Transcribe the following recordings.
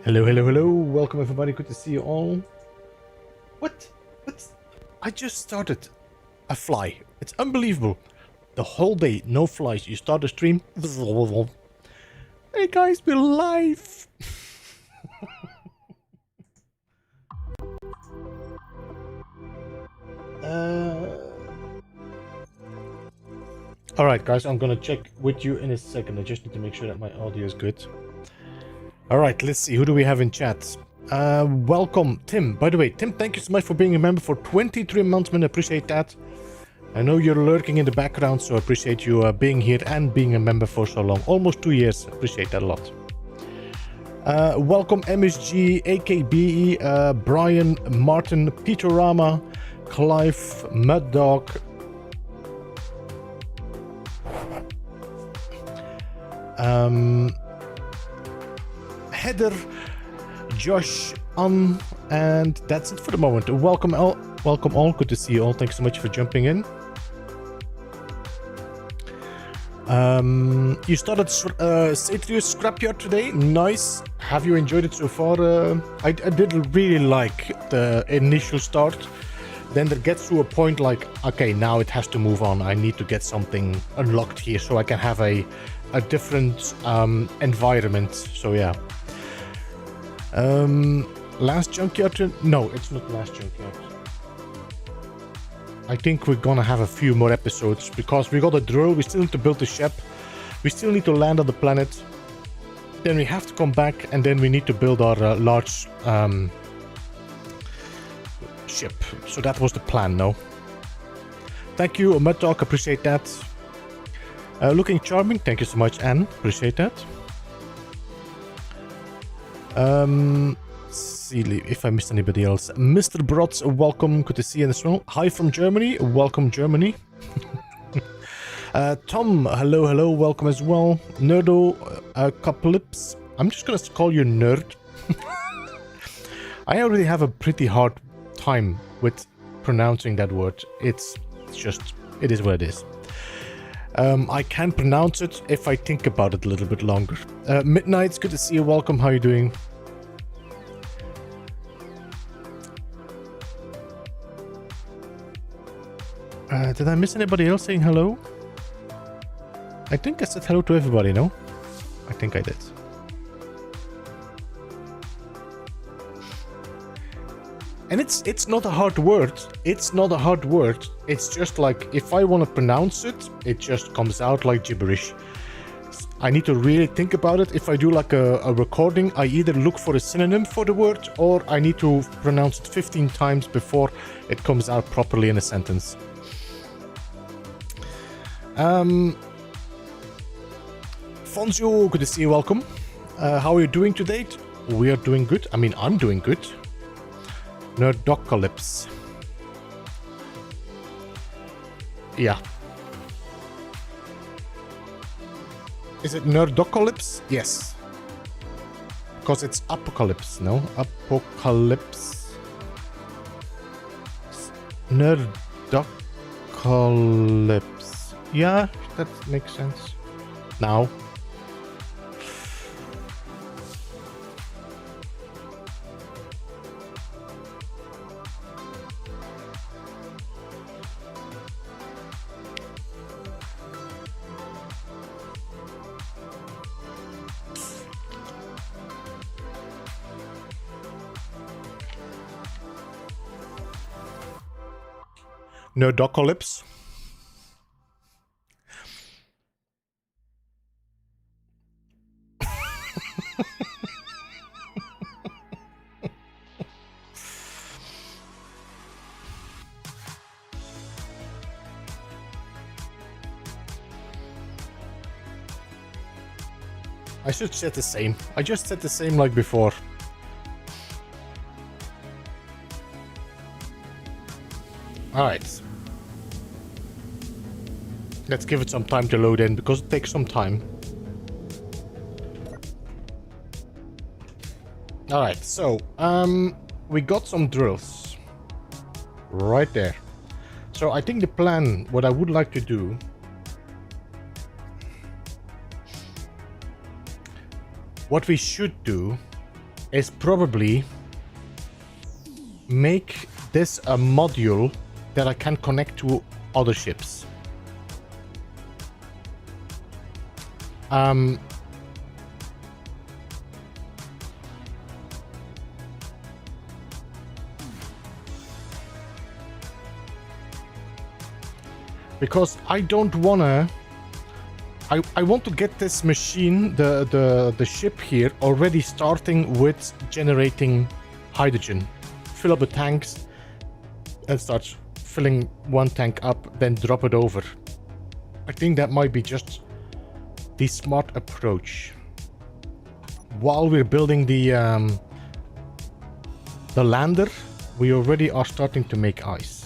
Hello, hello, hello. Welcome everybody. Good to see you all. What? I just started a fly. It's unbelievable. The whole day, no flies. You start a stream. Hey guys, we're live. Alright guys, I'm gonna check with you in a second. I just need to make sure that my audio is good. Alright, let's see. Who do we have in chat? Welcome, Tim. By the way, Tim, thank you so much for being a member for 23 months, man. I appreciate that. I know you're lurking in the background, so I appreciate you being here and being a member for so long. Almost 2 years. Appreciate that a lot. Welcome, MSG, AKBE, Brian, Martin, Peterama, Clive, Mud Dog, Heather, Josh, and that's it for the moment. Welcome all. Welcome all. Good to see you all. Thanks so much for jumping in. You started Satrius Scrapyard today. Nice. Have you enjoyed it so far? I did really like the initial start. Then there gets to a point like, okay, now it has to move on. I need to get something unlocked here so I can have a different environment. So yeah. Last Junkyard? No, it's not last Junkyard. I think we're gonna have a few more episodes because we got a drill. We still need to build the ship. We still need to land on the planet. Then we have to come back and then we need to build our large ship. So that was the plan, no? Thank you, Mud Talk. Appreciate that. Looking charming. Thank you so much, Anne. Appreciate that. See if I missed anybody else. Mr. Brods, welcome. Good to see you as well. Hi from Germany. Welcome, Germany. Tom, hello, welcome as well. Nerdo, Caplips. I'm just gonna call you Nerd. I already have a pretty hard time with pronouncing that word. It's just, it is what it is. I can pronounce it if I think about it a little bit longer. Midnight's good to see you. Welcome. How are you doing? Did I miss anybody else saying hello? I think I said hello to everybody, no? I think I did. And it's not a hard word. It's not a hard word. It's just like, if I want to pronounce it, it just comes out like gibberish. I need to really think about it. If I do like a recording, I either look for a synonym for the word, or I need to pronounce it 15 times before it comes out properly in a sentence. Fonzio, good to see you. Welcome. How are you doing today? We are doing good. I mean, I'm doing good. Nerdocalypse. Yeah. Is it Nerdocalypse? Yes. Because it's apocalypse, no? Apocalypse. Nerdocalypse. Yeah, that makes sense. Now. Nerdocalypse. I should set the same. I just set the same like before. Alright. Let's give it some time to load in, because it takes some time. Alright, so, we got some drills. Right there. So I think the plan, what I would like to do... What we should do is probably make this a module that I can connect to other ships. Because I don't wanna... I want to get this machine, the ship here, already starting with generating hydrogen. Fill up the tanks and start filling one tank up, then drop it over. I think that might be just the smart approach. While we're building the lander, we already are starting to make ice.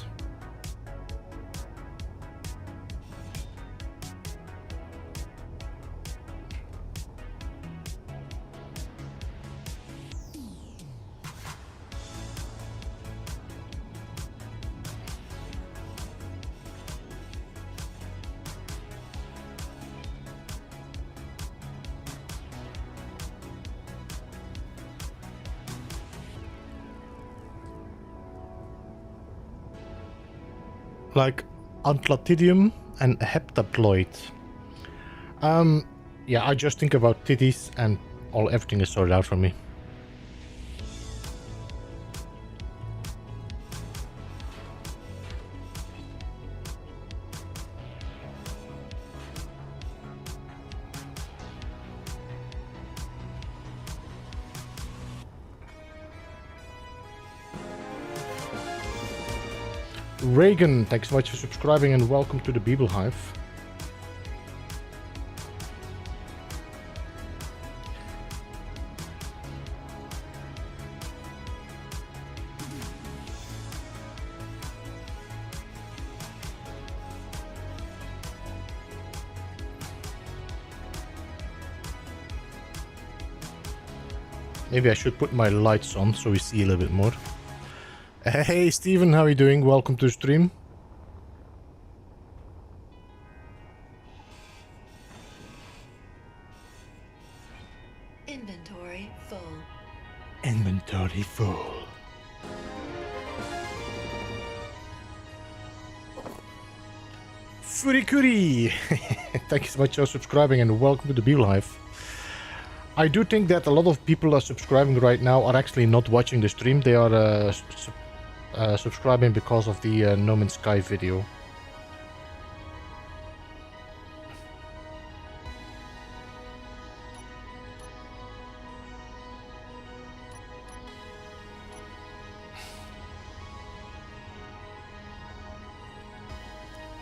Like unclatidium and heptaploid. Yeah, I just think about titties and everything is sorted out for me. Reagan, thanks so much for subscribing and welcome to the Beeble Hive. Maybe I should put my lights on so we see a little bit more. Hey Steven, how are you doing? Welcome to the stream. Inventory full. Inventory full. Furikuri! Thank you so much for subscribing and welcome to the Beeble Hive. I do think that a lot of people are subscribing right now are actually not watching the stream. They are subscribing because of the No Man's Sky video.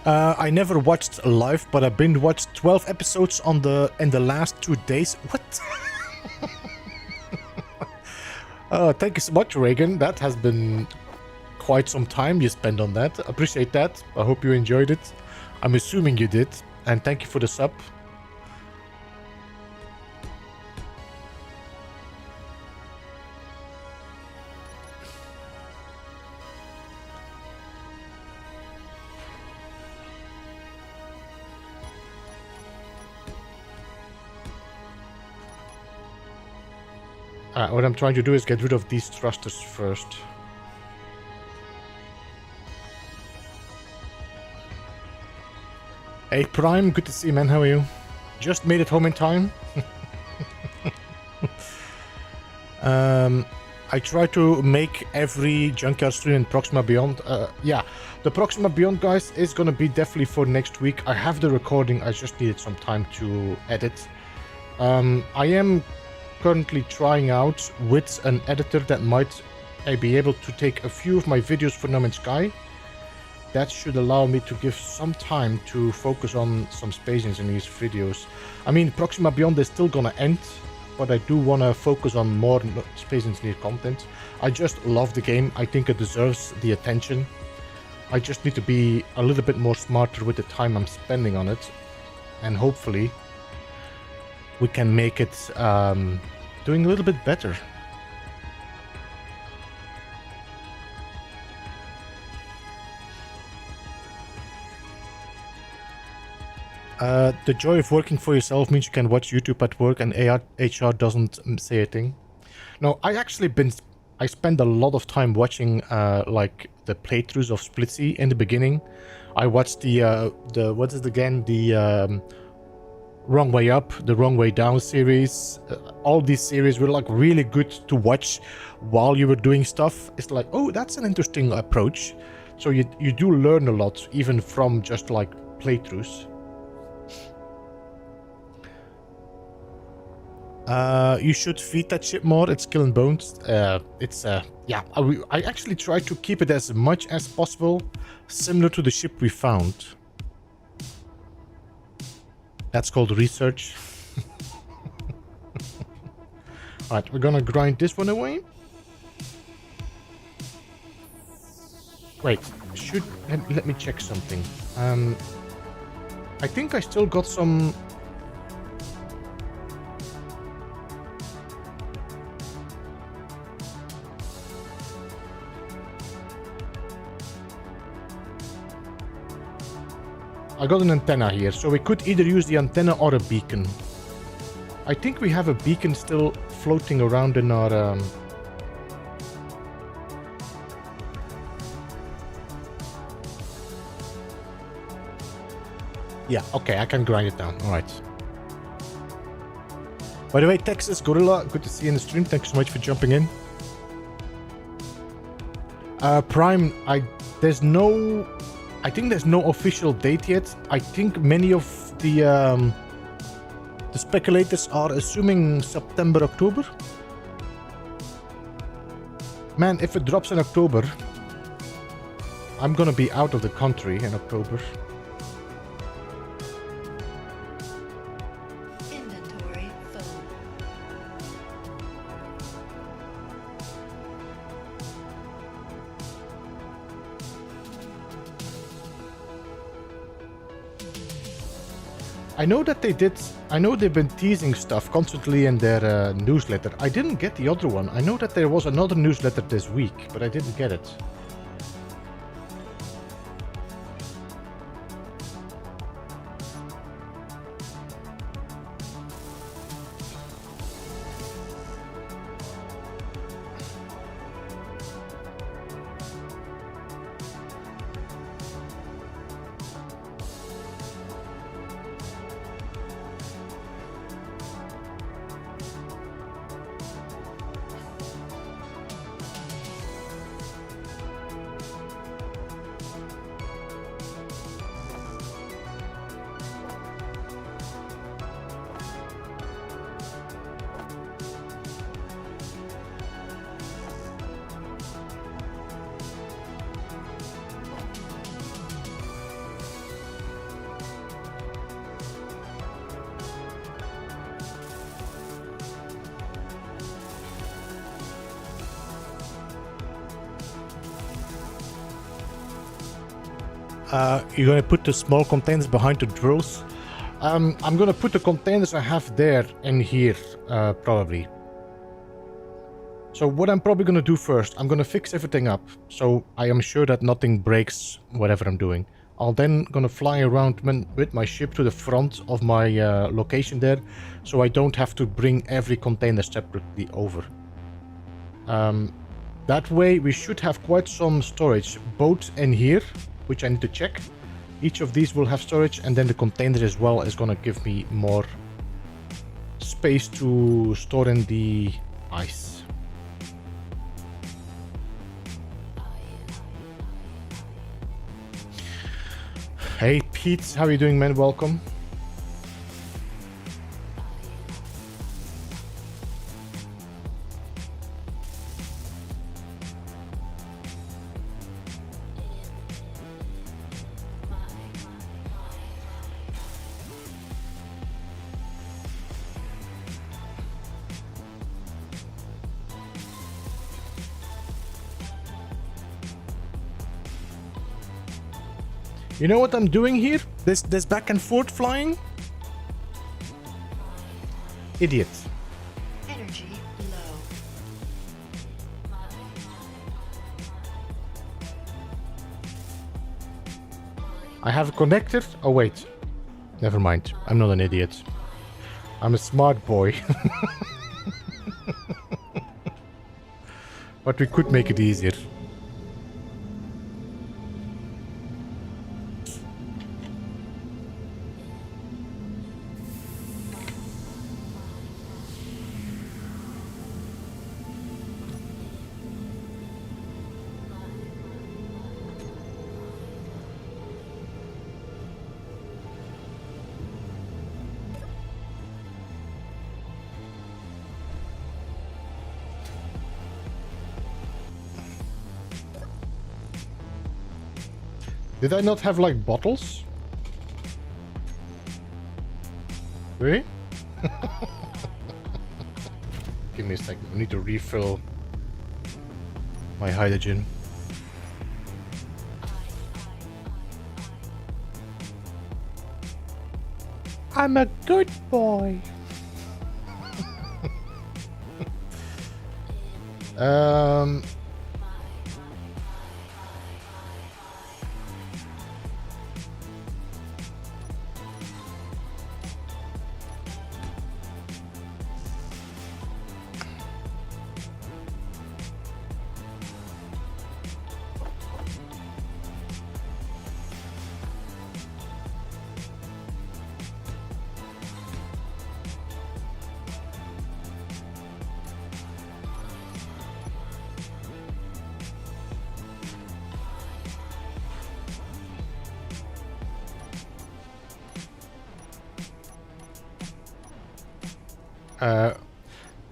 I never watched live, but I've been watched 12 episodes in the last 2 days. What? Thank you so much, Reagan. That has been quite some time you spent on that. Appreciate that. I hope you enjoyed it. I'm assuming you did. And thank you for the sub. What I'm trying to do is get rid of these thrusters first. Hey Prime, good to see you, man. How are you? Just made it home in time. I try to make every Junkyard stream in Proxima Beyond. Yeah, the Proxima Beyond, guys, is gonna be definitely for next week. I have the recording, I just needed some time to edit. I am currently trying out with an editor that might be able to take a few of my videos for No Man's Sky. That should allow me to give some time to focus on some Space Engineers videos. I mean, Proxima Beyond is still gonna end, but I do want to focus on more Space Engineer content. I just love the game. I think it deserves the attention. I just need to be a little bit more smarter with the time I'm spending on it, and hopefully we can make it doing a little bit better. The joy of working for yourself means you can watch YouTube at work and HR doesn't say a thing. No, I spend a lot of time watching like the playthroughs of Splitsie in the beginning. I watched the what is it again? The Wrong Way Up, the Wrong Way Down series. All these series were like really good to watch while you were doing stuff. It's like, oh, that's an interesting approach. So you do learn a lot even from just like playthroughs. You should feed that ship more. It's Skull and Bones. Yeah. I actually try to keep it as much as possible similar to the ship we found. That's called research. Alright, we're gonna grind this one away. Wait, let me check something. I think I still got some... I got an antenna here, so we could either use the antenna or a beacon. I think we have a beacon still floating around in our... Yeah, okay, I can grind it down. Alright. By the way, Texas Gorilla, good to see you in the stream. Thanks so much for jumping in. Prime, I think there's no official date yet. I think many of the speculators are assuming September, October. Man, if it drops in October, I'm gonna be out of the country in October. Inventory full. I know that I know they've been teasing stuff constantly in their newsletter. I didn't get the other one. I know that there was another newsletter this week, but I didn't get it. You're gonna put the small containers behind the drills. I'm gonna put the containers I have there in here, probably. So what I'm probably gonna do first, I'm gonna fix everything up, so I am sure that nothing breaks whatever I'm doing. I'll then gonna fly around with my ship to the front of my location there, so I don't have to bring every container separately over. That way we should have quite some storage, both in here, which I need to check. Each of these will have storage, and then the container as well is gonna give me more space to store in the ice. Hey Pete, how are you doing, man? Welcome. You know what I'm doing here? This back and forth flying? Idiot. Energy low. I have a connector. Oh wait. Never mind. I'm not an idiot. I'm a smart boy. But we could make it easier. Did I not have, like, bottles? Really? Give me a second. I need to refill my hydrogen. I'm a good boy. um...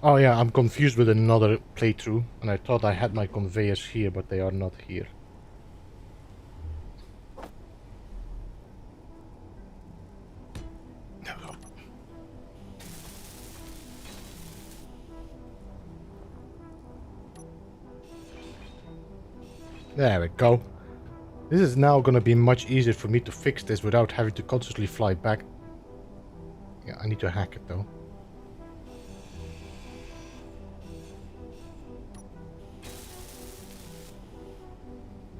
Oh yeah, I'm confused with another playthrough, and I thought I had my conveyors here, but they are not here. There we go. There we go. This is now gonna be much easier for me to fix this without having to constantly fly back. Yeah, I need to hack it though.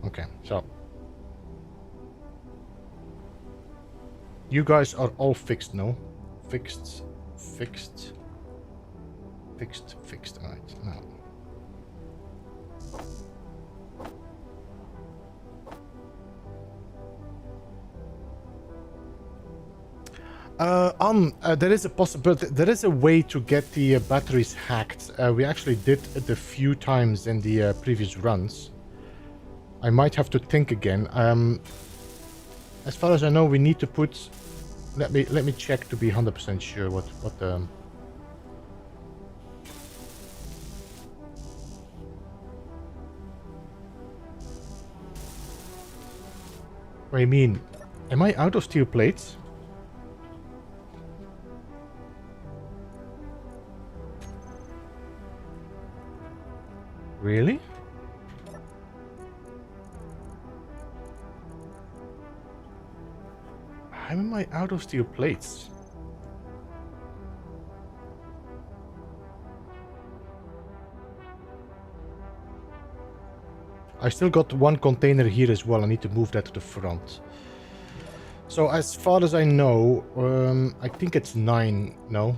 Okay, so you guys are all fixed now. Fixed. Alright, now. There is a possibility, there is a way to get the batteries hacked. We actually did it a few times in the previous runs. I might have to think again. As far as I know, we need to put. Let me check to be 100% sure what. What do you mean? Am I out of steel plates? Really? How am I out of steel plates? I still got one container here as well. I need to move that to the front. So as far as I know, I think it's 9. No.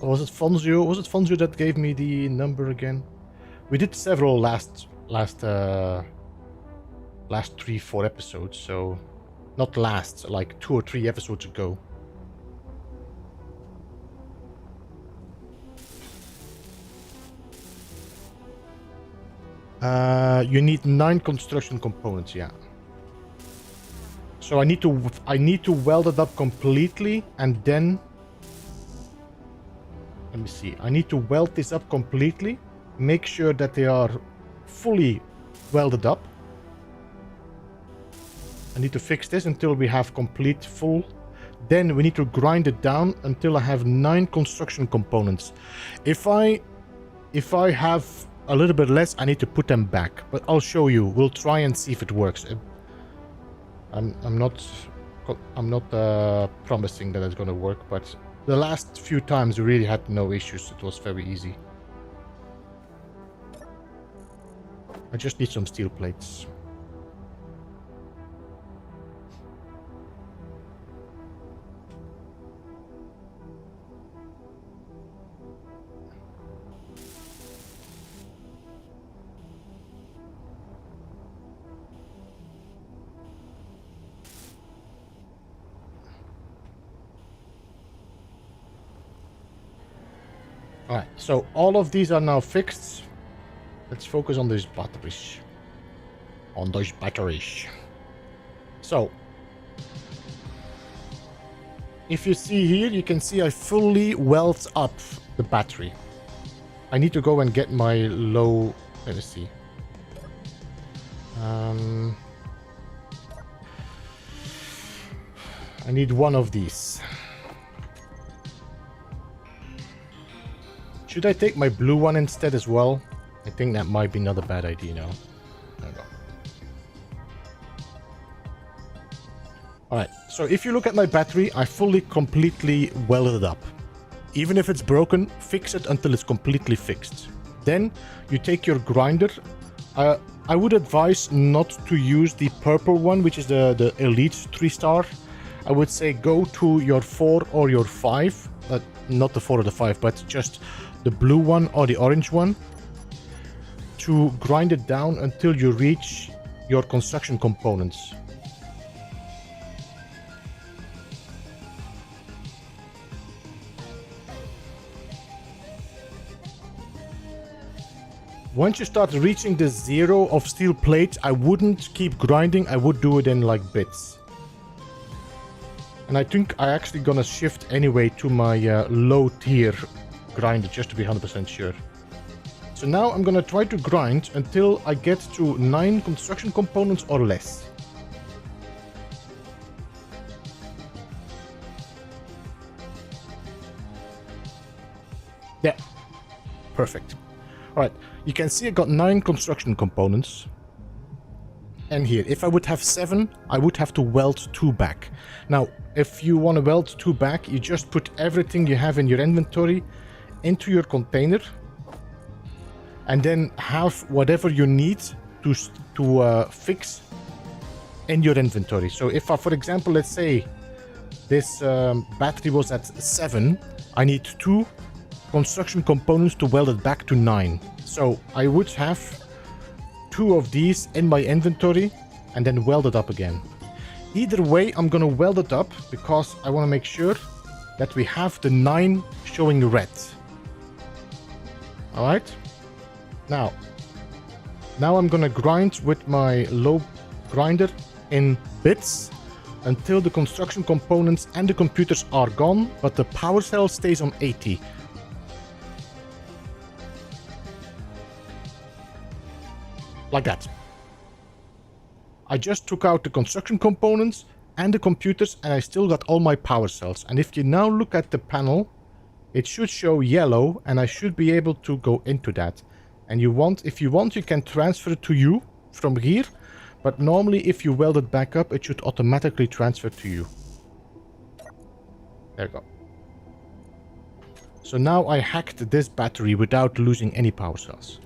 Was it Fonzio? Was it Fonzio that gave me the number again? We did several last 3-4 episodes, so not last, like 2 or 3 episodes ago. You need 9 construction components, yeah. So I need to weld it up completely, and then let me see. I need to weld this up completely, make sure that they are fully welded up. I need to fix this until we have complete full. Then we need to grind it down until I have 9 construction components. If I have a little bit less, I need to put them back. But I'll show you. We'll try and see if it works. I'm not promising that it's gonna work, but the last few times we really had no issues. It was very easy. I just need some steel plates. Alright, so all of these are now fixed. Let's focus on these batteries. So, if you see here, you can see I fully weld up the battery. I need to go and get my low... Let me see. I need one of these. Should I take my blue one instead as well? I think that might be not a bad idea now. There we go. Alright, so if you look at my battery, I fully, completely welded it up. Even if it's broken, fix it until it's completely fixed. Then you take your grinder. I would advise not to use the purple one, which is the Elite 3-star. I would say go to your 4 or your 5. Not the 4 or the 5, but just the blue one or the orange one. To grind it down until you reach your construction components. Once you start reaching the 0 of steel plate, I wouldn't keep grinding, I would do it in like bits. And I think I actually gonna shift anyway to my low tier grinder just to be 100% sure. So now I'm gonna try to grind until I get to 9 construction components or less. Yeah, perfect. Alright, you can see I got 9 construction components. And here, if I would have 7, I would have to weld 2 back. Now, if you want to weld 2 back, you just put everything you have in your inventory into your container. And then have whatever you need to fix in your inventory. So if I, for example, let's say this battery was at 7, I need 2 construction components to weld it back to 9. So I would have 2 of these in my inventory and then weld it up again. Either way, I'm gonna weld it up because I want to make sure that we have the 9 showing red. Alright? Now I'm gonna grind with my low grinder in bits until the construction components and the computers are gone, but the power cell stays on 80. Like that. I just took out the construction components and the computers and I still got all my power cells. And if you now look at the panel, it should show yellow and I should be able to go into that. And if you want, you can transfer it to you from here. But normally if you weld it back up, it should automatically transfer to you. There you go. So now I hacked this battery without losing any power cells.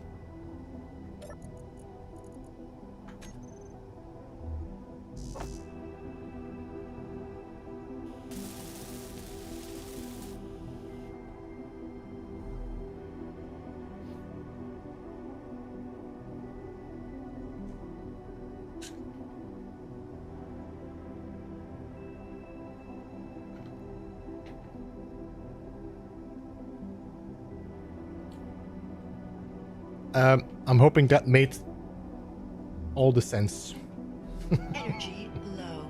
I'm hoping that made all the sense. Energy low.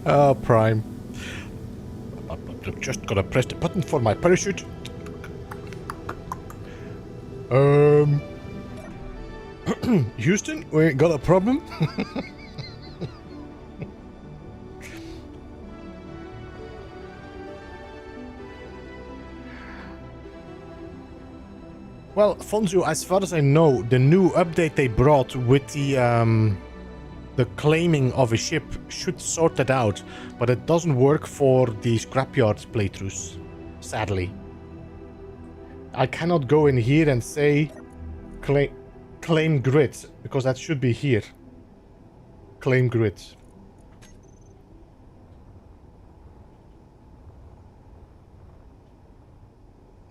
Oh, Prime. I'm just gonna press the button for my parachute. Houston, we got a problem? Well, Fonzu, as far as I know, the new update they brought with the claiming of a ship should sort that out, but it doesn't work for the Scrapyard playthroughs, sadly. I cannot go in here and say claim grid, because that should be here. claim grid.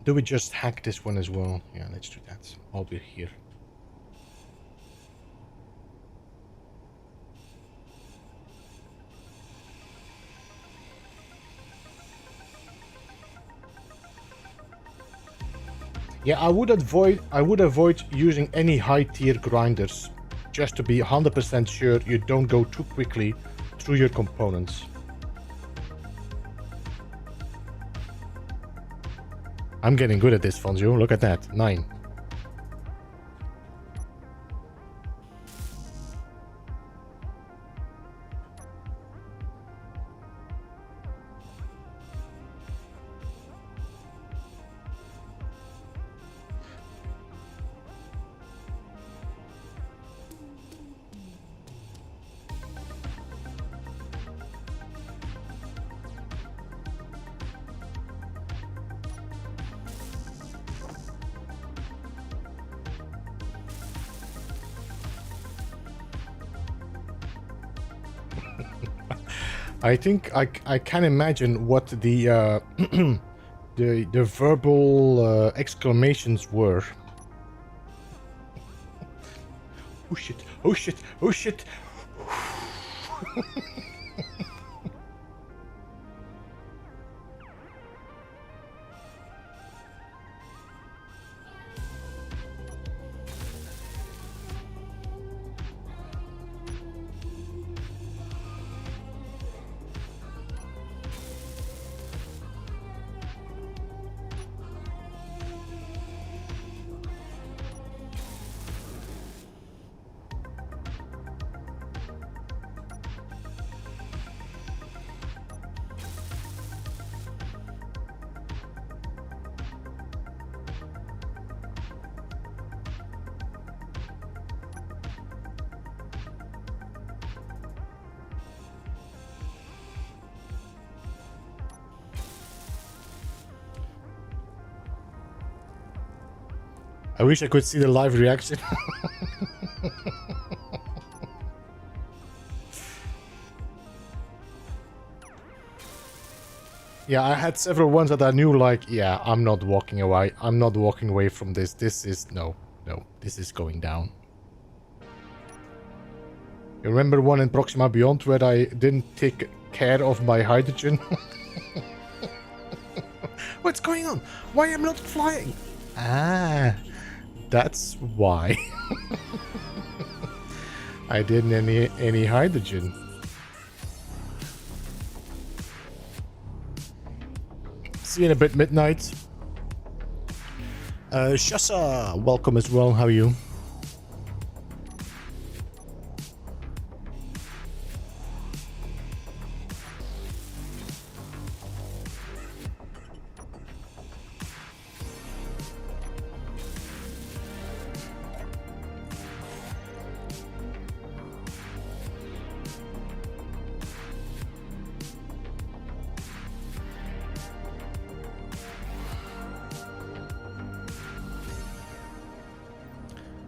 Do we just hack this one as well? Yeah, let's do that. I'll be here. Yeah, I would avoid using any high tier grinders, just to be 100% sure you don't go too quickly through your components. I'm getting good at this, Fonzio. Look at that. 9. I think I can imagine what the the verbal exclamations were. Oh shit! Oh shit! Oh shit! I wish I could see the live reaction. Yeah, I had several ones that I knew, like, yeah, I'm not walking away. I'm not walking away from this. This is, no, this is going down. You remember one in Proxima Beyond where I didn't take care of my hydrogen? What's going on? Why am I not flying? Ah, that's why. I didn't any hydrogen. See you in a bit, Midnight. Shasa, welcome as well. How are you?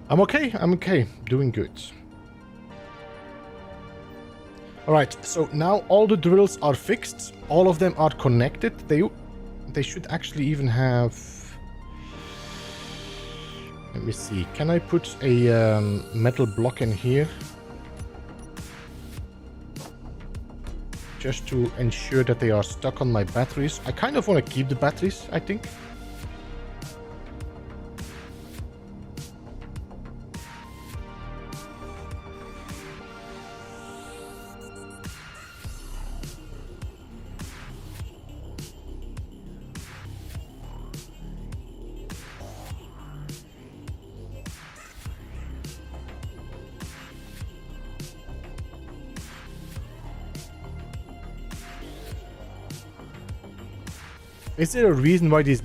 I'm okay, doing good. Alright, so now all the drills are fixed, all of them are connected. They should actually even have... Let me see, can I put a metal block in here? Just to ensure that they are stuck on my batteries. I kind of want to keep the batteries, I think. Is there a reason why these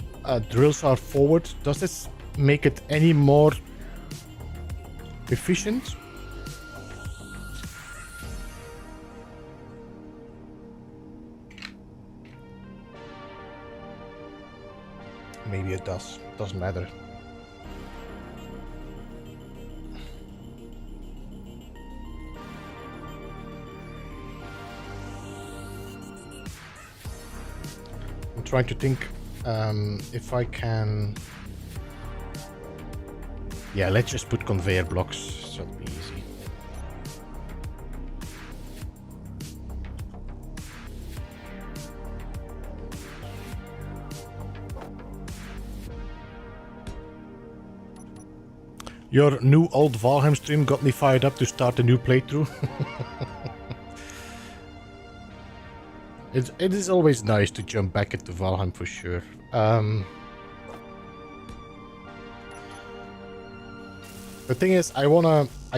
drills are forward? Does this make it any more efficient? Maybe it does. Doesn't matter. trying to think if I can... Yeah, let's just put conveyor blocks, so it'll be easy. Your new old Valheim stream got me fired up to start a new playthrough. It is always nice to jump back into Valheim for sure. The thing is, I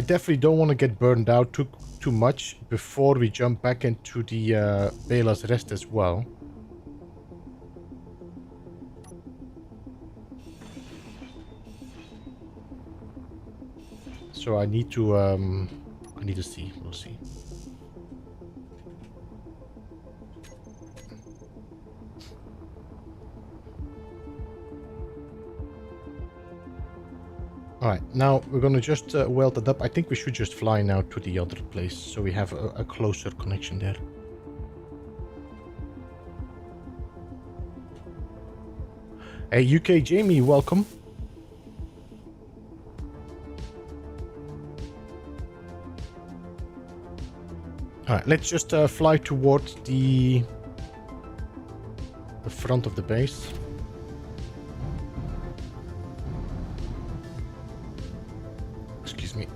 definitely don't want to get burned out too much before we jump back into the Bela's Rest as well. So I need to see. We'll see. Alright, now we're gonna just weld it up. I think we should just fly now to the other place, so we have a closer connection there. Hey, UK Jamie, welcome. Alright, let's just fly towards the front of the base. Excuse me.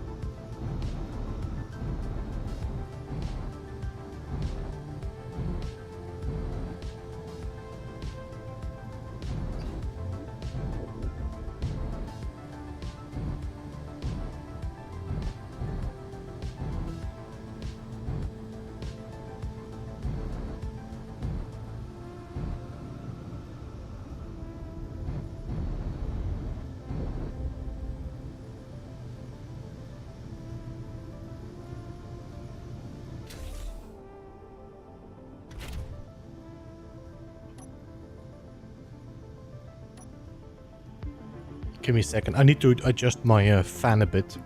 Give me a second. I need to adjust my fan a bit.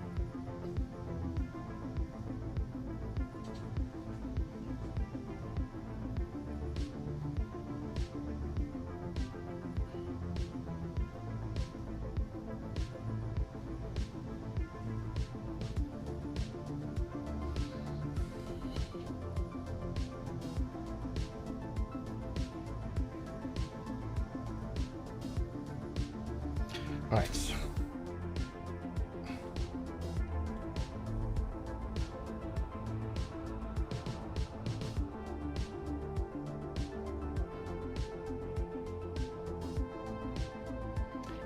Right.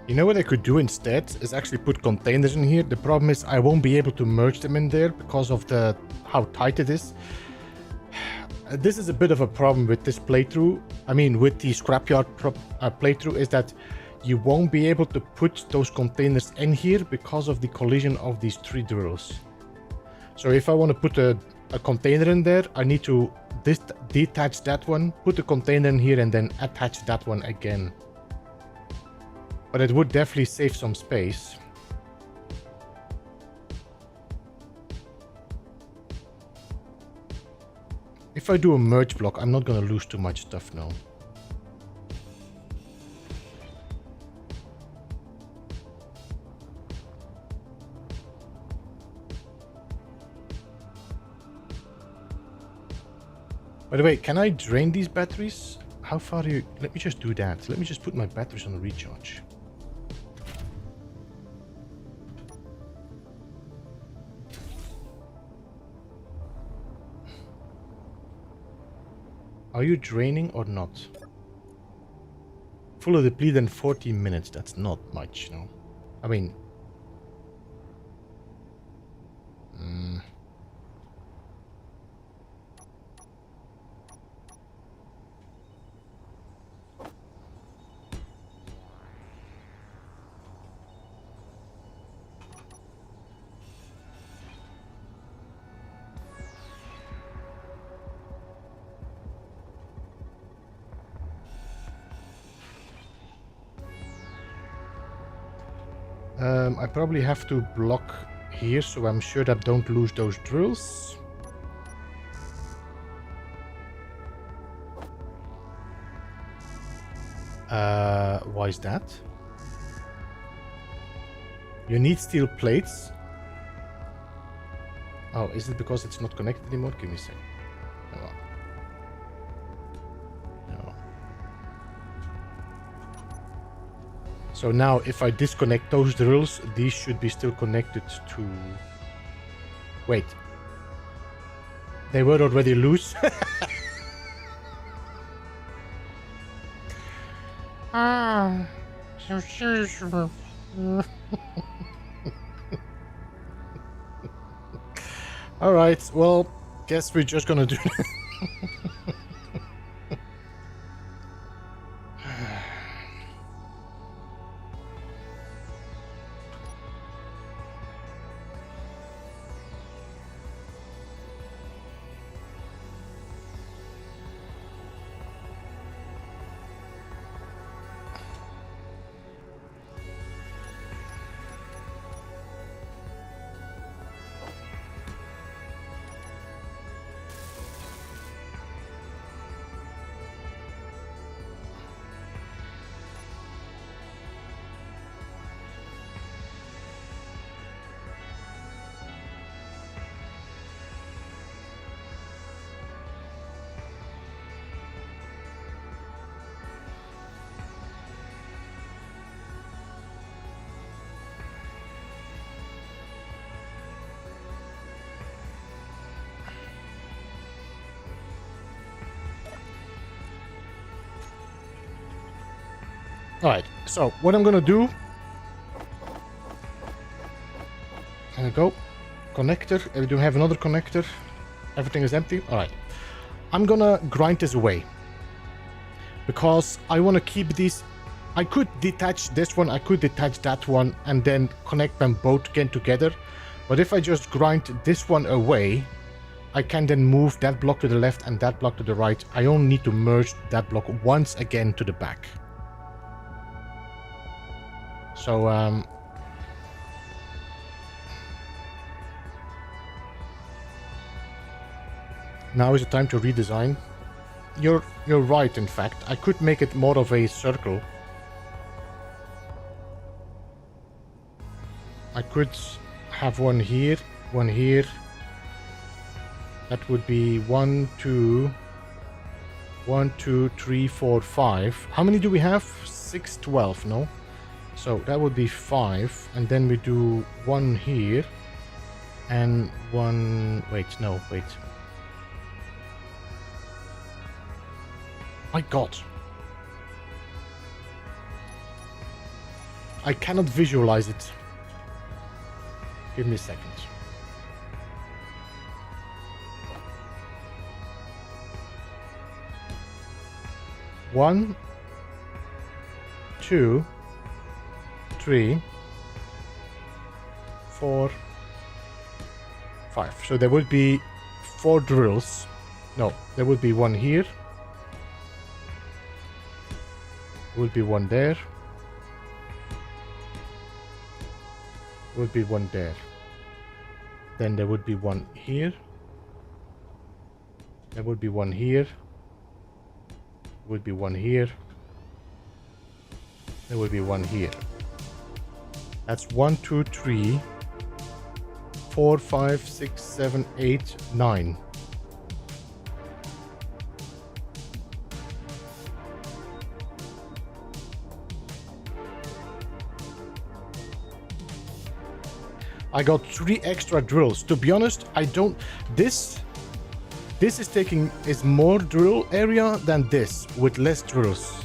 You know what I could do instead is actually put containers in here. The problem is I won't be able to merge them in there because of how tight it is. This is a bit of a problem with this playthrough. I mean, with the Scrapyard playthrough, is that you won't be able to put those containers in here because of the collision of these 3 drills. So if I want to put a container in there, I need to detach that one, put the container in here, and then attach that one again. But it would definitely save some space. If I do a merge block, I'm not going to lose too much stuff now. By the way, can I drain these batteries? How far are you? Let me just do that. Let me just put my batteries on a recharge. Are you draining or not? Fully depleted in 14 minutes. That's not much, no? I mean... I probably have to block here, so I'm sure that I don't lose those drills. Why is that? You need steel plates. Oh, is it because it's not connected anymore? Give me a second. No. So now if I disconnect those drills, these should be still connected to... Wait. They were already loose. Ah, so serious. All right, well, guess we're just gonna do it. Alright, so what I'm gonna do... There we go. Connector. We do have another connector. Everything is empty. Alright. I'm gonna grind this away. Because I want to keep these... I could detach this one, I could detach that one, and then connect them both again together. But if I just grind this one away, I can then move that block to the left and that block to the right. I only need to merge that block once again to the back. So, now is the time to redesign. You're right, in fact. I could make it more of a circle. I could have one here, one here. That would be 1, 2, 1, 2, 3, 4, 5. How many do we have? 6, 12, no? So that would be 5, and then we do one here, and one... Wait, no, wait. My God. I cannot visualize it. Give me a second. One, 2, 3, 4, 5. So there would be 4 drills. No, there would be one here. There would be one there. There would be one there. Then there would be one here. There would be one here. There would be one here. There would be one here. That's 1, 2, 3, 4, 5, 6, 7, 8, 9. I got 3 extra drills. To be honest, I don't... This is more drill area than this, with less drills.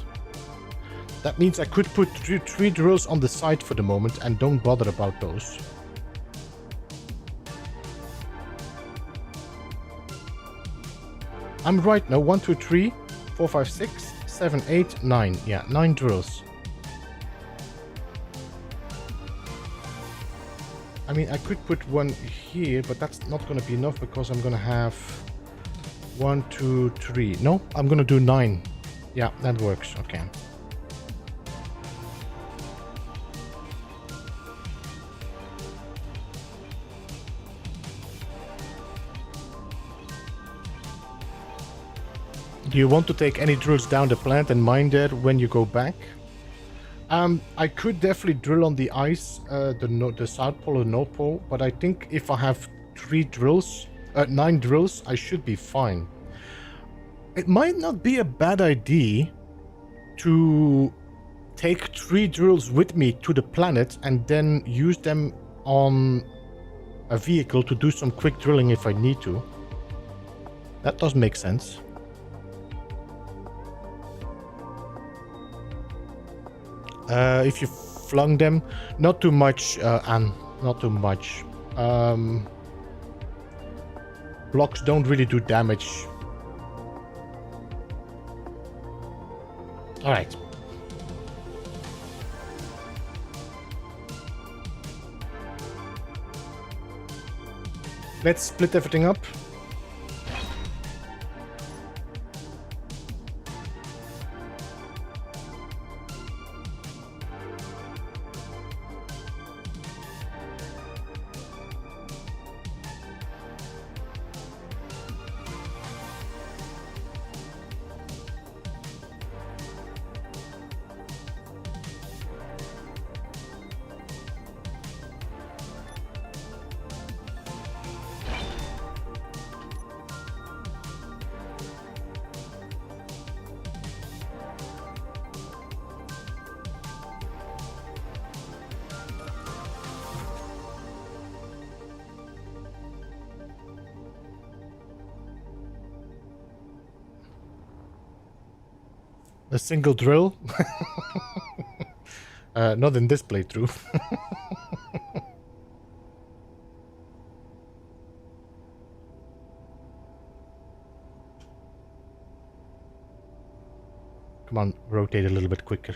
That means I could put 3 drills on the side for the moment and don't bother about those. I'm right now. 1, 2, 3, 4, 5, 6, 7, 8, 9. Yeah, 9 drills. I mean, I could put one here, but that's not going to be enough because I'm going to have 1, 2, 3. No, I'm going to do 9. Yeah, that works. Okay. Do you want to take any drills down the planet and mine there when you go back? I could definitely drill on the ice, the South Pole and North Pole, but I think if I have 9 drills, I should be fine. It might not be a bad idea to take 3 drills with me to the planet and then use them on a vehicle to do some quick drilling if I need to. That does make sense. If you flung them, not too much, Anne, not too much. Blocks don't really do damage. Alright. Let's split everything up. A single drill? Not in this playthrough. Come on, rotate a little bit quicker.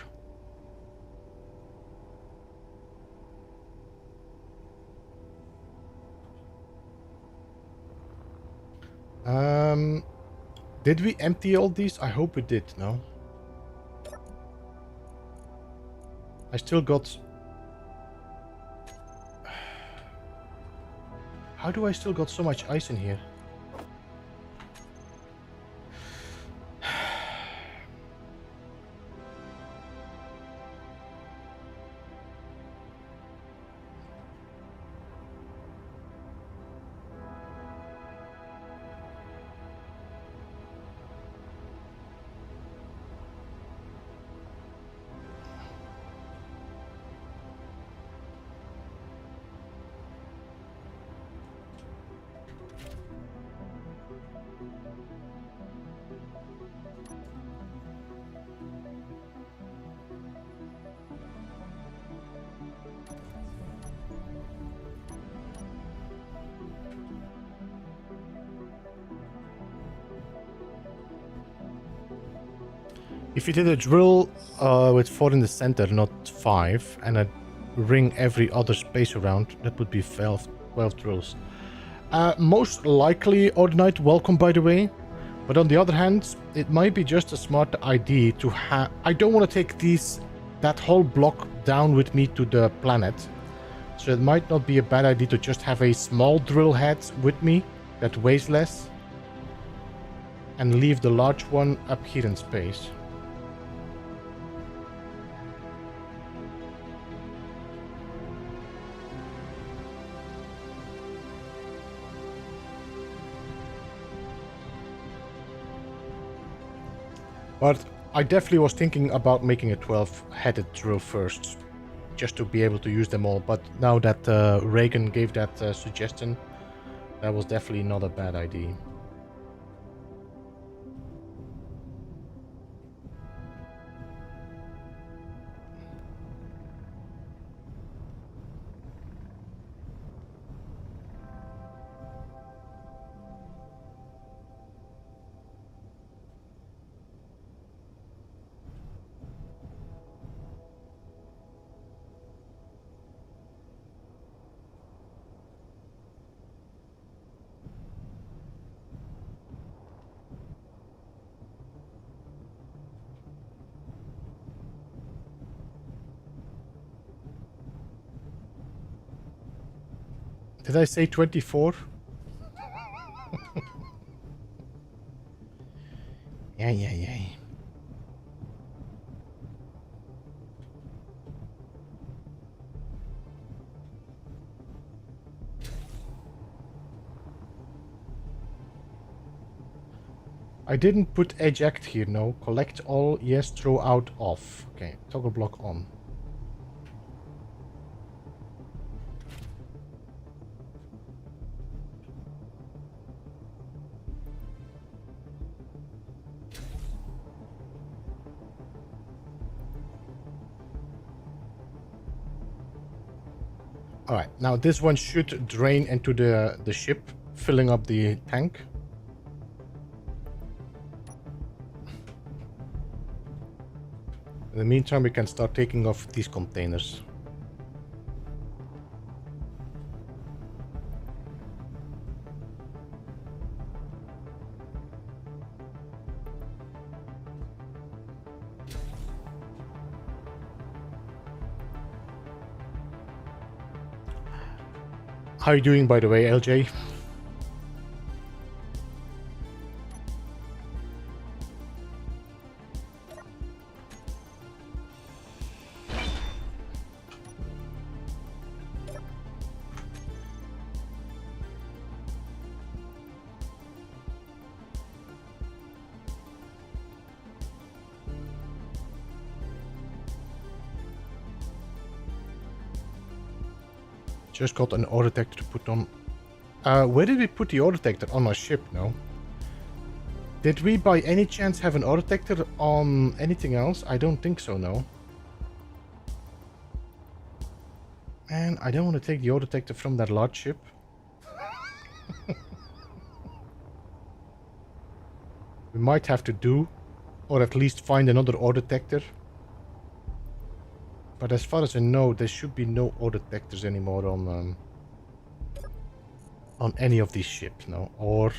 Did we empty all these? I hope we did, no? I still got... How do I still got so much ice in here? If you did a drill with 4 in the center, not 5, and a ring every other space around, that would be 12 drills. Most likely, Ordinite, welcome by the way. But on the other hand, it might be just a smart idea to have... I don't want to take that whole block down with me to the planet. So it might not be a bad idea to just have a small drill head with me that weighs less. And leave the large one up here in space. But I definitely was thinking about making a 12-headed drill first, just to be able to use them all. But now that Reagan gave that suggestion, that was definitely not a bad idea. Did I say 24? Yeah. I didn't put eject here, no. Collect all, yes, throw out, off. Okay, toggle block on. Alright, now this one should drain into the ship, filling up the tank. In the meantime, we can start taking off these containers. How are you doing, by the way, LJ? Just got an ore detector to put on. Where did we put the ore detector? On our ship, no? Did we by any chance have an ore detector on anything else? I don't think so, no. Man, I don't want to take the ore detector from that large ship. We might have to do, or at least find another ore detector. But as far as I know, there should be no ore detectors anymore on any of these ships, no? Or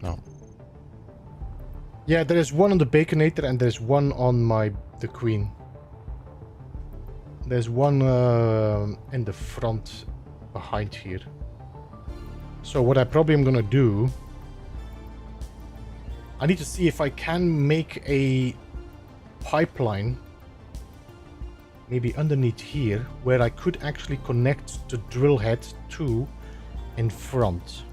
no. Yeah, there is one on the Baconator and there's one on the Queen. There's one in the front behind here. So what I probably am gonna do, I need to see if I can make a pipeline maybe underneath here where I could actually connect the drill head to in front.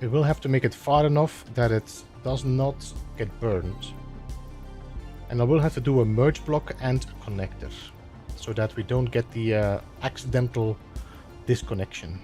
We will have to make it far enough that it does not get burned. And I will have to do a merge block and connector so that we don't get the accidental disconnection.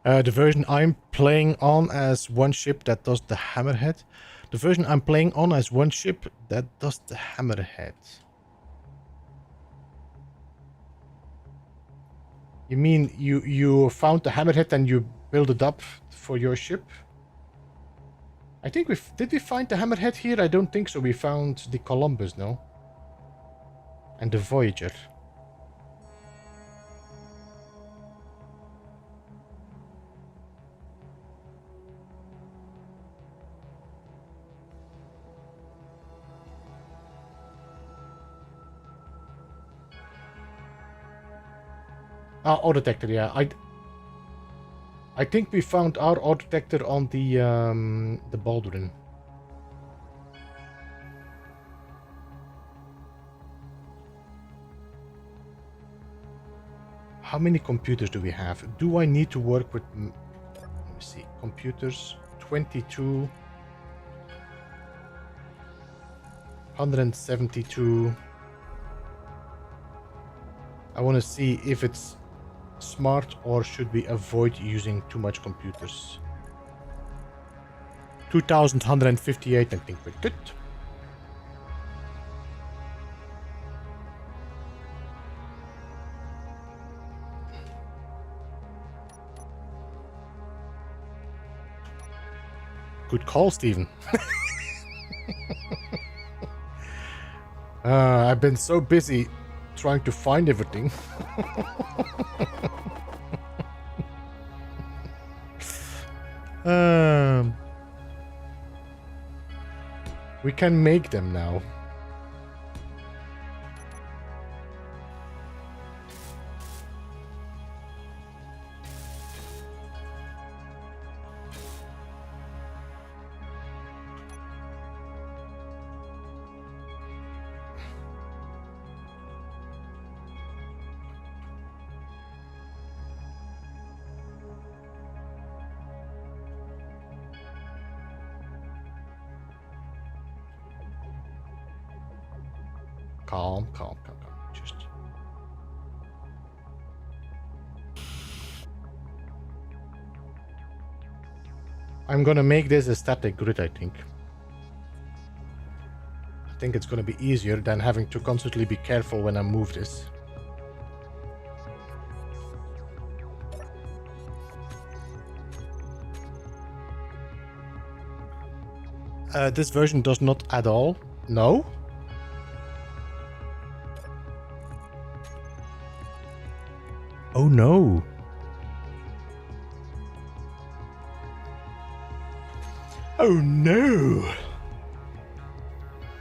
The version I'm playing on as one ship that does the hammerhead. The version I'm playing on as one ship that does the hammerhead. You mean you found the hammerhead and you build it up for your ship? I think did we find the hammerhead here? I don't think so. We found the Columbus, no? And the Voyager. Ore detector, yeah. I think we found our ore detector on the Baldwin. How many computers do we have? Do I need to work with... Let me see. Computers. 22. 172. I want to see if it's smart or should we avoid using too much computers. 2158, I think we're good. Good call, Stephen. I've been so busy trying to find everything. We can make them now. Calm. Just... I'm gonna make this a static grid, I think. I think it's gonna be easier than having to constantly be careful when I move this. This version does not at all. No? Oh no. Oh no.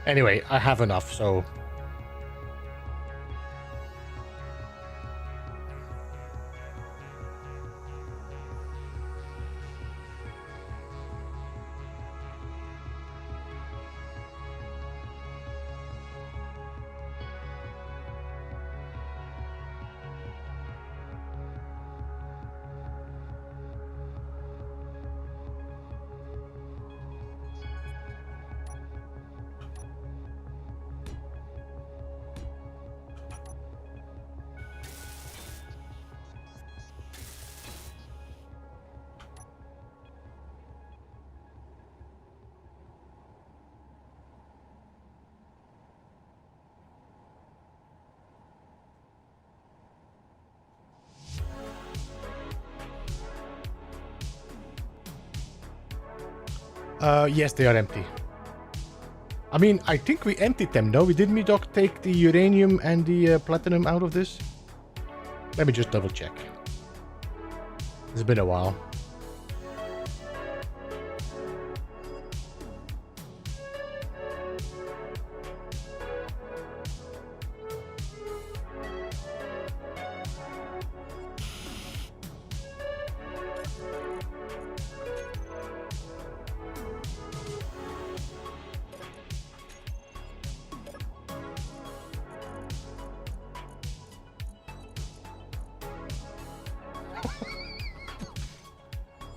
Anyway, I have enough, so... Yes, they are empty. I mean, I think we emptied them, no? Didn't we, Doc, take the uranium and the platinum out of this? Let me just double check. It's been a while.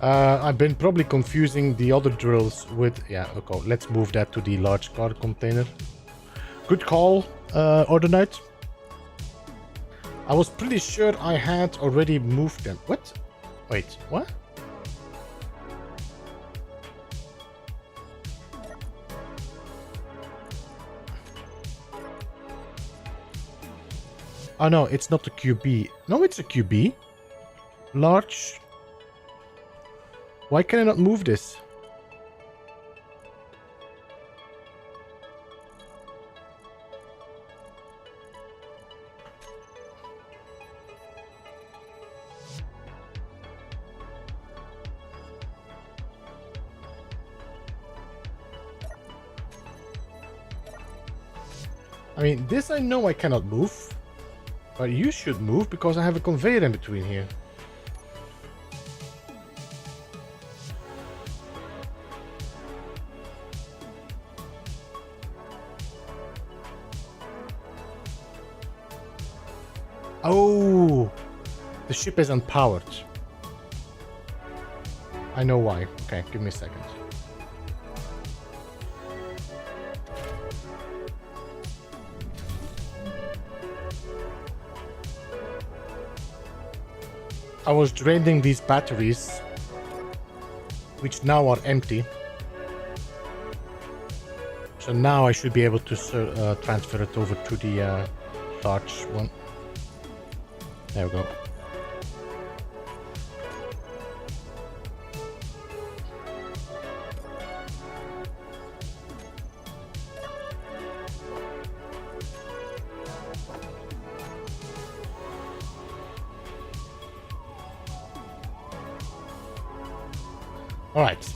I've been probably confusing the other drills with... Yeah, okay, let's move that to the large car container. Good call, Ordinate. I was pretty sure I had already moved them. What? Wait, what? Oh no, it's not a QB. No, it's a QB. Large... Why can I not move this? I mean, this I know I cannot move. But you should move because I have a conveyor in between here. Oh, the ship is unpowered. I know why. Okay, give me a second. I was draining these batteries, which now are empty. So now I should be able to transfer it over to the large one. There we go. All right.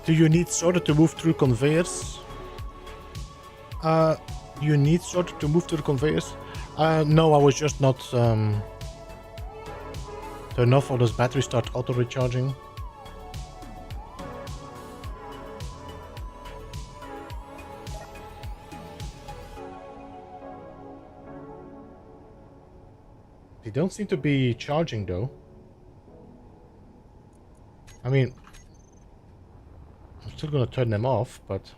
Do you need sorter to move through conveyors? You need sorter to move through the conveyors? No, I was just not turn off all those batteries start auto recharging. They don't seem to be charging though. I mean, I'm still gonna turn them off, but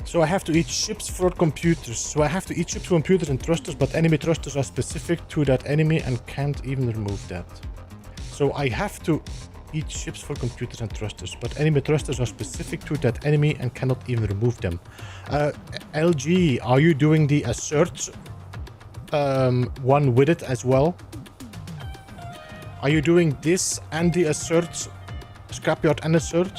so I have to eat chips for computers. So I have to eat chips for computers and thrusters, but enemy thrusters are specific to that enemy and can't even remove that. So I have to eat chips for computers and thrusters, but enemy thrusters are specific to that enemy and cannot even remove them. LG, are you doing the assert one with it as well? Are you doing this and the assert, scrapyard and assert?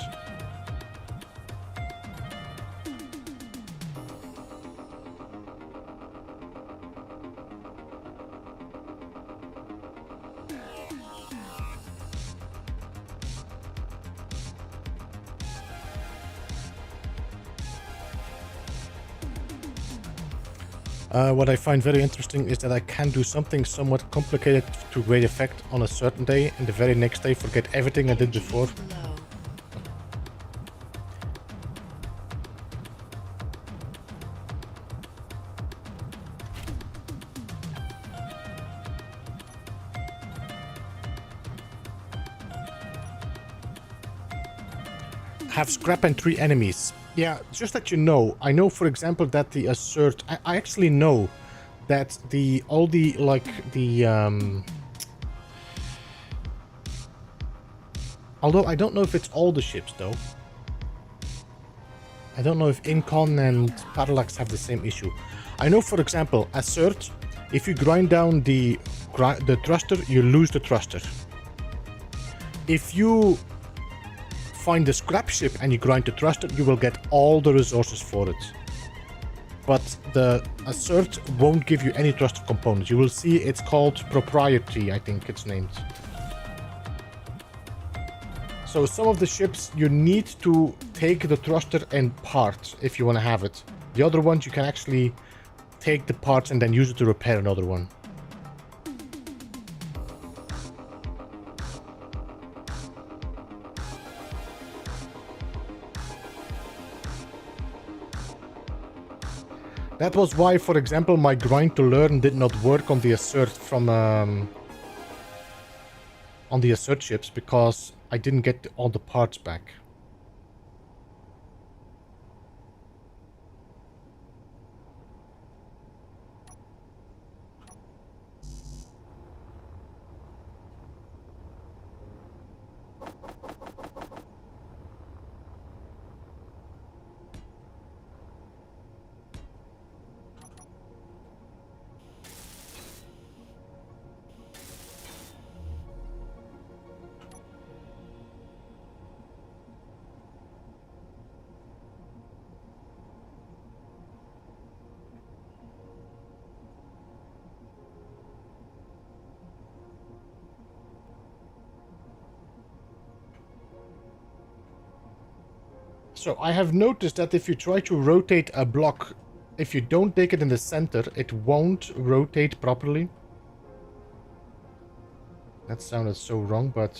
What I find very interesting is that I can do something somewhat complicated to great effect on a certain day, and the very next day forget everything I did before. Low. Have scrap and 3 enemies. Yeah, just that you know, I know for example that the assert, I actually know that all the although I don't know if it's all the ships though. I don't know if Incon and Parallax have the same issue. I know for example, assert, if you grind down the thruster, you lose the thruster. If you find the scrap ship and you grind the thruster, you will get all the resources for it. But the assert won't give you any thruster components. You will see it's called proprietary, I think it's named. So some of the ships you need to take the thruster and parts if you want to have it. The other ones you can actually take the parts and then use it to repair another one. That was why, for example, my grind to learn did not work on the assert from on the assert ships, because I didn't get all the parts back. So I have noticed that if you try to rotate a block, if you don't take it in the center, it won't rotate properly. That sounded so wrong, but...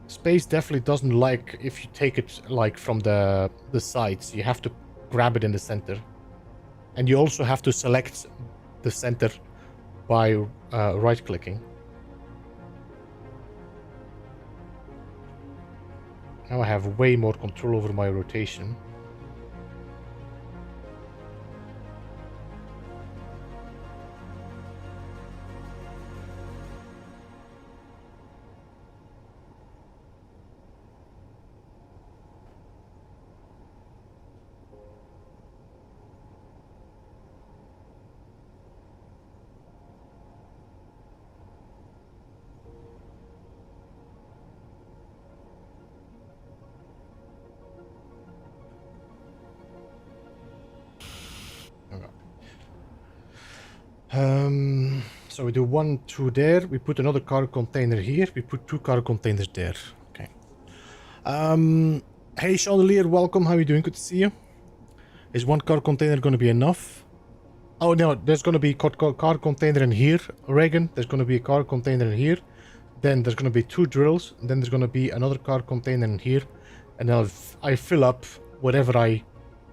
Space definitely doesn't like if you take it like from the sides. You have to grab it in the center. And you also have to select the center by right-clicking. Now I have way more control over my rotation. So we do 1, 2 there. We put another cargo container here. We put 2 cargo containers there. Okay. Hey, Chandelier, welcome. How are you doing? Good to see you. Is 1 cargo container going to be enough? Oh, no. There's going to be a cargo container in here, Reagan. There's going to be a cargo container in here. Then there's going to be 2 drills. Then there's going to be another cargo container in here. And then I fill up whatever I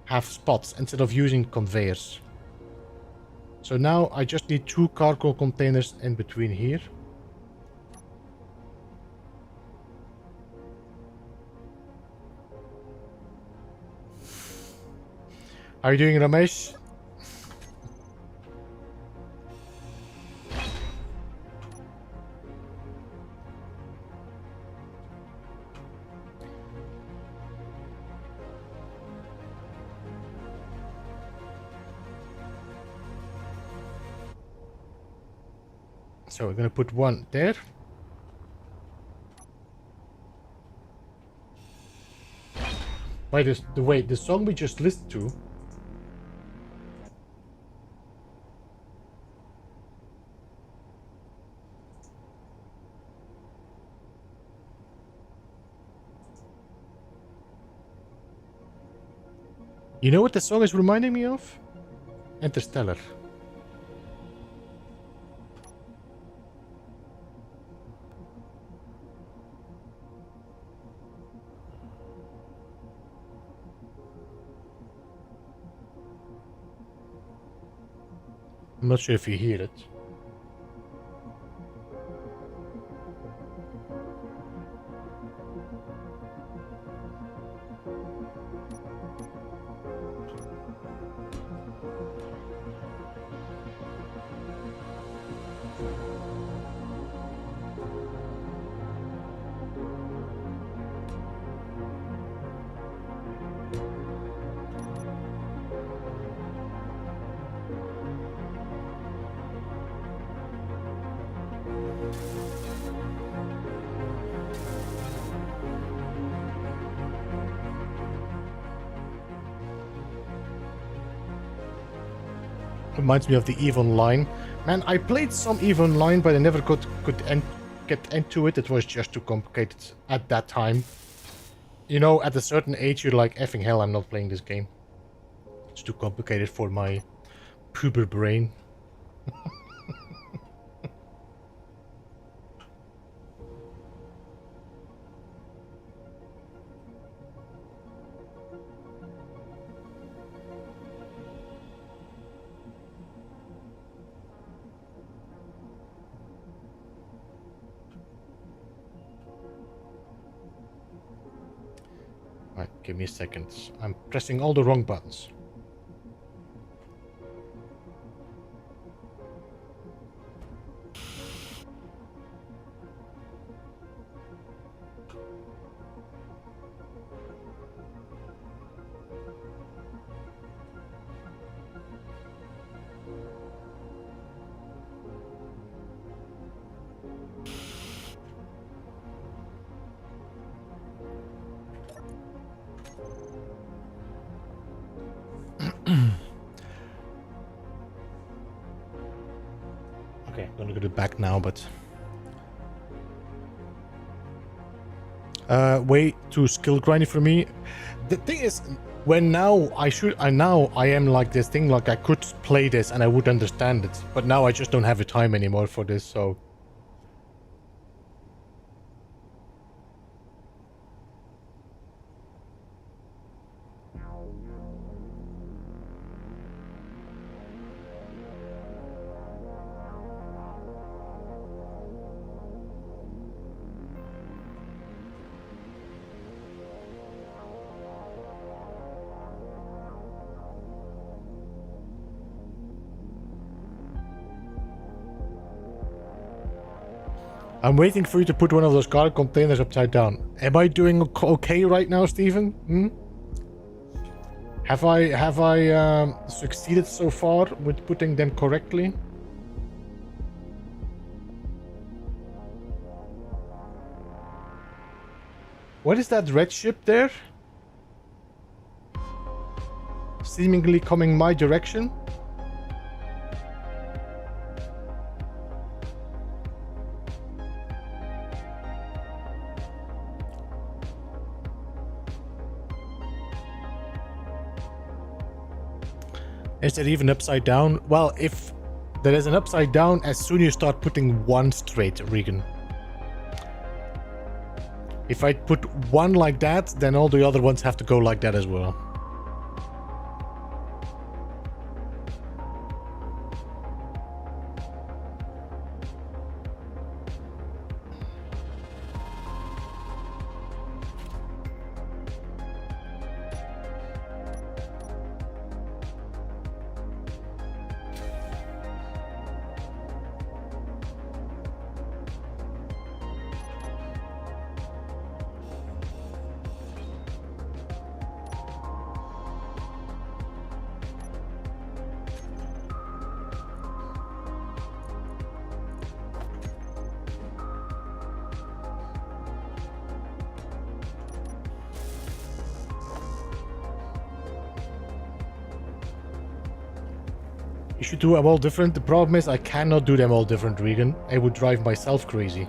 have spots instead of using conveyors. So now I just need 2 cargo containers in between here. How are you doing, Ramesh? So we're going to put 1 there. By the way, the song we just listened to. You know what the song is reminding me of? Interstellar. I'm not sure if you hear it. Reminds me of the EVE Online. Man, I played some EVE Online, but I never could get into it. It was just too complicated at that time. You know, at a certain age, you're like, effing hell, I'm not playing this game. It's too complicated for my puber brain. Right, give me a second. I'm pressing all the wrong buttons. Okay, I'm gonna go to back now, but way too skill grindy for me. The thing is, When now I am like this thing, like I could play this and I would understand it, but now I just don't have the time anymore for this, so. I'm waiting for you to put one of those car containers upside down. Am I doing okay right now, Stephen? Hmm? Have I succeeded so far with putting them correctly? What is that red ship there? Seemingly coming my direction? Is it even upside down? Well, if there is an upside down, as soon as you start putting one straight, Regan. If I put one like that, then all the other ones have to go like that as well. You should do them all different. The problem is I cannot do them all different, Regan. I would drive myself crazy.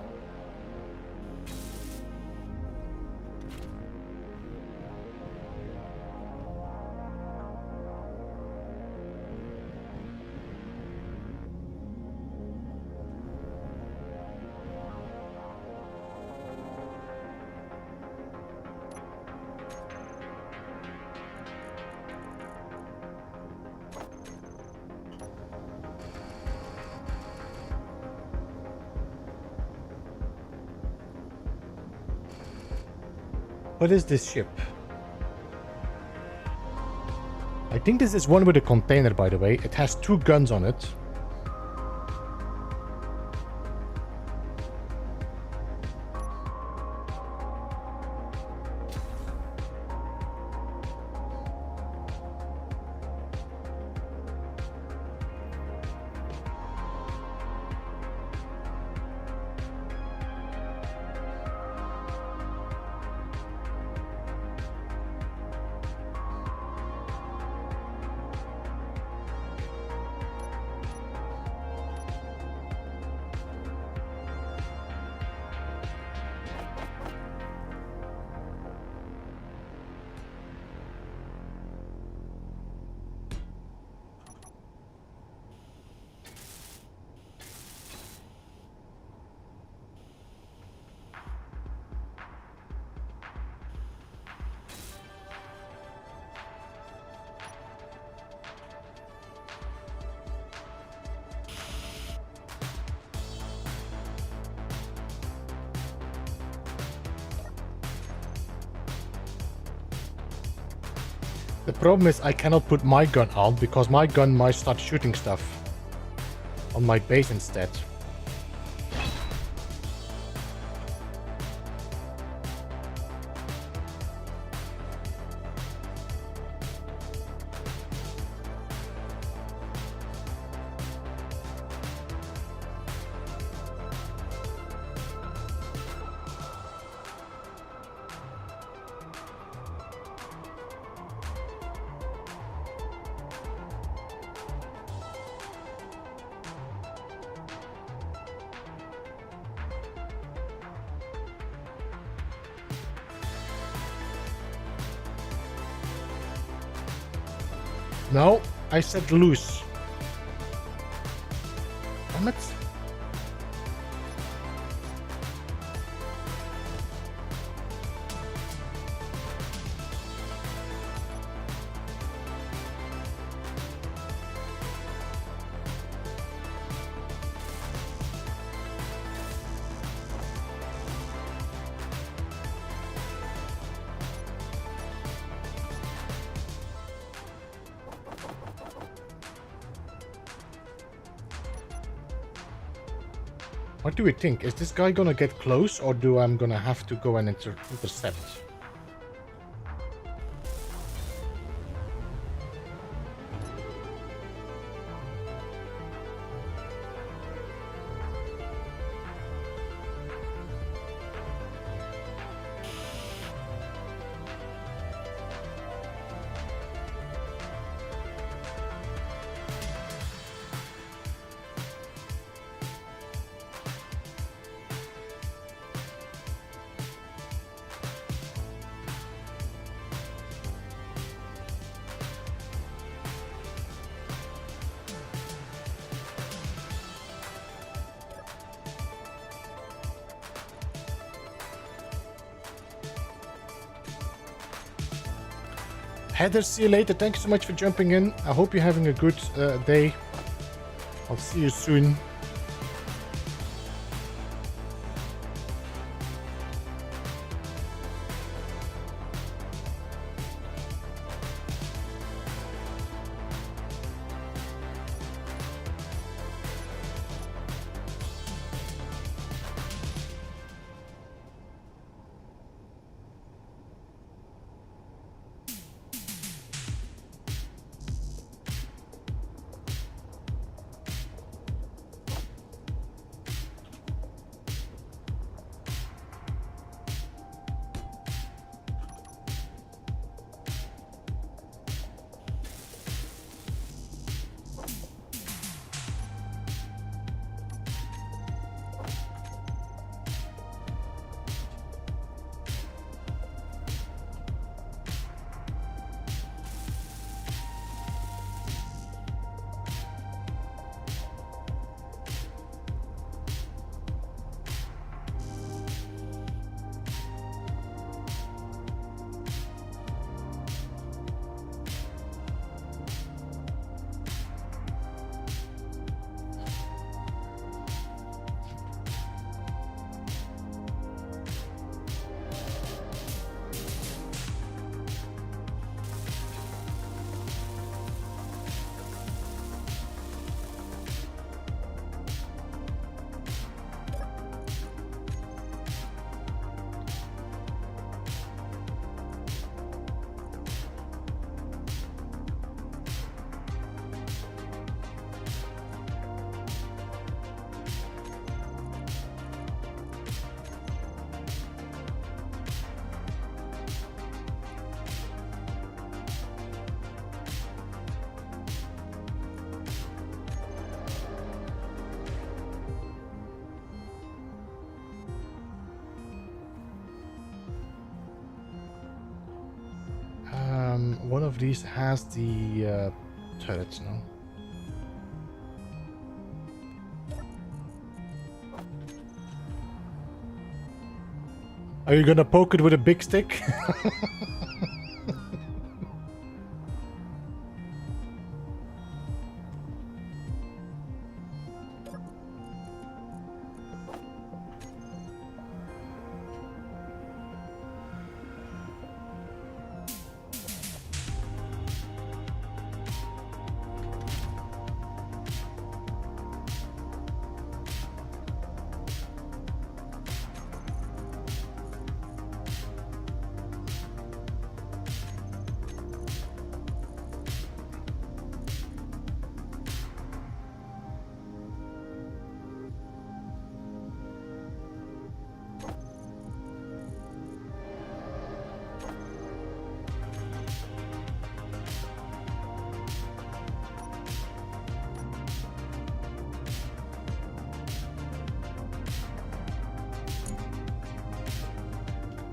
What is this ship? I think this is one with a container, by the way. It has 2 guns on it. The problem is I cannot put my gun on because my gun might start shooting stuff on my base instead. No, I said loose. Damn it. What do we think? Is this guy gonna get close, or do I'm gonna have to go and intercept? Heather, see you later. Thank you so much for jumping in. I hope you're having a good day. I'll see you soon. One of these has the turrets, no? Are you gonna poke it with a big stick?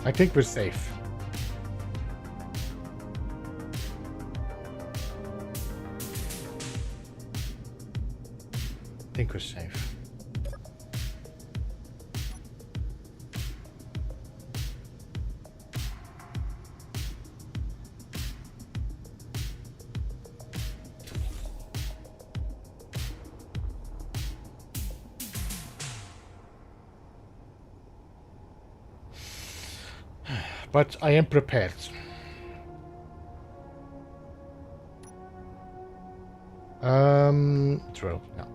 I think we're safe. I think we're safe. But I am prepared. Drill, yeah.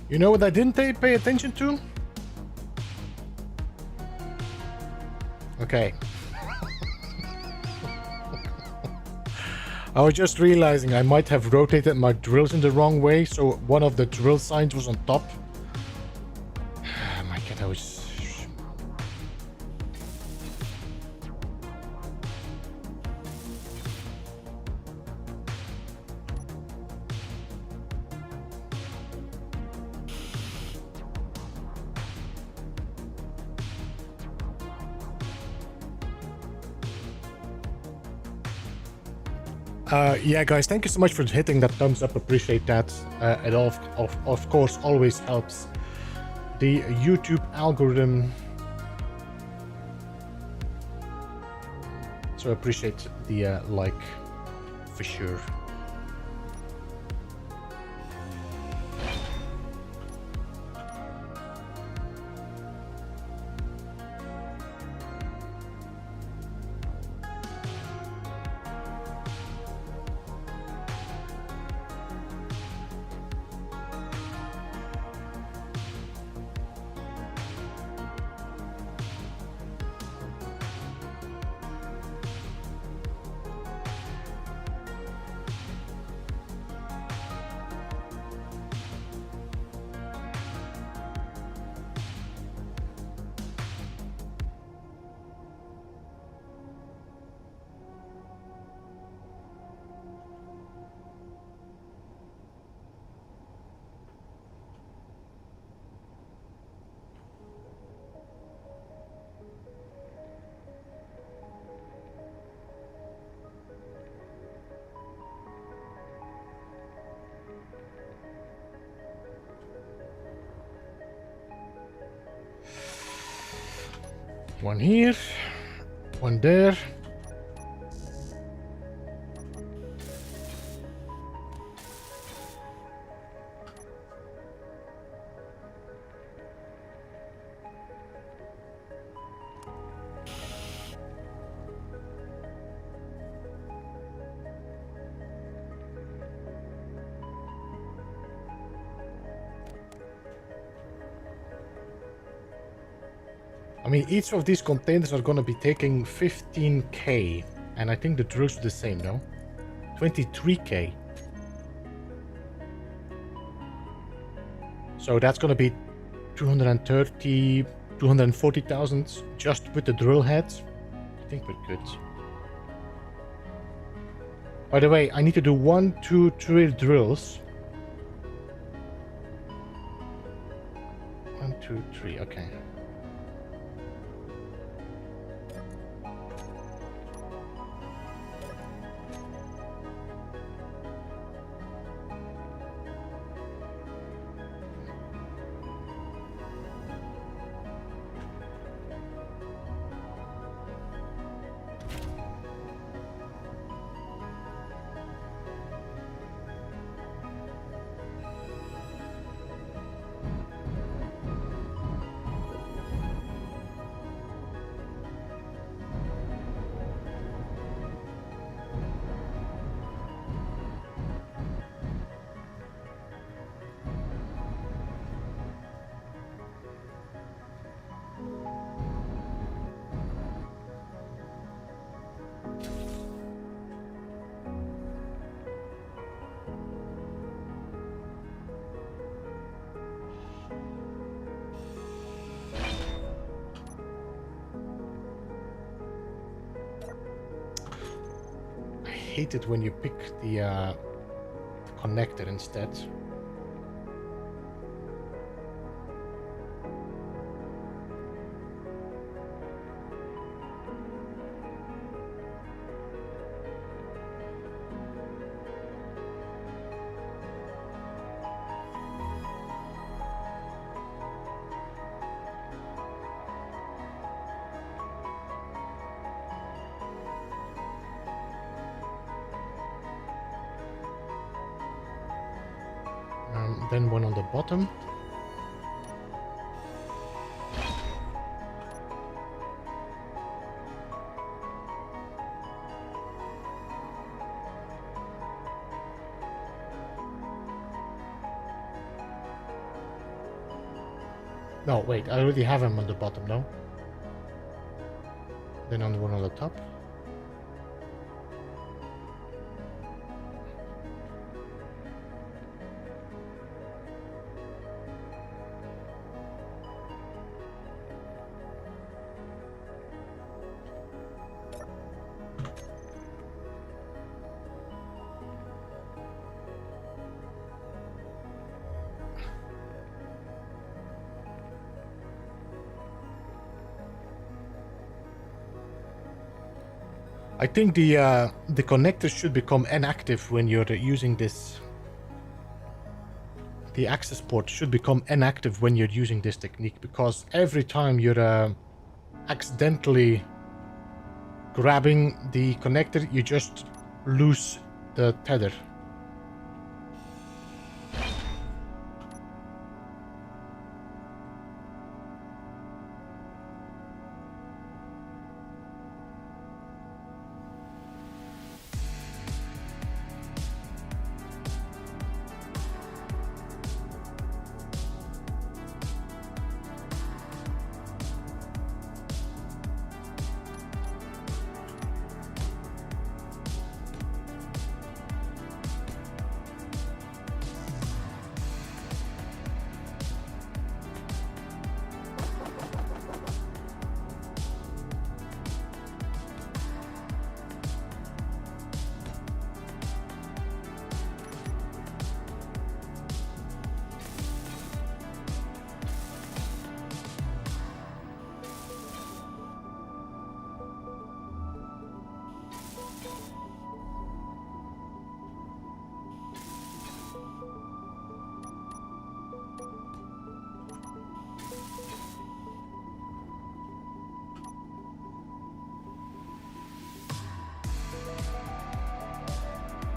You know what I didn't pay attention to? Okay. I was just realizing I might have rotated my drills in the wrong way, so one of the drill signs was on top. My god, I was... Yeah, guys, thank you so much for hitting that thumbs up. Appreciate that. It of course always helps the YouTube algorithm. So I appreciate the like for sure. One here, one there. I mean, each of these containers are going to be taking 15k, and I think the drills are the same, no? 23k. So that's going to be 230, 240,000 just with the drill heads. I think we're good. By the way, I need to do 1, 2, 3 drills. 1, 2, 3, okay. hate it when you pick the connector instead. Then one on the bottom. No, wait, I already have him on the bottom, no? Then on the one on the top. I think the connector should become inactive when you're using this. The access port should become inactive when you're using this technique, because every time you're accidentally grabbing the connector, you just lose the tether.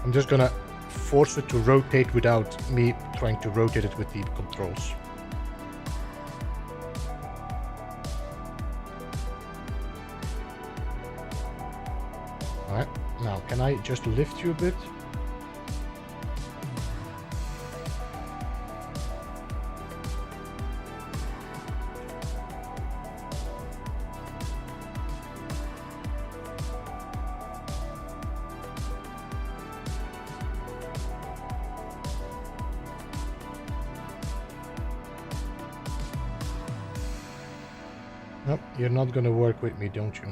I'm just gonna force it to rotate without me trying to rotate it with the controls. Alright, now can I just lift you a bit? Nope, you're not gonna work with me, don't you?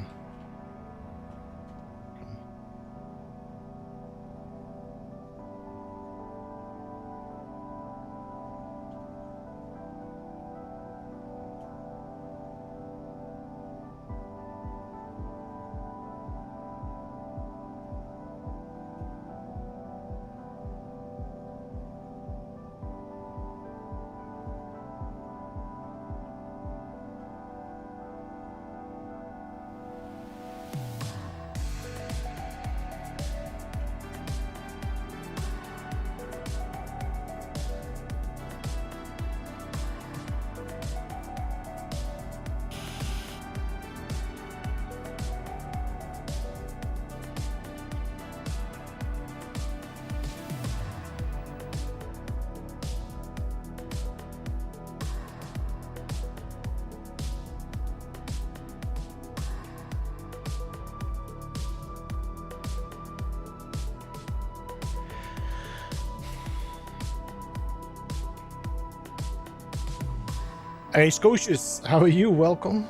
Hey Scotius, how are you? Welcome.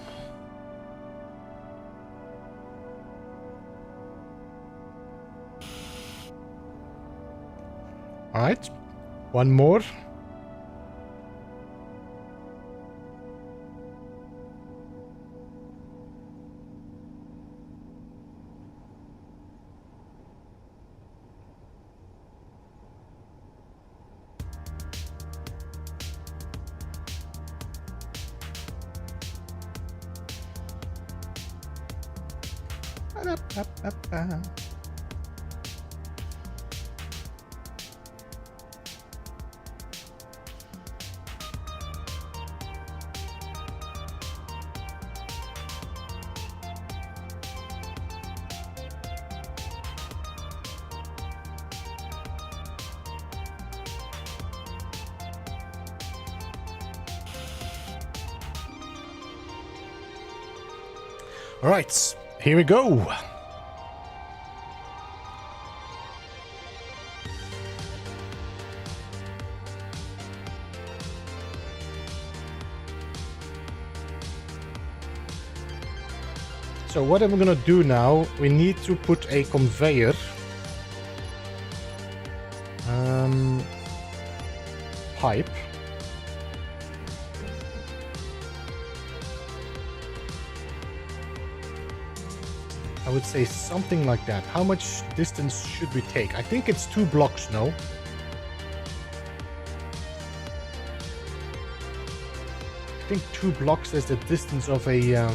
Alright. One more. All right, here we go. So what I'm gonna do now, we need to put a conveyor pipe. I would say something like that. How much distance should we take? I think it's 2 blocks, no? I think 2 blocks is the distance of a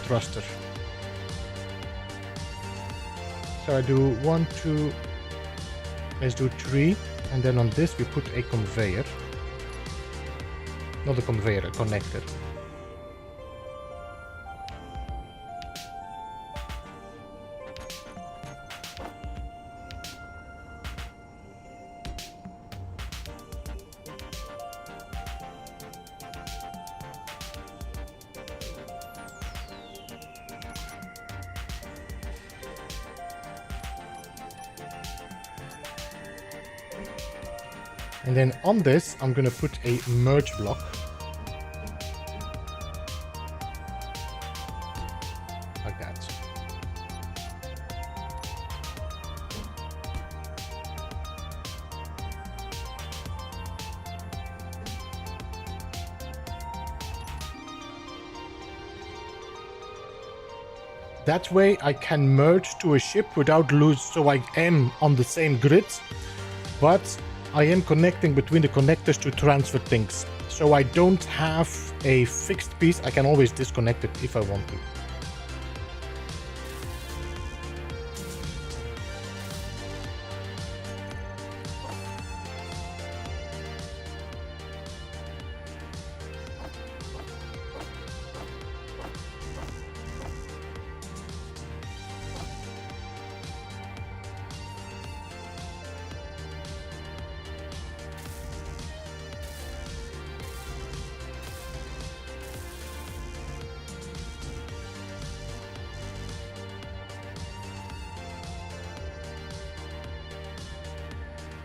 thruster. So I do 1, 2, let's do 3, and then on this we put a conveyor. Not a conveyor, a connector. And then on this, I'm gonna put a merge block. Like that. That way I can merge to a ship without lose, so I am on the same grid, but I am connecting between the connectors to transfer things. So I don't have a fixed piece. I can always disconnect it if I want to.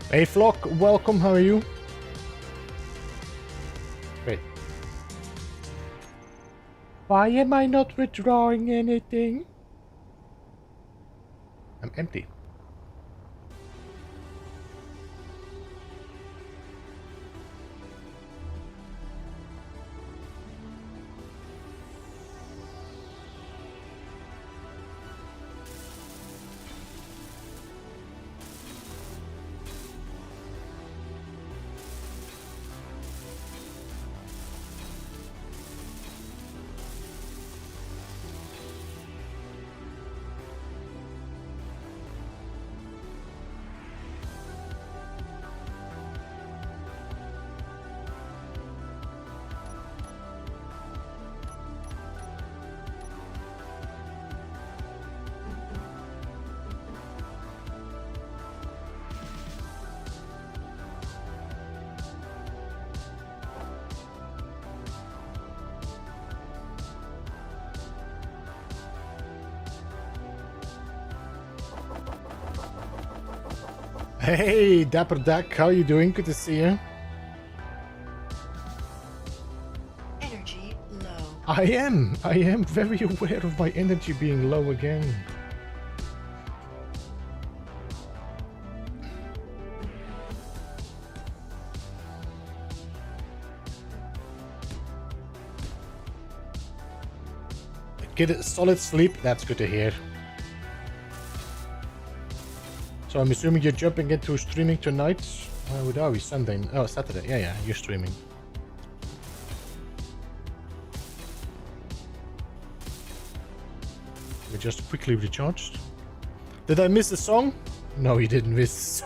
Hey Flock, welcome, how are you? Wait. Why am I not withdrawing anything? I'm empty. Hey, Dapper Duck, how are you doing? Good to see you. Energy low. I am very aware of my energy being low again. get a solid sleep. That's good to hear. So I'm assuming you're jumping into streaming tonight. What are we? Sunday? Oh, Saturday. Yeah, you're streaming. We just quickly recharged. Did I miss a song? No, you didn't miss.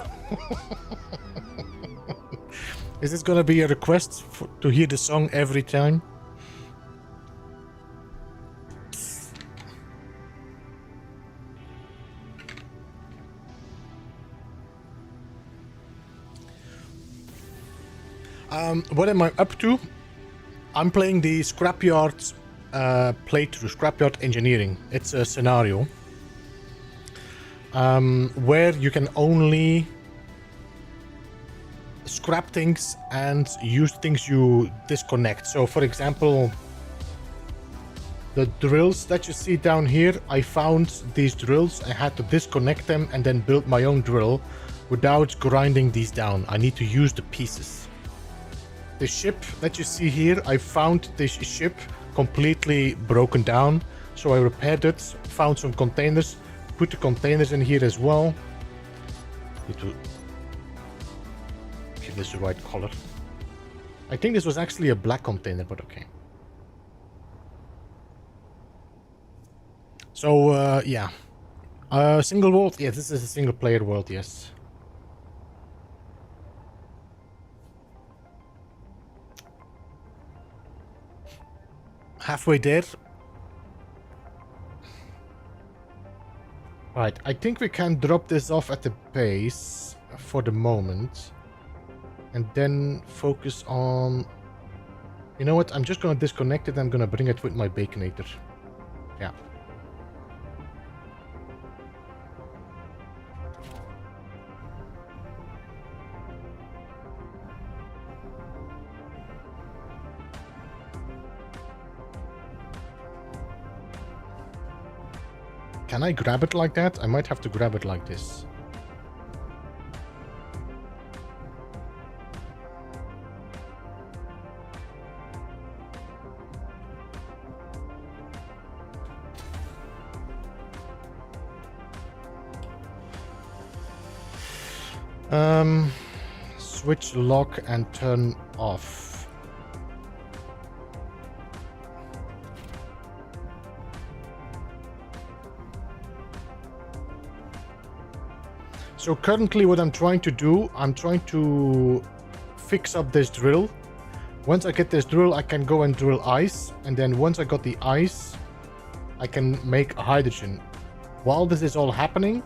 Is this gonna be a request to hear the song every time? What am I up to? I'm playing the Scrapyard playthrough, Scrapyard Engineering. It's a scenario where you can only scrap things and use things you disconnect. So for example, the drills that you see down here, I found these drills. I had to disconnect them and then build my own drill without grinding these down. I need to use the pieces. The ship that you see here, I found this ship completely broken down, so I repaired it, found some containers, put the containers in here as well. Need to give this the right color. I think this was actually a black container, but okay. So yeah, single world. Yeah, this is a single player world. Yes. Halfway there. Right, I think we can drop this off at the base for the moment. And then focus on... You know what, I'm just gonna disconnect it, I'm gonna bring it with my Baconator. Yeah. Can I grab it like that? I might have to grab it like this. Switch lock and turn off. So currently what I'm trying to do, I'm trying to fix up this drill. Once I get this drill, I can go and drill ice. And then once I got the ice, I can make hydrogen. While this is all happening,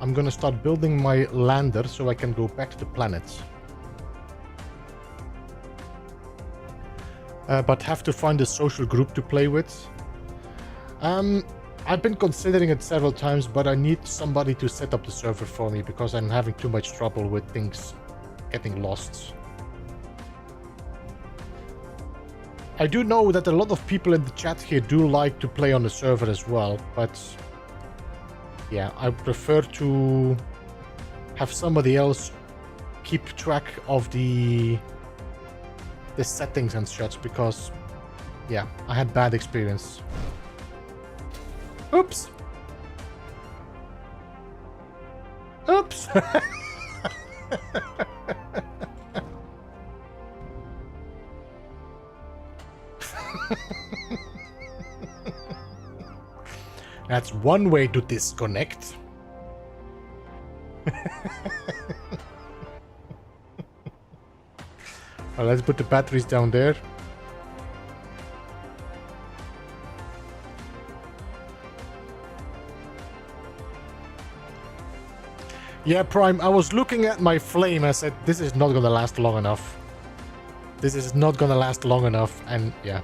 I'm gonna start building my lander so I can go back to the planet. But have to find a social group to play with. I've been considering it several times, but I need somebody to set up the server for me because I'm having too much trouble with things getting lost. I do know that a lot of people in the chat here do like to play on the server as well, but yeah, I prefer to have somebody else keep track of the settings and such because, yeah, I had bad experience. Oops. Oops. That's one way to disconnect. Well, let's put the batteries down there. Yeah, Prime, I was looking at my flame. I said, this is not gonna last long enough. This is not gonna last long enough, and yeah.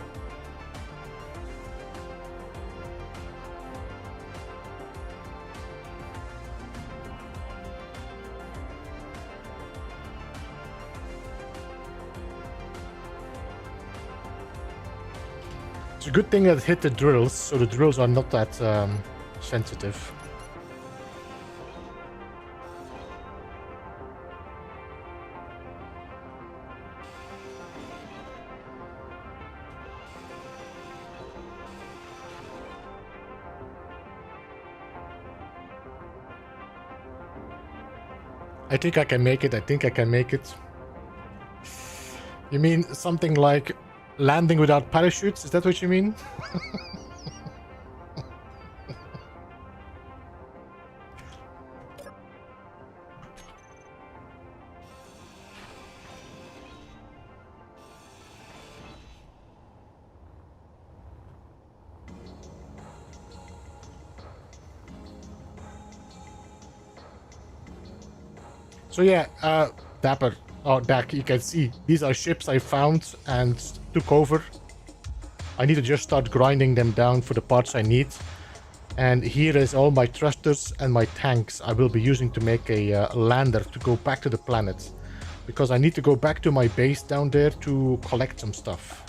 It's a good thing that it hit the drills, so the drills are not that sensitive. I think I can make it. I think I can make it. You mean something like landing without parachutes? Is that what you mean? So yeah, Dapper, or Dak, you can see these are ships I found and took over. I need to just start grinding them down for the parts I need. And here is all my thrusters and my tanks I will be using to make a lander to go back to the planet. Because I need to go back to my base down there to collect some stuff.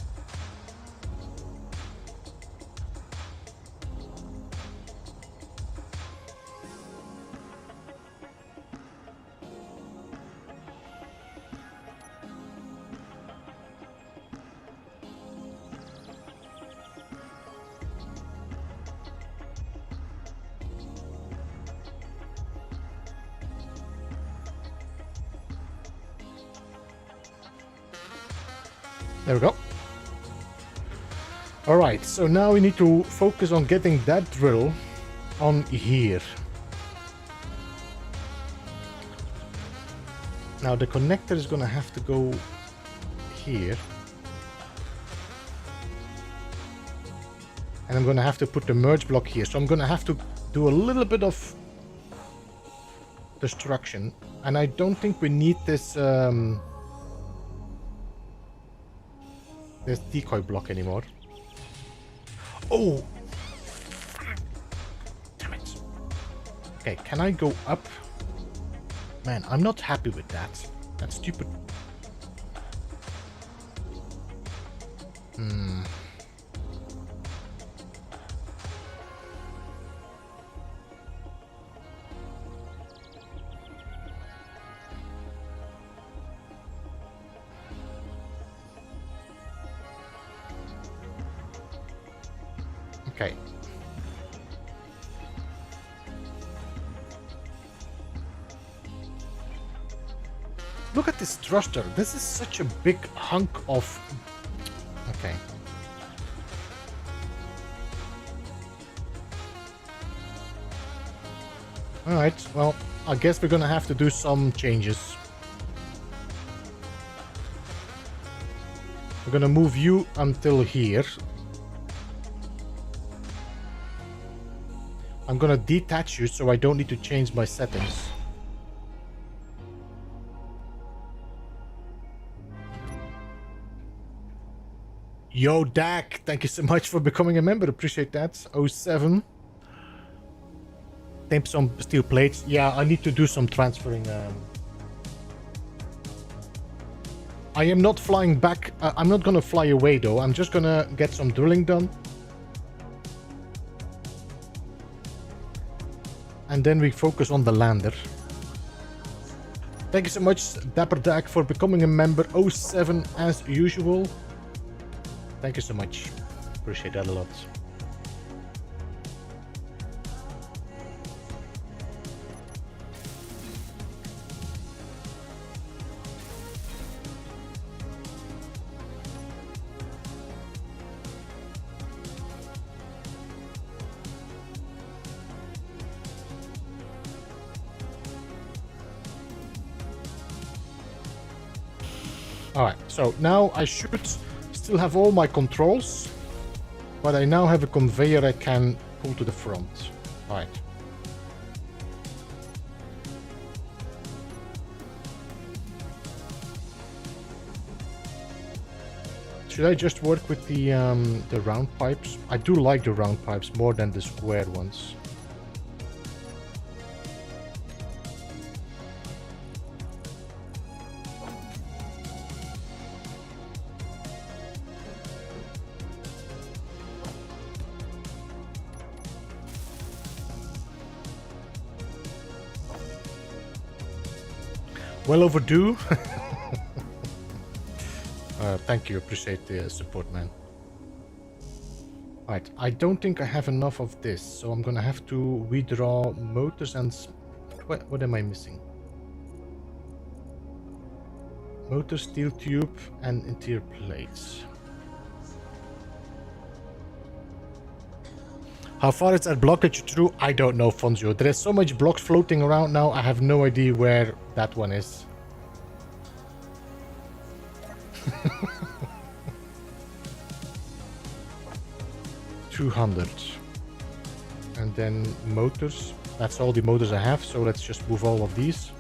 There we go. Alright, so now we need to focus on getting that drill on here. Now the connector is gonna have to go here. And I'm gonna have to put the merge block here. So I'm gonna have to do a little bit of destruction. And I don't think we need this this decoy block anymore. Oh! Damn it. Okay, can I go up? Man, I'm not happy with that. That's stupid. Okay. Look at this thruster. This is such a big hunk of... Okay. Alright, well, I guess we're gonna have to do some changes. We're gonna move you until here. I'm gonna detach you so I don't need to change my settings. Yo, Dak, thank you so much for becoming a member. Appreciate that. 07. Tape some steel plates. Yeah, I need to do some transferring. I am not flying back. I'm not gonna fly away though. I'm just gonna get some drilling done. And then we focus on the lander. Thank you so much, Dapper Dak, for becoming a member. 07 as usual. Thank you so much. Appreciate that a lot. Alright, so now I should still have all my controls, but I now have a conveyor I can pull to the front. Alright. Should I just work with the round pipes? I do like the round pipes more than the square ones. Well overdue. Thank you, appreciate the support, man. Right, I don't think I have enough of this, so I'm gonna have to redraw motors and... What am I missing? Motor, steel tube, and interior plates. How far is that block that you threw? I don't know, Fonzio. There is so much blocks floating around now, I have no idea where that one is. 200. And then motors. That's all the motors I have, so let's just move all of these.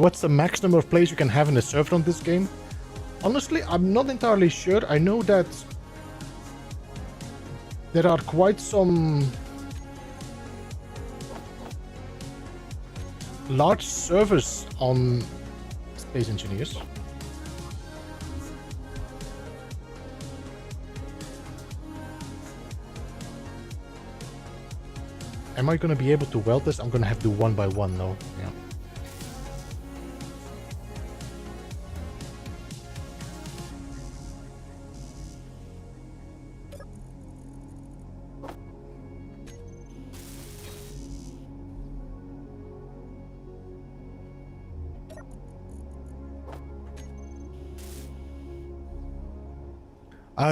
What's the max number of players you can have in a server on this game? Honestly, I'm not entirely sure. I know that there are quite some large servers on Space Engineers. Am I going to be able to weld this? I'm going to have to do one by one though. Yeah.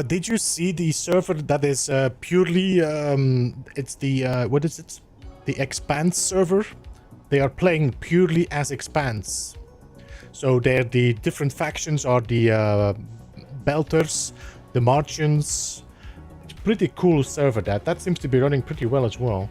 Did you see the server that is purely, it's the, what is it? The Expanse server. They are playing purely as Expanse. So they're the different factions are the Belters, the Martians. It's a pretty cool server that seems to be running pretty well as well.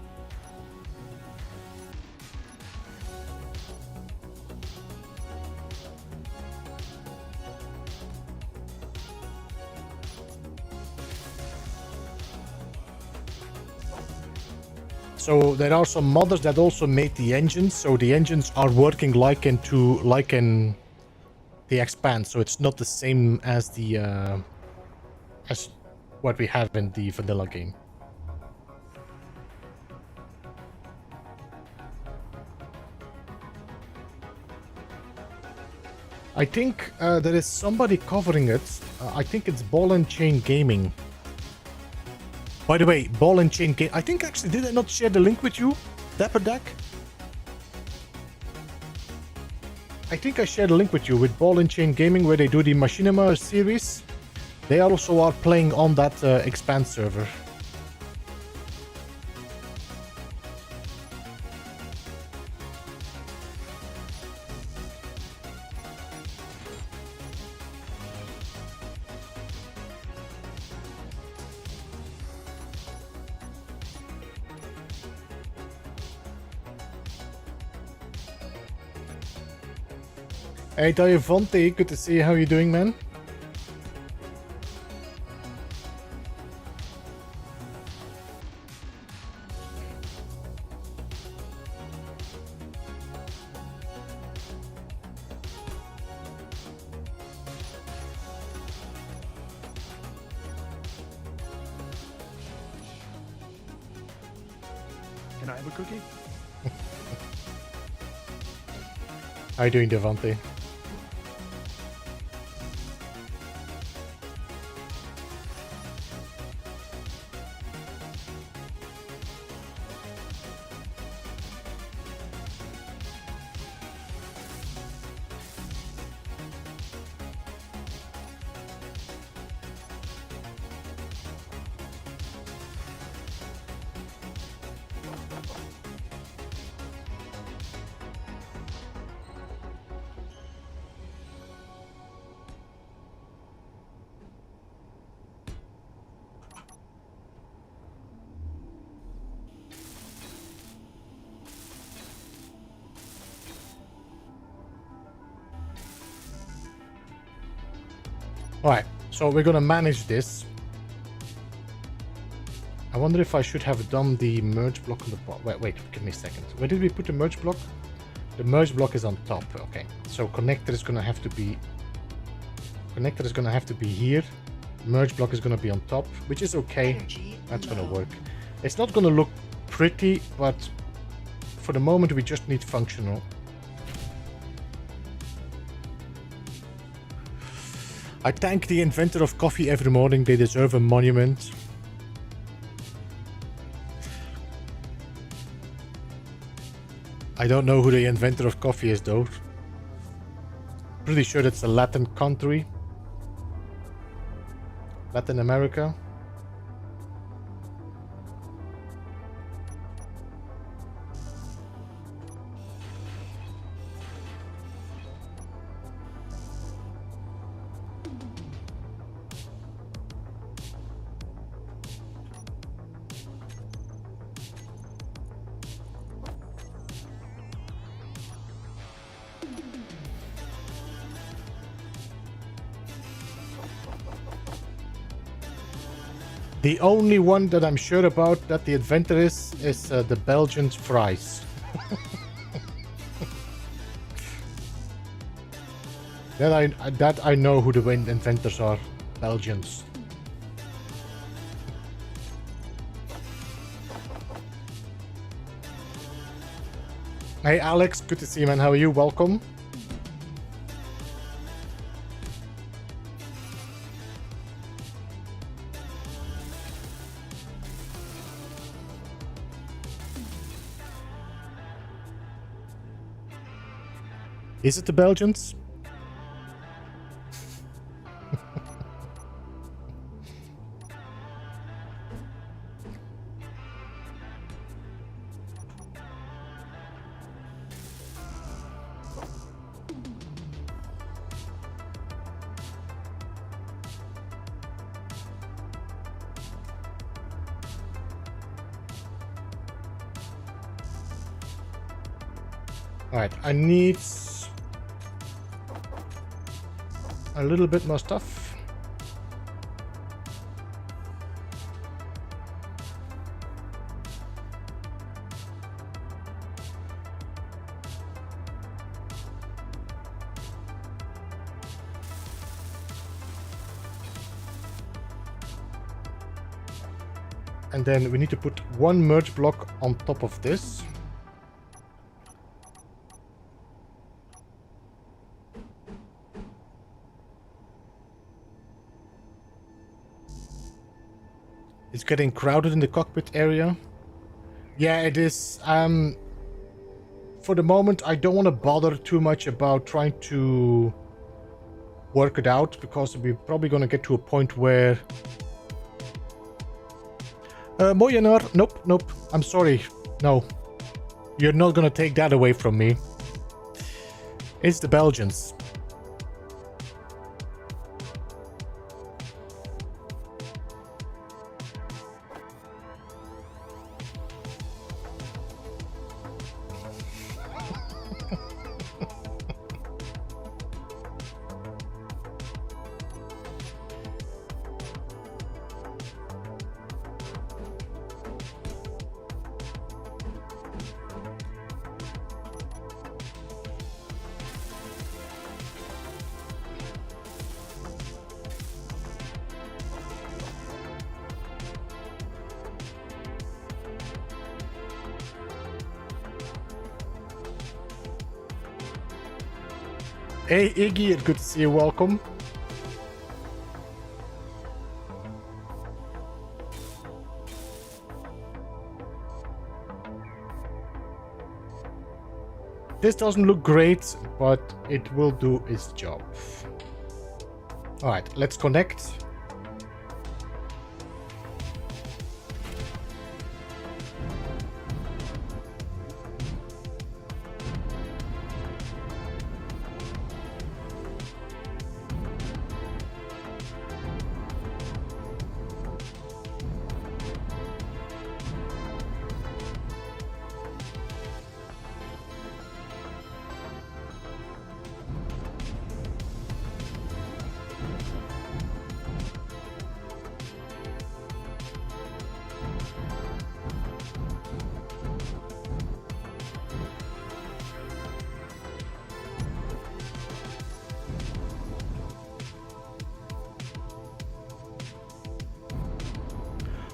So there are some modders that also made the engines, so the engines are working like in the Expanse, so it's not the same as the as what we have in the vanilla game. I think there is somebody covering it. I think it's Ball and Chain Gaming. By the way, Ball and Chain Game. I think actually, did I not share the link with you, Dapper Dak? I think I shared a link with you with Ball and Chain Gaming where they do the Machinima series. They also are playing on that Expanse server. Hey Diavante, good to see you. How you doing, man? Can I have a cookie? How you doing, Devante? Alright, so we're gonna manage this. I wonder if I should have done the merge block on the bottom. Wait, give me a second. Where did we put the merge block? The merge block is on top. Okay, so connector is gonna have to be here. Merge block is gonna be on top, which is okay. Energy That's low. gonna work. It's not gonna look pretty, but for the moment we just need functional. I thank the inventor of coffee every morning. They deserve a monument. I don't know who the inventor of coffee is though. Pretty sure that's a Latin country. Latin America. The only one that I'm sure about that the inventor is the Belgian fries. that I know who the inventors are. Belgians. Hey Alex, good to see you, man. How are you? Welcome. Is it the Belgians? All right, I need a little bit more stuff. And then we need to put one merge block on top of this. It's getting crowded in the cockpit area. Yeah, it is. For the moment, I don't want to bother too much about trying to work it out, because we're probably going to get to a point where... Moyanar, nope. I'm sorry. No. You're not going to take that away from me. It's the Belgians. Hey Iggy, good to see you, welcome. This doesn't look great, but it will do its job. Alright, let's connect.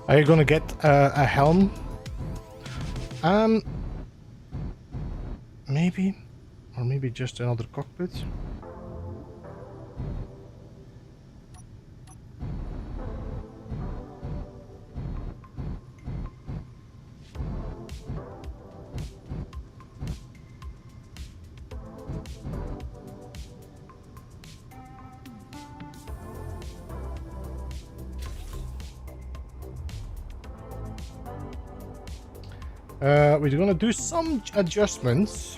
Are you gonna get a helm? Maybe. Or maybe just another cockpit. We're gonna do some adjustments.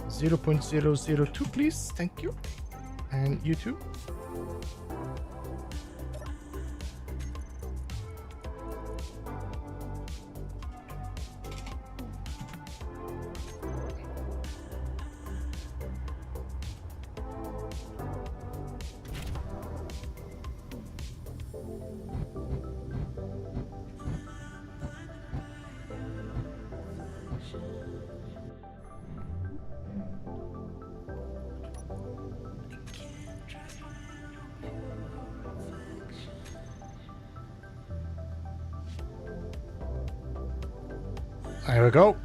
0.002, please. Thank you. And you too. There we go.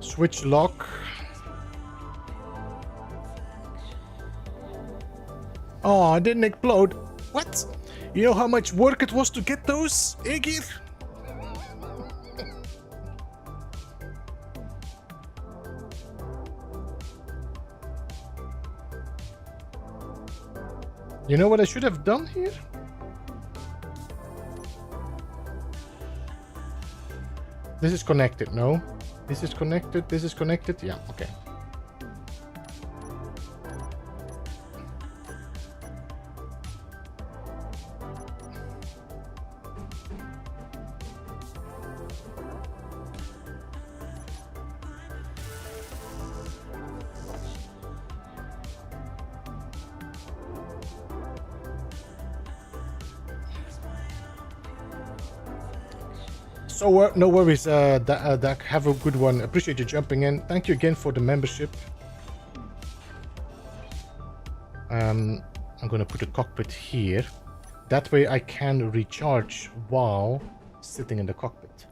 Switch lock. Oh, I didn't explode. What? You know how much work it was to get those, Iggy? You know what I should have done here? This is connected, no? This is connected, this is connected? Yeah, okay. So no worries, Dak, have a good one. Appreciate you jumping in. Thank you again for the membership. I'm gonna put a cockpit here. That way I can recharge while sitting in the cockpit.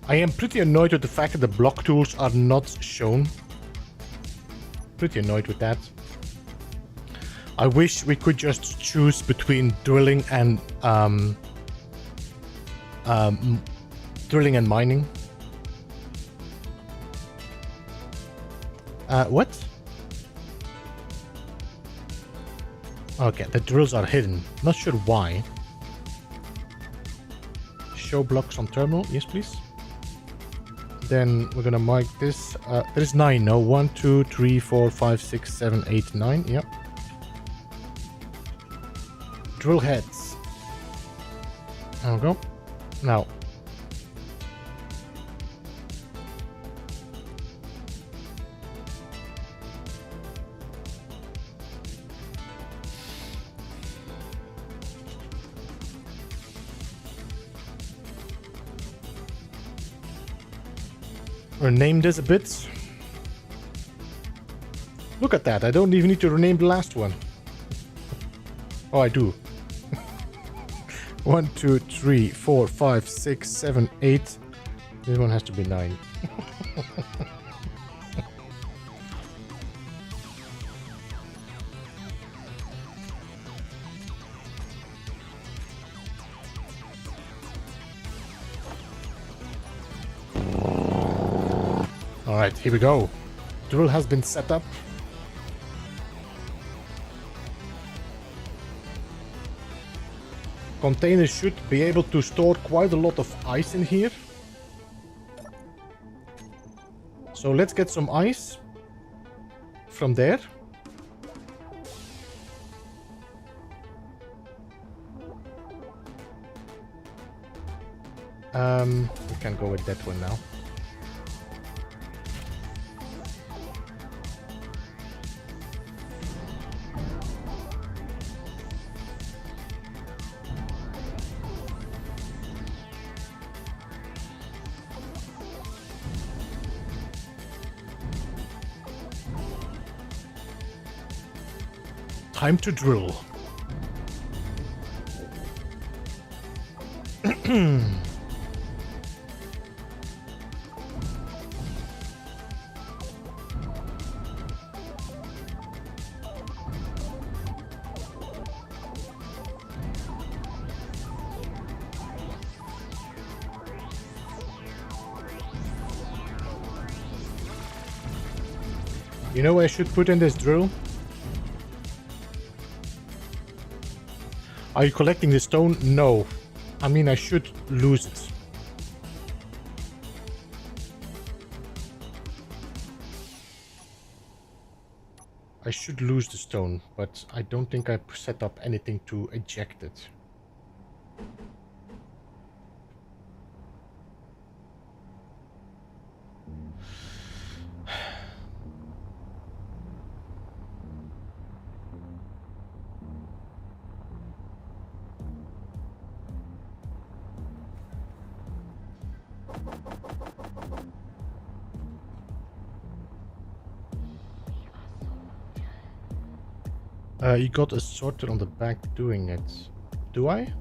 I am pretty annoyed with the fact that the block tools are not shown. Pretty annoyed with that. I wish we could just choose between drilling and mining. What? Okay, the drills are hidden. Not sure why. Show blocks on terminal. Yes, please. Then we're gonna mark this. There's 9, no? 1, 2, 3, 4, 5, 6, 7, 8, 9. Yep. Drill heads. There we go. Now. Rename this a bit. Look at that, I don't even need to rename the last one. Oh, I do. 1, 2, 3, 4, 5, 6, 7, 8. This one has to be 9. Alright, here we go. Drill has been set up. Containers should be able to store quite a lot of ice in here. So let's get some ice from there. We can go with that one now. Time to drill. You know what I should put in this drill? Are you collecting the stone? No. I mean, I should lose it. I should lose the stone, but I don't think I set up anything to eject it. You got a sorter on the back doing it. Do I?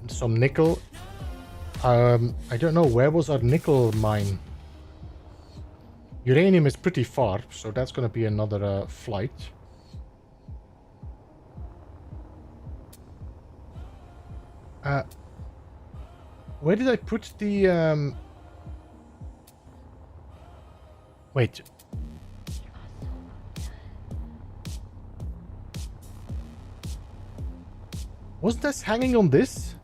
Some nickel. I don't know, where was our nickel mine? Uranium is pretty far, so that's going to be another flight. Where did I put the... Wait. Was this hanging on this?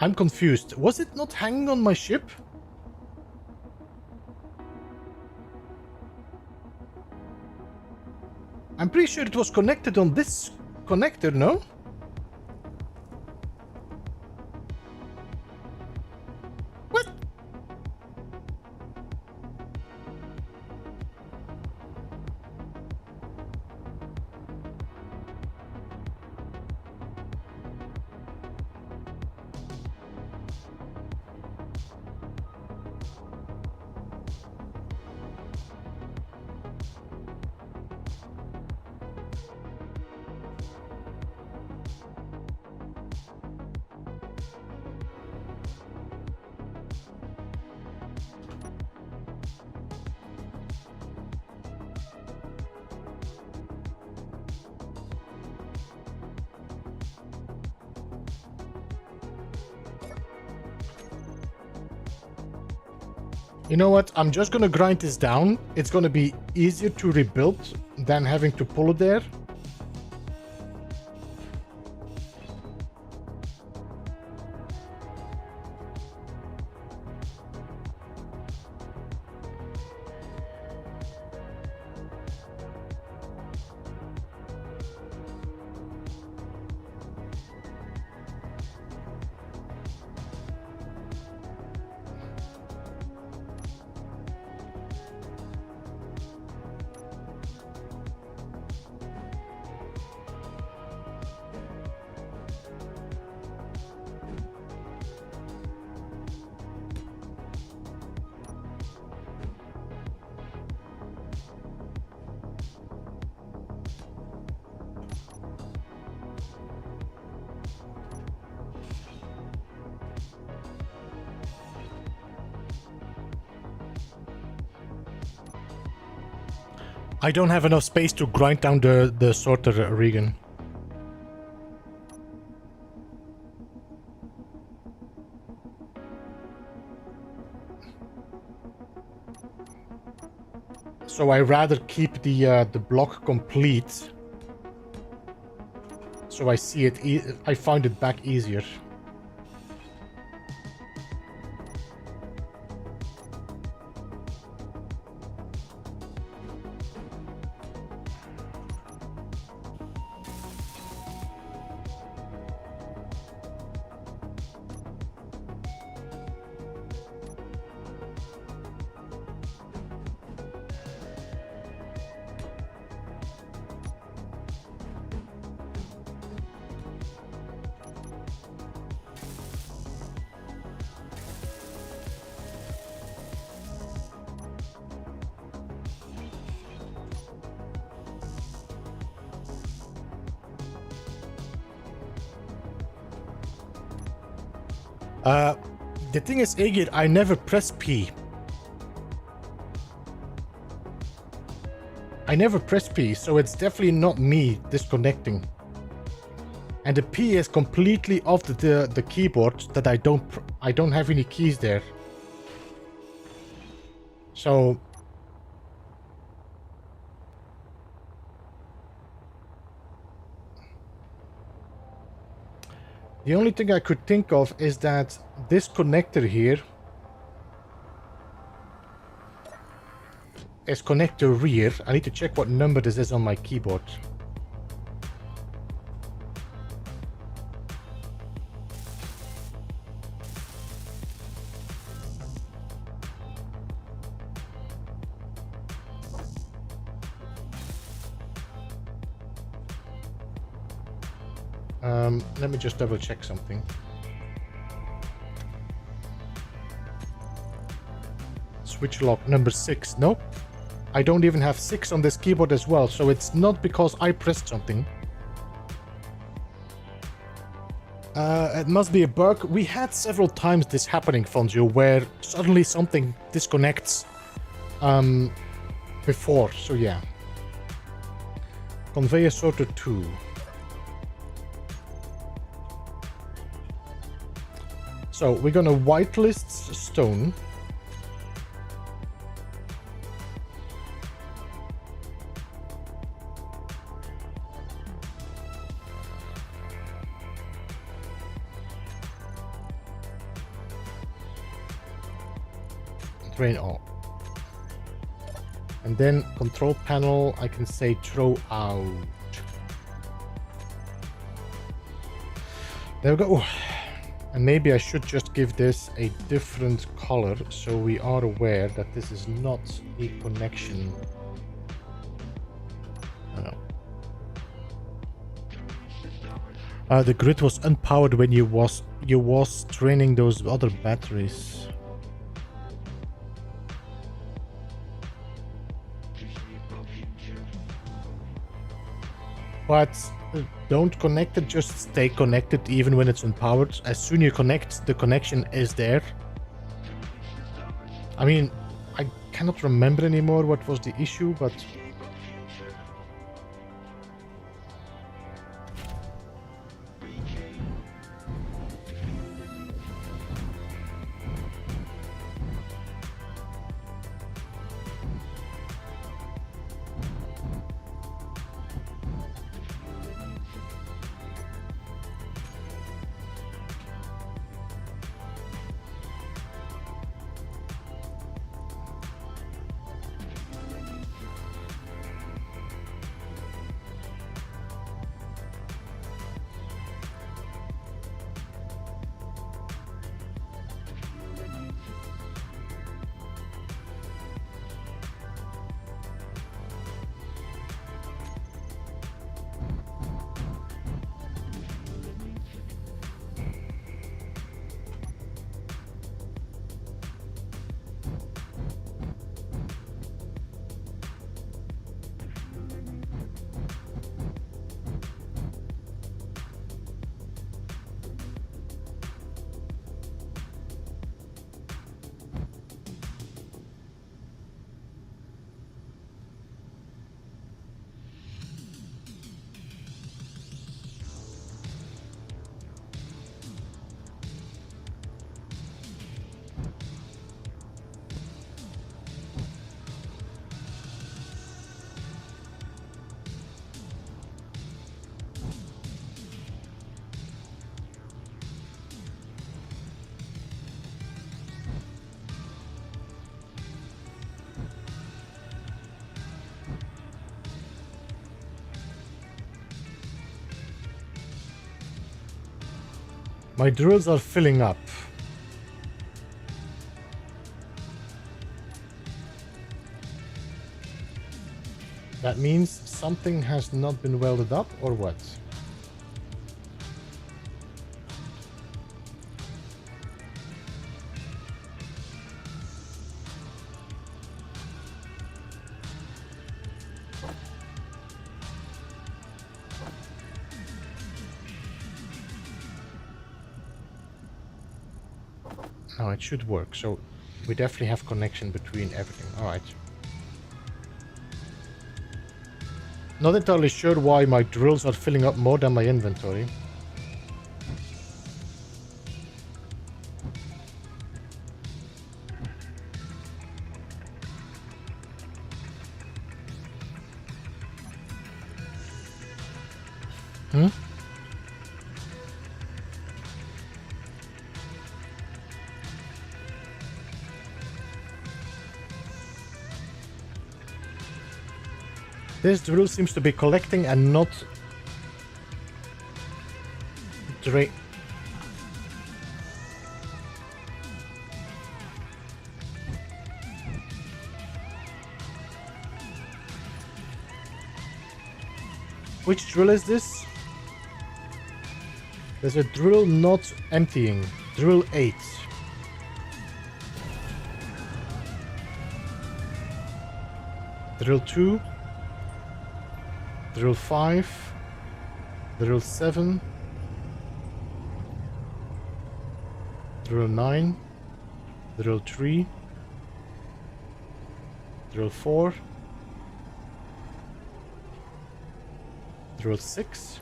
I'm confused. Was it not hanging on my ship? I'm pretty sure it was connected on this connector, no? What? You know what? I'm just gonna grind this down. It's gonna be easier to rebuild than having to pull it there. I don't have enough space to grind down the sorter, Regan. So I rather keep the block complete. So I see it. I find it back easier. The thing is, Agid, I never press P. I never press P, so it's definitely not me disconnecting. And the P is completely off the keyboard that I don't have any keys there. So the only thing I could think of is that this connector here is connector rear. I need to check what number this is on my keyboard. Let me just double check something. Switch lock number 6. Nope. I don't even have 6 on this keyboard as well, so it's not because I pressed something. It must be a bug. We had several times this happening, Fonzio, where suddenly something disconnects before, so yeah. Conveyor sorter 2. So we're gonna whitelist stone. Drain all. And then control panel, I can say throw out. There we go. And maybe I should just give this a different color so we are aware that this is not a connection. Oh no. The grid was unpowered when you was draining those other batteries. But don't connect it, just stay connected even when it's unpowered. As soon as you connect, the connection is there. I mean, I cannot remember anymore what was the issue, but... My drills are filling up. That means something has not been welded up, or what? No, it should work, so we definitely have connection between everything. Alright. Not entirely sure why my drills are filling up more than my inventory. Hmm? This drill seems to be collecting and not drain. Which drill is this? There's a drill not emptying. Drill 8. Drill 2. Drill 5. Drill 7. Drill 9. Drill 3. Drill 4. Drill 6.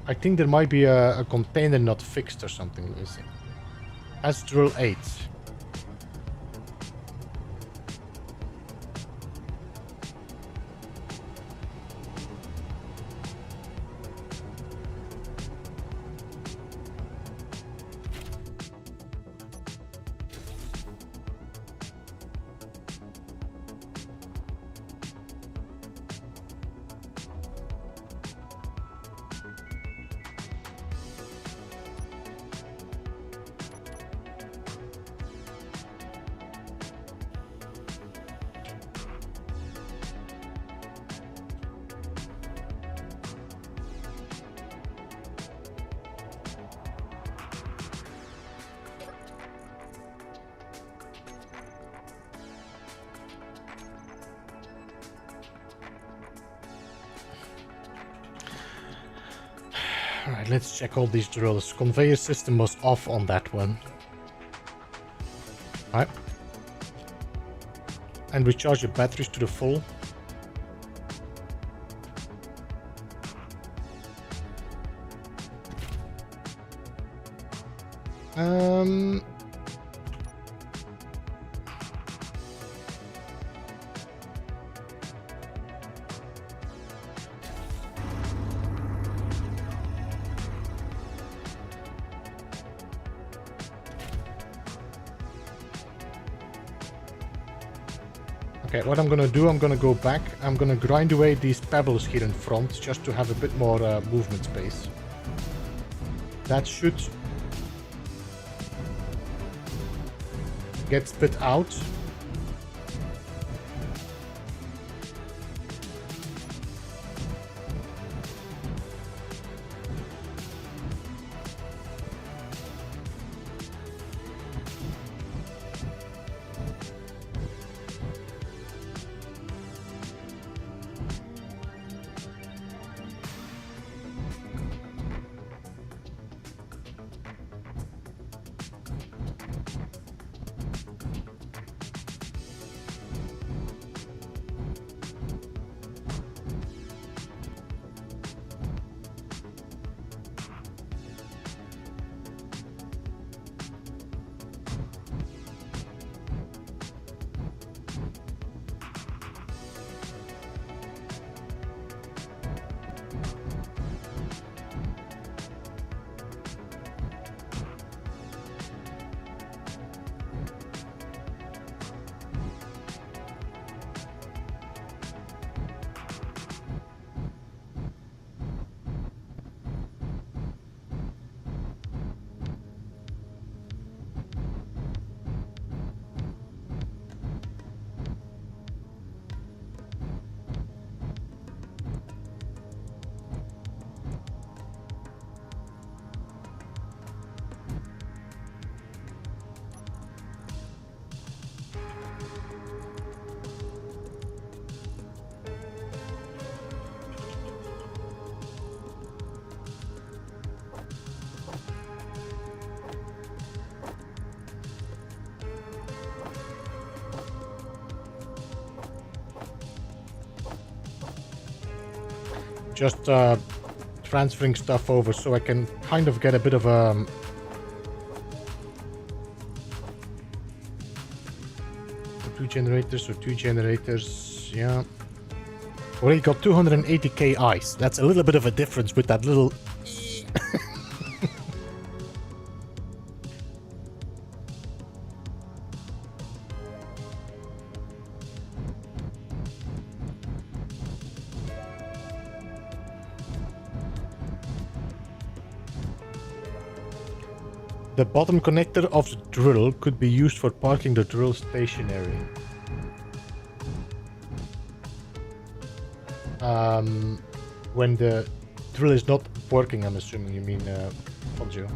I think there might be a container not fixed or something. Let me see. That's drill 8. Alright, let's check all these drills. Conveyor system was off on that one. Alright. And recharge the batteries to the full. Okay, what I'm gonna do, I'm gonna go back. I'm gonna grind away these pebbles here in front just to have a bit more movement space. That should get spit out. just transferring stuff over so I can kind of get a bit of a... Two generators, yeah. Already got 280k ice. That's a little bit of a difference with that little... The bottom connector of the drill could be used for parking the drill stationary. When the drill is not working, I'm assuming you mean, Fonjo.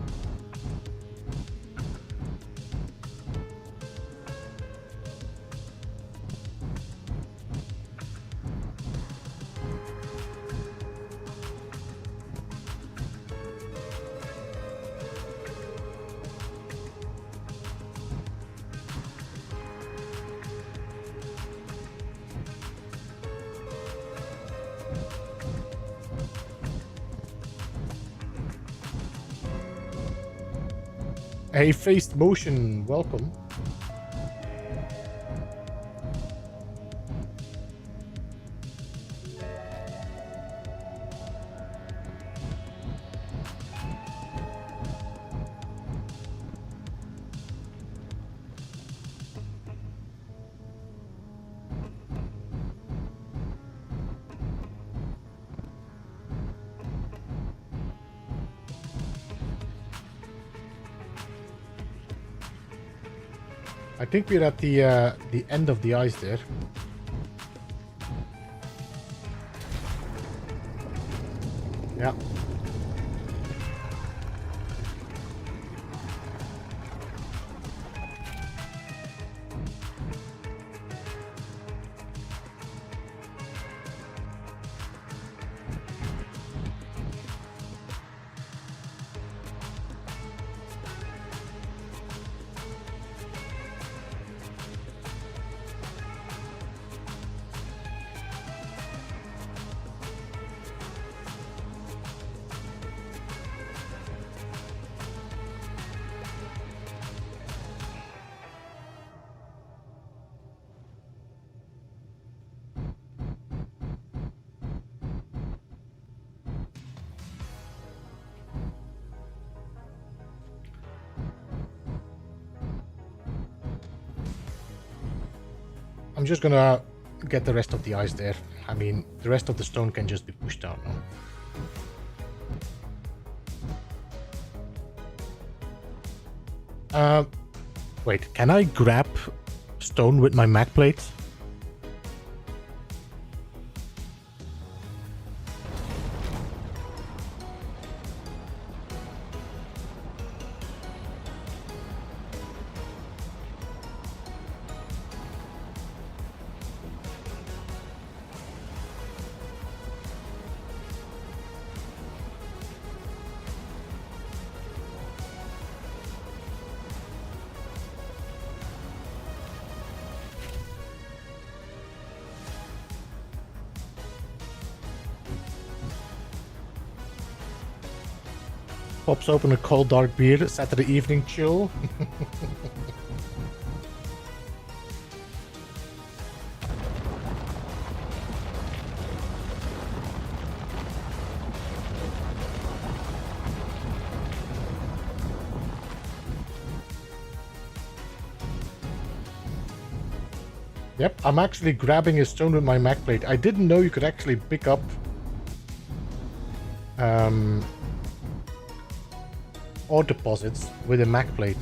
Hey, Phased Motion, welcome. I think we're at the end of the ice there. Yeah. I'm just gonna get the rest of the ice there. I mean, the rest of the stone can just be pushed out now. Wait, can I grab stone with my mag plate? Pops open a cold dark beer, Saturday evening chill. Yep, I'm actually grabbing a stone with my mag plate. I didn't know you could actually pick up ore deposits with a mag plate.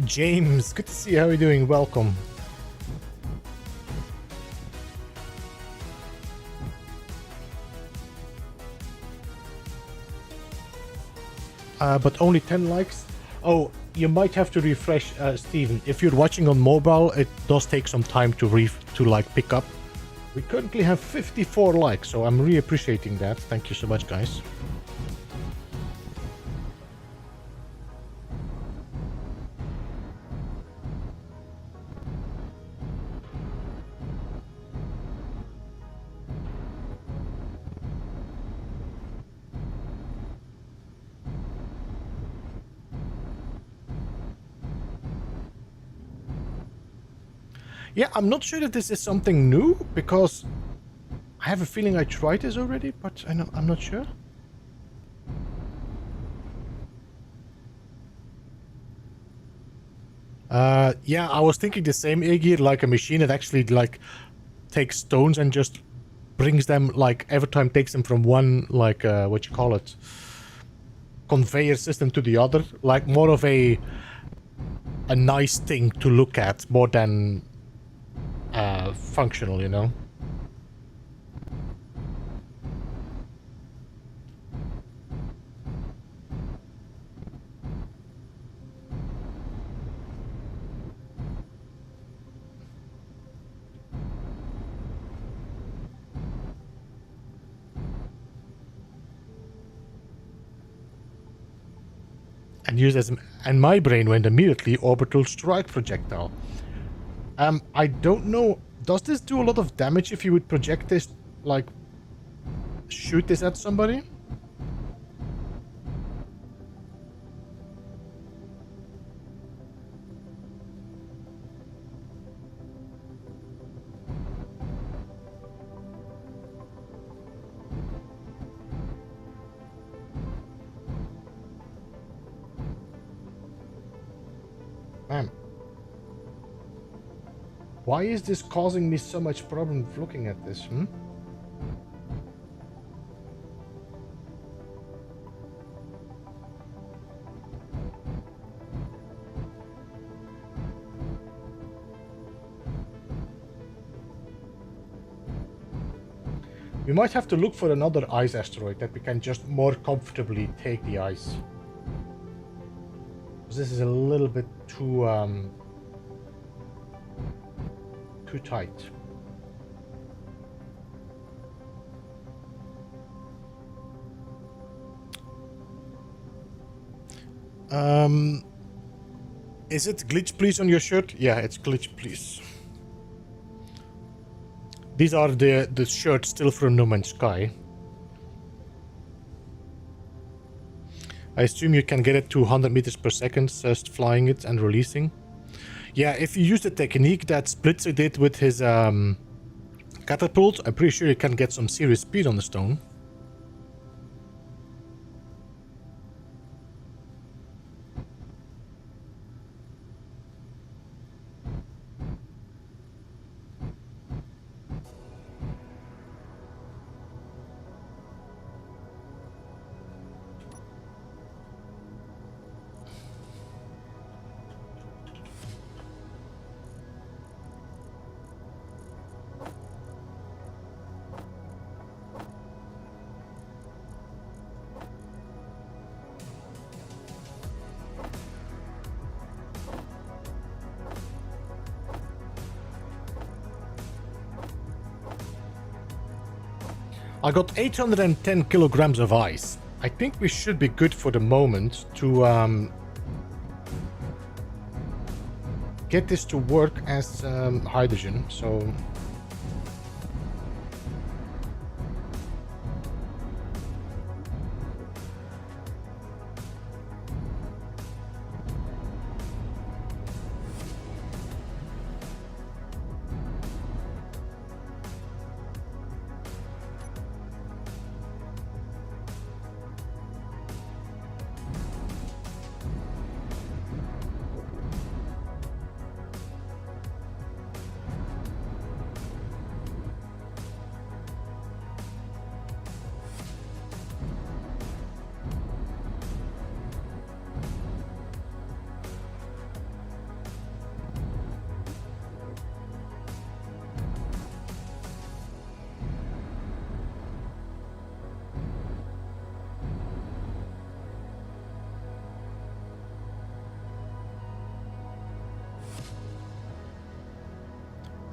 James, good to see you. How are you doing? Welcome. But only 10 likes. Oh, you might have to refresh, Steven. If you're watching on mobile, it does take some time to like pick up. We currently have 54 likes, so I'm really appreciating that. Thank you so much, guys. Yeah, I'm not sure that this is something new, because I have a feeling I tried this already, but I'm not sure. Yeah, I was thinking the same, Iggy, like a machine that actually like takes stones and just brings them, like every time takes them from one, like what you call it, conveyor system to the other, like more of a nice thing to look at more than functional, you know. And used as, and my brain went immediately orbital strike projectile. I don't know, does this do a lot of damage if you would project this, like shoot this at somebody? Man. Why is this causing me so much problem looking at this, We might have to look for another ice asteroid that we can just more comfortably take the ice. Because this is a little bit too tight. Is it glitch please on your shirt? Yeah, it's glitch please. These are the shirts still from No Man's Sky. I assume you can get it to 100 meters per second, just flying it and releasing. Yeah, if you use the technique that Splitsie did with his catapult, I'm pretty sure you can get some serious speed on the stone. I got 810 kilograms of ice. I think we should be good for the moment to get this to work as hydrogen, so...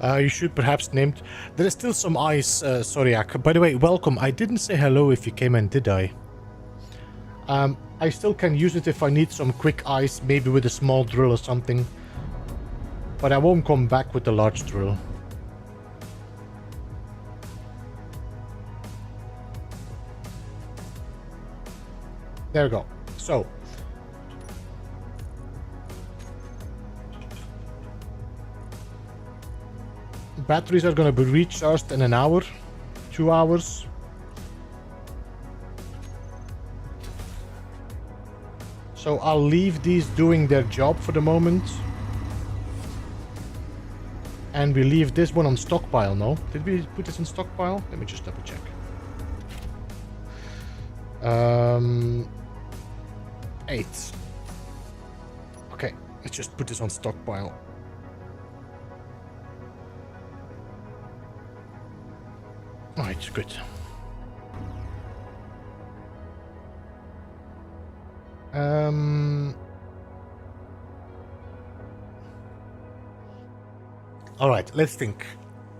You should perhaps name... There is still some ice, Soriak. By the way, welcome. I didn't say hello if you came in, did I? I still can use it if I need some quick ice, maybe with a small drill or something. But I won't come back with the large drill. There we go. So. Batteries are going to be recharged in an hour, 2 hours. So I'll leave these doing their job for the moment. And we leave this one on stockpile, no? Did we put this in stockpile? Let me just double check. 8. Okay, let's just put this on stockpile. Alright, good. Alright, let's think.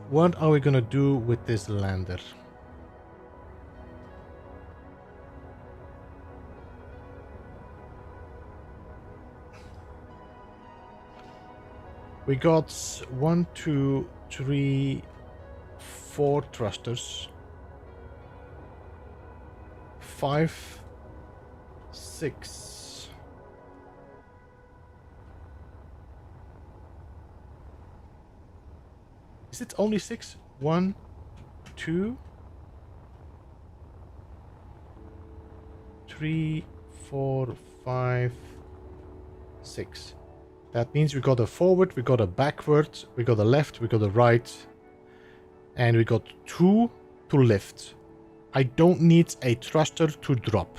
What are we gonna do with this lander? We got 1, 2, 3, 4 thrusters. 5, 6. Is it only 6? 1, 2, 3, 4, 5, 6. That means we got a forward, we got a backward, we got a left, we got a right, and we got 2 to lift. I don't need a thruster to drop.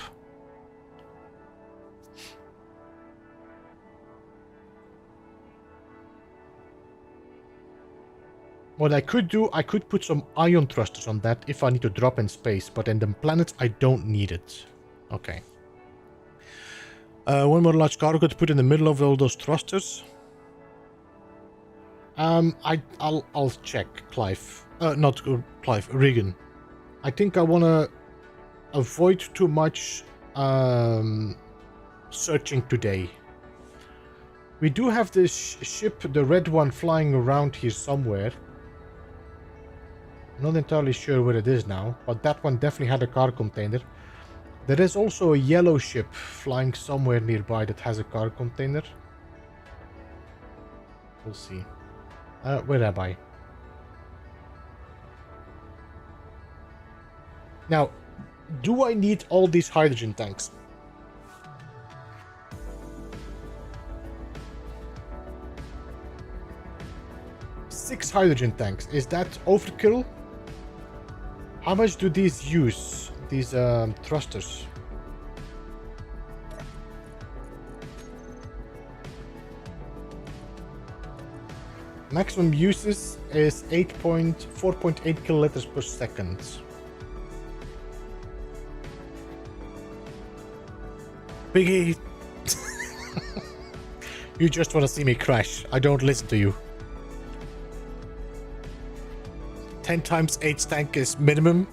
What I could do, I could put some ion thrusters on that if I need to drop in space, but in the planets I don't need it. Okay. One more large cargo to put in the middle of all those thrusters. I'll check, Clive. Not Clive, Regan. I think I want to avoid too much searching today. We do have this ship, the red one, flying around here somewhere. Not entirely sure where it is now, but that one definitely had a cargo container. There is also a yellow ship flying somewhere nearby that has a cargo container. We'll see. Where am I? Now, do I need all these hydrogen tanks? Six hydrogen tanks. Is that overkill? How much do these use? These thrusters. Maximum uses is 4.8 kiloliters per second. Biggie! You just want to see me crash. I don't listen to you. 10 times 8 tank is minimum.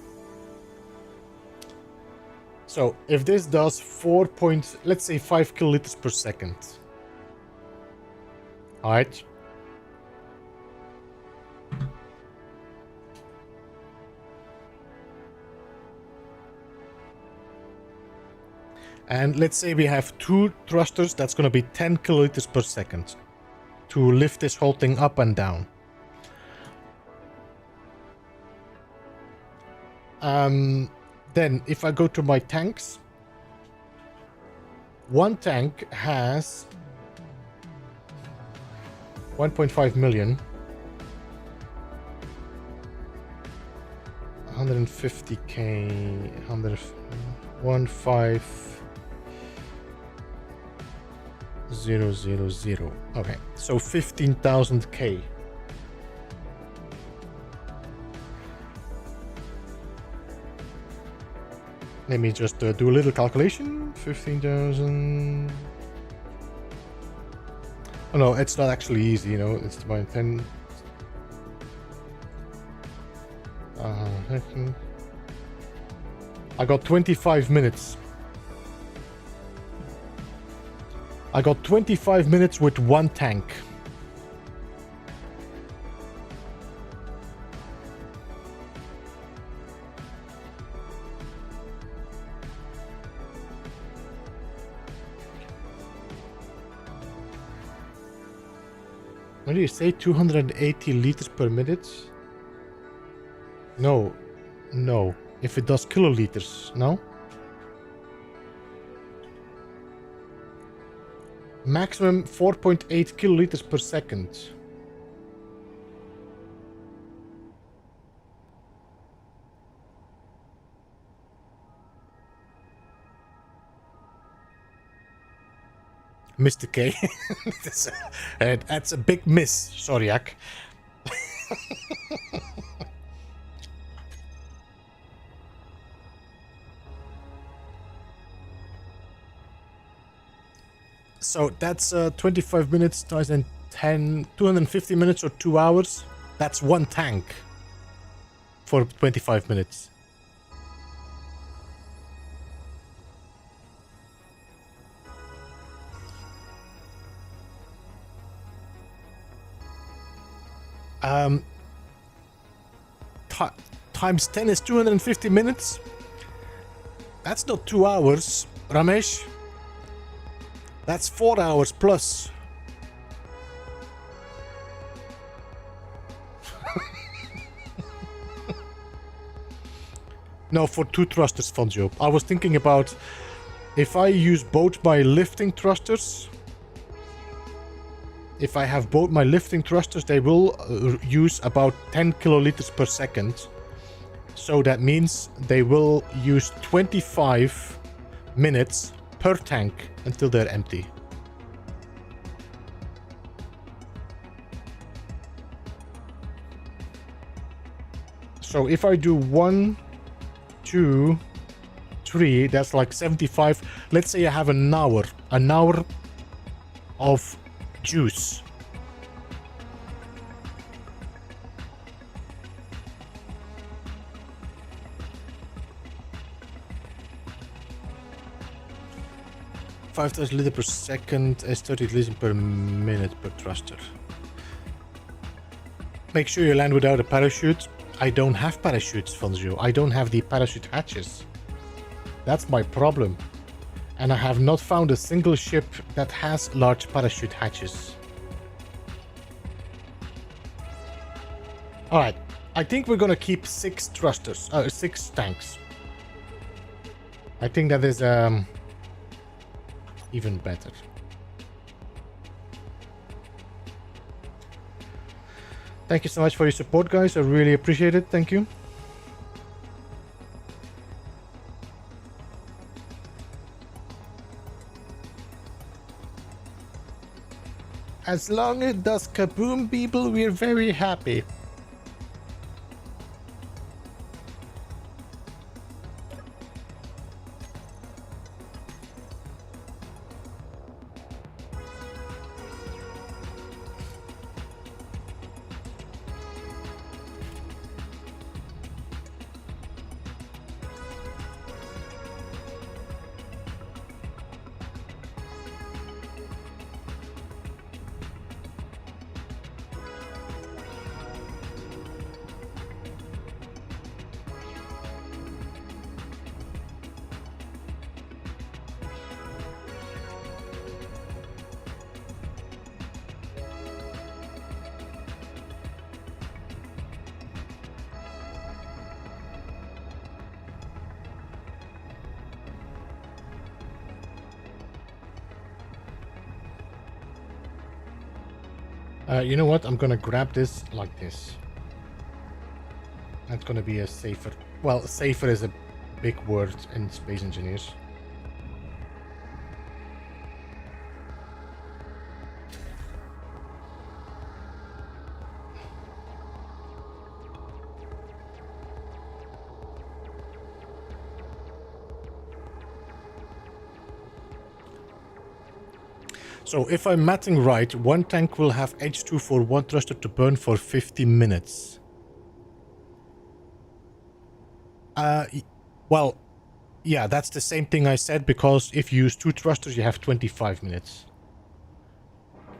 So if this does let's say 5 kiloliters per second. Alright. And let's say we have 2 thrusters, that's going to be 10 kiloliters per second to lift this whole thing up and down. Then if I go to my tanks, one tank has 1.5 million, 150k, 15000. Okay, so 15,000k. Let me just do a little calculation. 15,000. Oh no, it's not actually easy, you know. It's about 10. I got 25 minutes. I got 25 minutes with one tank. What do you say? 280 liters per minute? No. No. If it does kiloliters, no? Maximum 4.8 kiloliters per second. Mr. K. That's a big miss, Soriak. So that's 25 minutes times 10, 250 minutes or 2 hours. That's one tank for 25 minutes. Times 10 is 250 minutes. That's not 2 hours, Ramesh. That's 4 hours plus. No, for 2 thrusters, Fonjo. I was thinking about if I use both my lifting thrusters. If I have both my lifting thrusters, they will use about 10 kiloliters per second. So that means they will use 25 minutes per tank until they're empty. So if I do 1, 2, 3, that's like 75. Let's say I have an hour of juice. Five liters per second is 30 liters per minute per thruster. Make sure you land without a parachute. I don't have parachutes, Fonzio. I don't have the parachute hatches. That's my problem. And I have not found a single ship that has large parachute hatches. Alright, I think we're gonna keep 6 thrusters, 6 tanks. I think that is even better. Thank you so much for your support, guys. I really appreciate it. Thank you. As long as it does kaboom, people, we're very happy. You know what? I'm gonna grab this like this. That's gonna be a safer... Well, safer is a big word in Space Engineers. So if I'm mathing right, one tank will have H2 for one thruster to burn for 50 minutes. Well, yeah, that's the same thing I said, because if you use 2 thrusters, you have 25 minutes.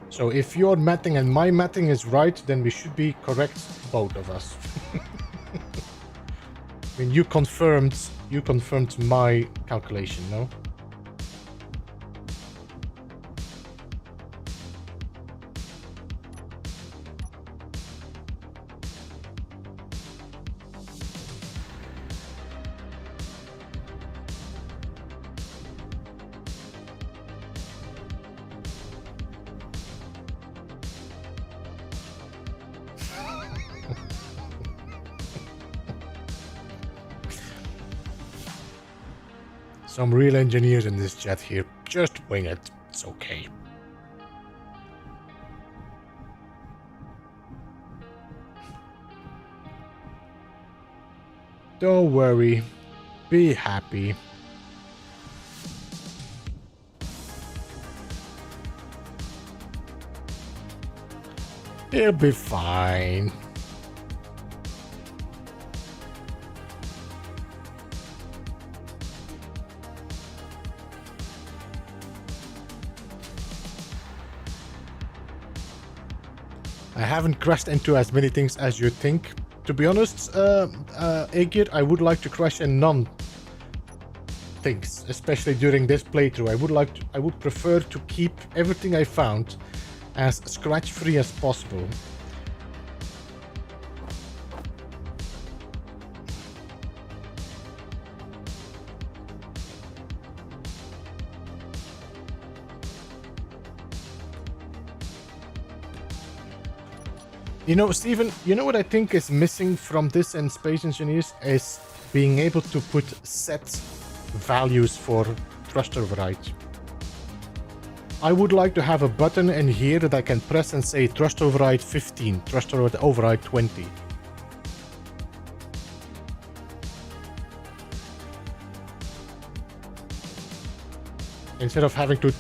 So if your matting and my matting is right, then we should be correct, both of us. I mean, you confirmed my calculation, no? Some real engineers in this chat here. Just wing it. It's okay. Don't worry. Be happy. It'll be fine. I haven't crashed into as many things as you think. To be honest, Aegir, I would like to crash in none things, especially during this playthrough. I would prefer to keep everything I found as scratch-free as possible. You know, Steven, you know what I think is missing from this in Space Engineers is being able to put set values for thrust override. I would like to have a button in here that I can press and say thrust override 15, thrust override 20. Instead of having to...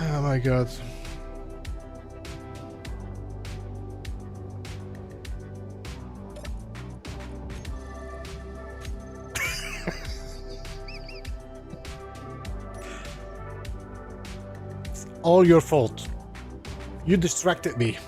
Oh my god. It's all your fault. You distracted me.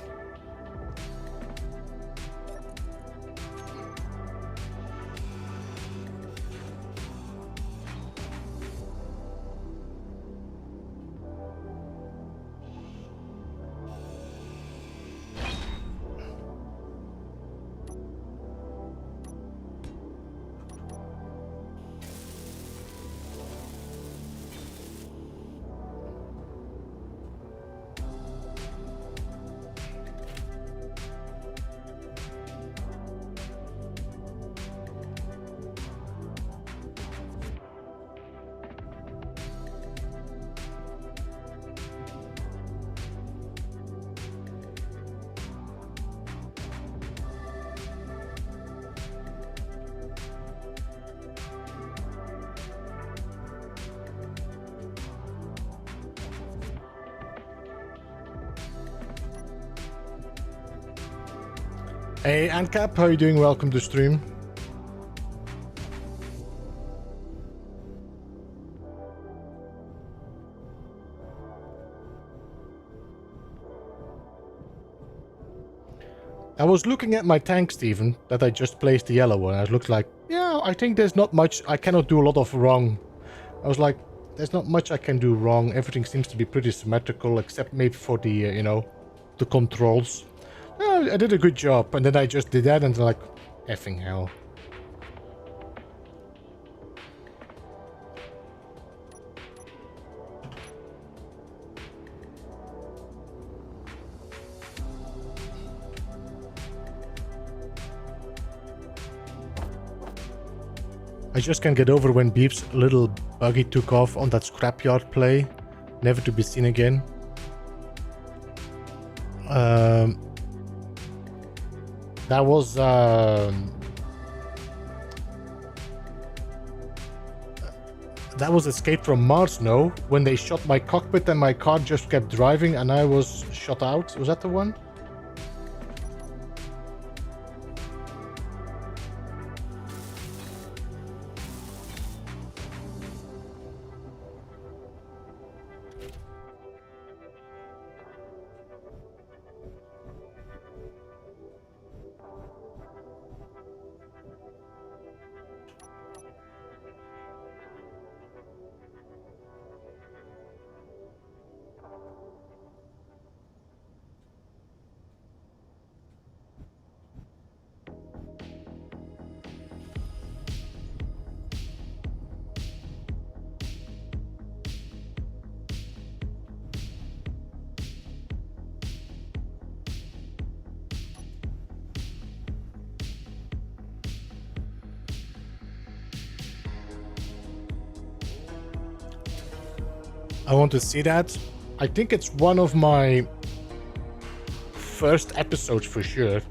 Hey, Ancap, how are you doing? Welcome to stream. I was looking at my tank, Steven, that I just placed the yellow one. I looked like, yeah, I think there's not much. I cannot do a lot of wrong. I was like, there's not much I can do wrong. Everything seems to be pretty symmetrical, except maybe for the, you know, the controls. I did a good job, and then I just did that, and like, effing hell. I just can't get over when Beep's little buggy took off on that scrapyard play, never to be seen again. That was Escape from Mars, no? When they shot my cockpit and my car just kept driving and I was shot out. Was that the one? I want to see that. I think it's one of my first episodes for sure.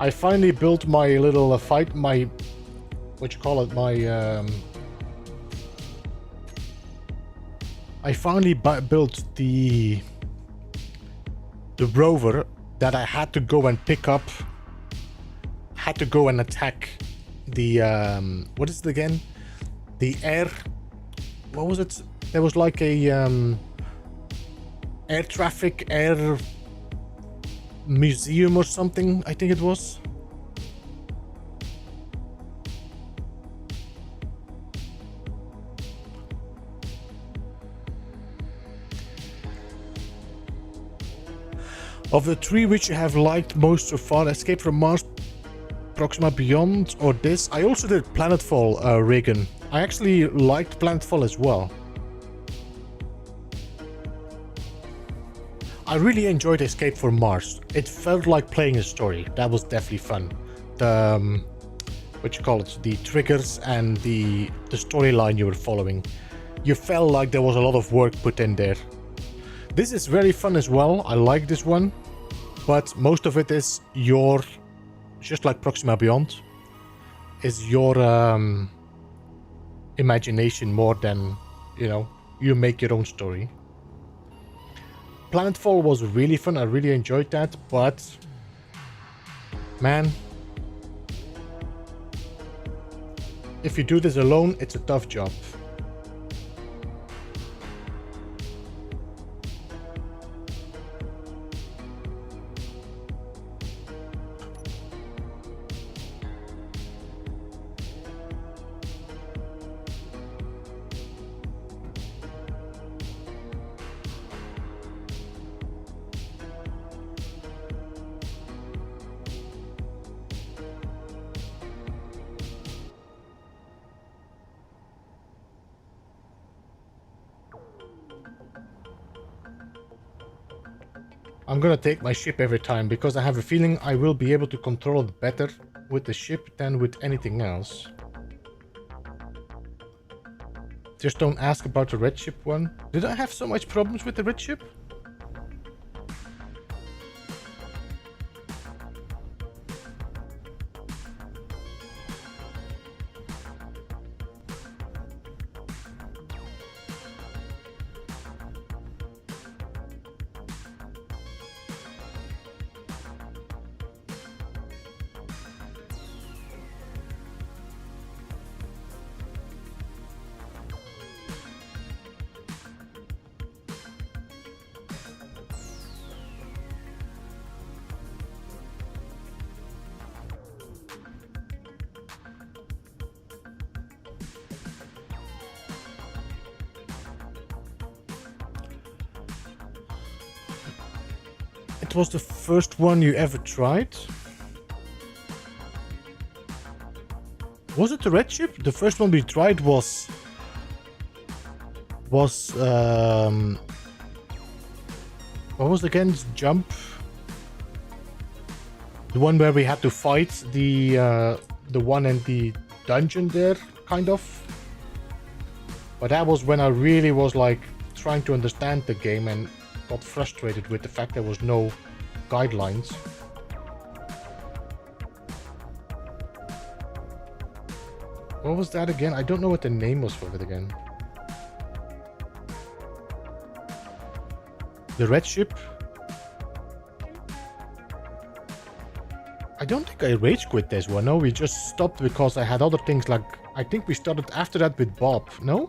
I finally built my little what you call it, I finally built the rover that I had to go and pick up, had to go and attack the, what is it again? The air, what was it? There was like a air museum or something, I think it was. Of the three which you have liked most so far, Escape from Mars, Proxima Beyond, or this? I also did Planetfall, Reagan. I actually liked Planetfall as well. I really enjoyed Escape from Mars. It felt like playing a story. That was definitely fun. The, what you call it, the triggers and the storyline you were following. You felt like there was a lot of work put in there. This is very fun as well. I like this one. But most of it is your, just like Proxima Beyond, is your imagination more than, you know, you make your own story. Planetfall was really fun. I really enjoyed that, but man, if you do this alone, it's a tough job. I'm gonna take my ship every time because I have a feeling I will be able to control it better with the ship than with anything else. Just don't ask about the red ship one. Did I have so much problems with the red ship? that was the first one you ever tried? Was it the red ship? The first one we tried was what was again jump? The one where we had to fight the one in the dungeon there, kind of. But that was when I really was like trying to understand the game and got frustrated with the fact there was no guidelines. What was that again? I don't know what the name was for it again. The red ship? I don't think I rage quit this one. No, we just stopped because I had other things like... I think we started after that with Bob, no?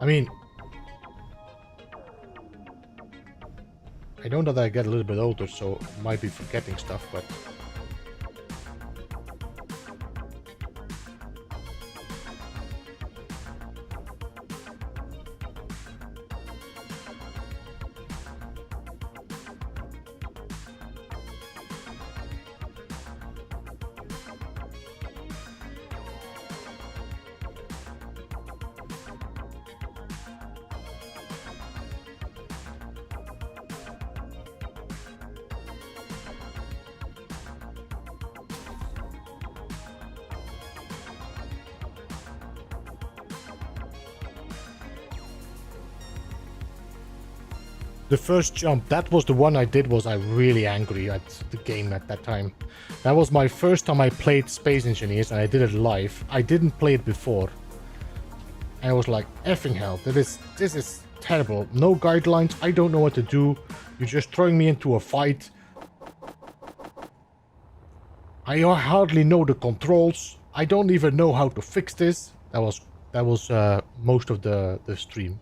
I mean... I know that I get a little bit older, so I might be forgetting stuff, but... The first jump, that was the one I did, was I really angry at the game at that time. That was my first time I played Space Engineers and I did it live. I didn't play it before. I was like, effing hell, this is terrible. No guidelines, I don't know what to do. You're just throwing me into a fight. I hardly know the controls. I don't even know how to fix this. That was most of the stream.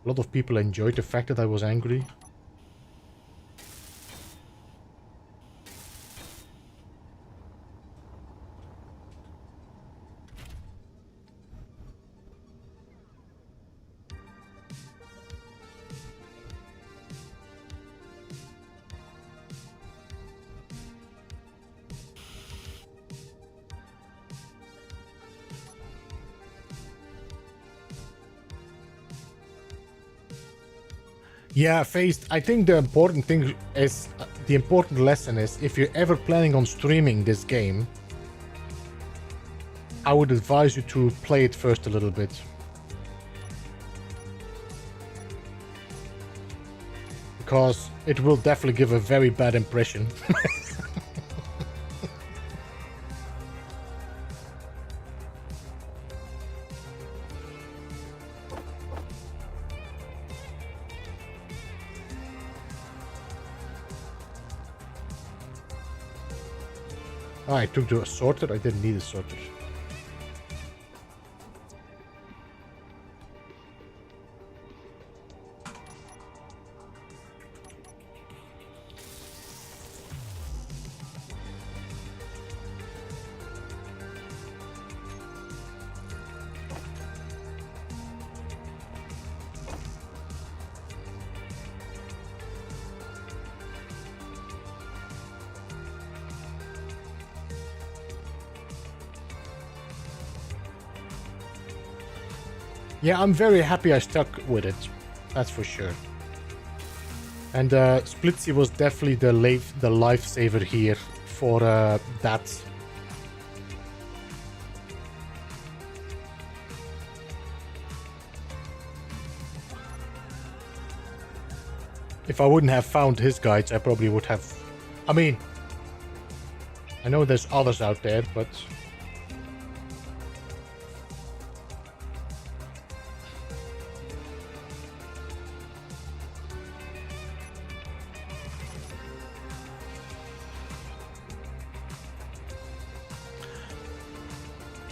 A lot of people enjoyed the fact that I was angry. Yeah, Faced, I think the important thing is, the important lesson is, if you're ever planning on streaming this game, I would advise you to play it first a little bit. Because it will definitely give a very bad impression. Oh, I took the sorter. I didn't need a sorter. Yeah, I'm very happy I stuck with it. That's for sure. And Splitsie was definitely the lifesaver here for that. If I wouldn't have found his guides, I probably would have... I mean, I know there's others out there, but...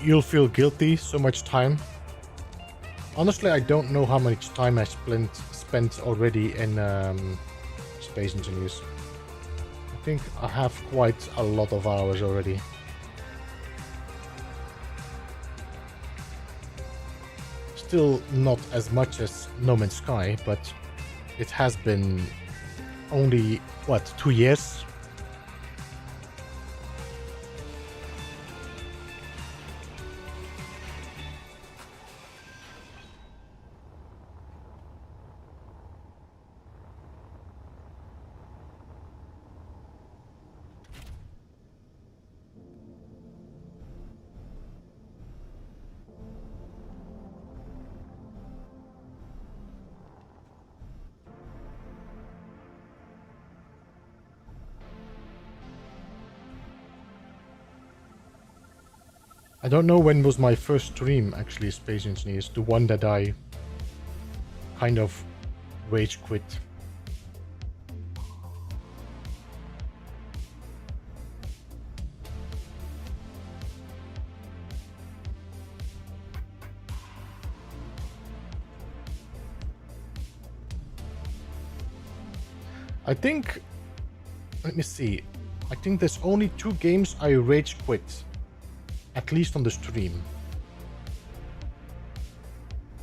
You'll feel guilty, so much time. Honestly, I don't know how much time I spent already in Space Engineers. I think I have quite a lot of hours already. still not as much as No Man's Sky, but it has been only, what, 2 years? I don't know when was my first stream, actually, Space Engineers. The one that I kind of rage quit. I think, let me see. I think there's only 2 games I rage quit. At least on the stream.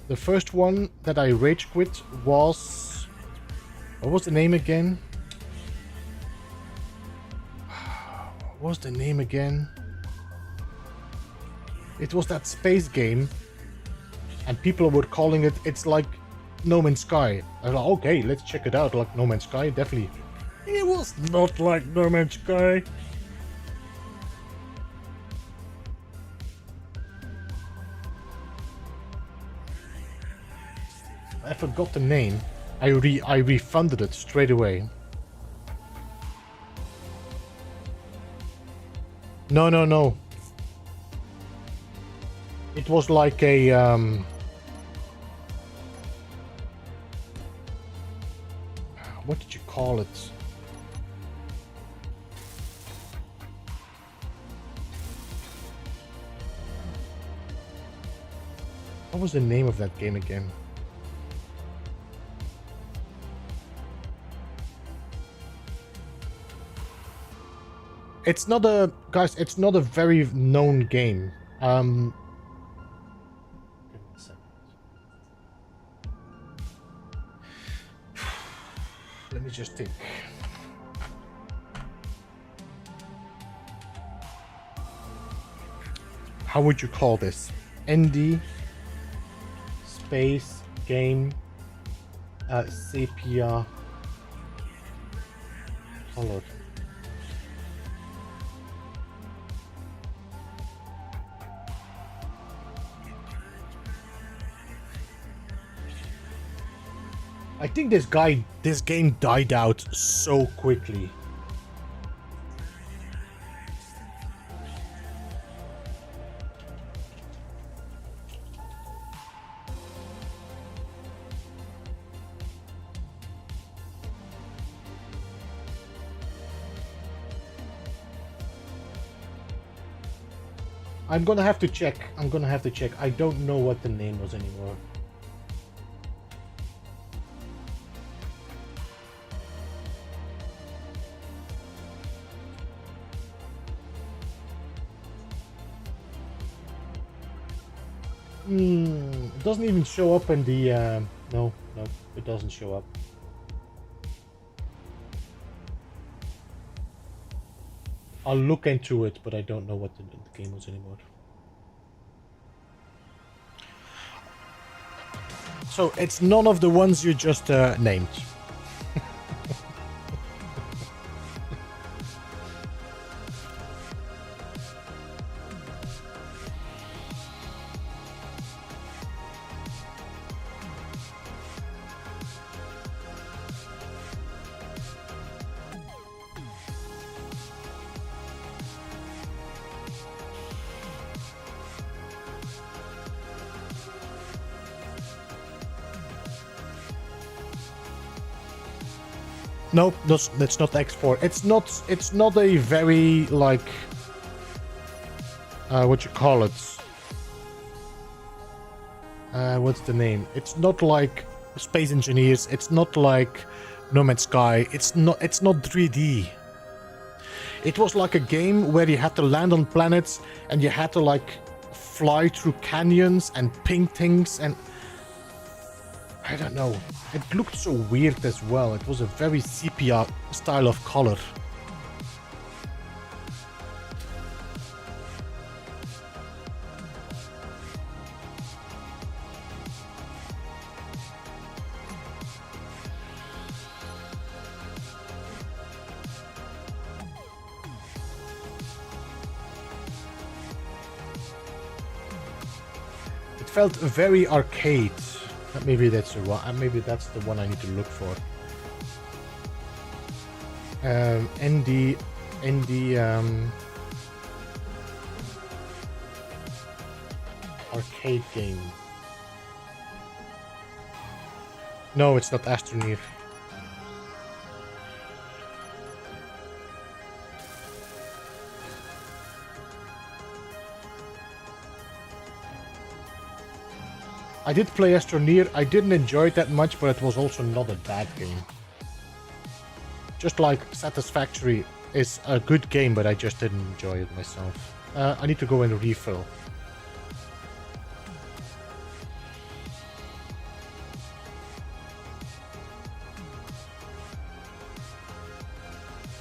The first one that I rage quit was... What was the name again? What was the name again? It was that space game. And people were calling it, it's like No Man's Sky. I was like, okay, let's check it out, like No Man's Sky, definitely. It was not like No Man's Sky. I forgot the name. I refunded it straight away. No. It was like a what did you call it? What was the name of that game again? It's not a, guys, it's not a very known game. Give me a second. Let me just think. How would you call this? ND space game sepia color. I think this game died out so quickly. I'm gonna have to check. I don't know what the name was anymore. It doesn't even show up in the, no, it doesn't show up. I'll look into it, but I don't know what the game was anymore. So it's none of the ones you just named. No, that's not X4. It's not a very, like, what you call it? What's the name? It's not like Space Engineers. It's not like No Man's Sky. It's not 3D. It was like a game where you had to land on planets and you had to, like, fly through canyons and ping things, and I don't know. It looked so weird as well. It was a very sepia style of color. It felt very arcade. Maybe that's the one. Maybe that's the one I need to look for. Arcade game. No, it's not Astroneer. I did play Astroneer. I didn't enjoy it that much, but it was also not a bad game. Just like Satisfactory is a good game, but I just didn't enjoy it myself. I need to go and refill.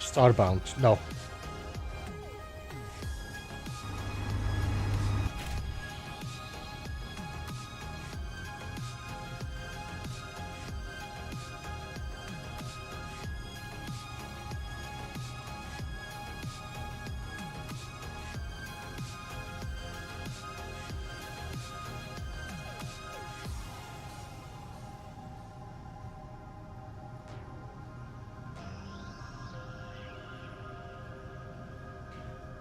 Starbound, no.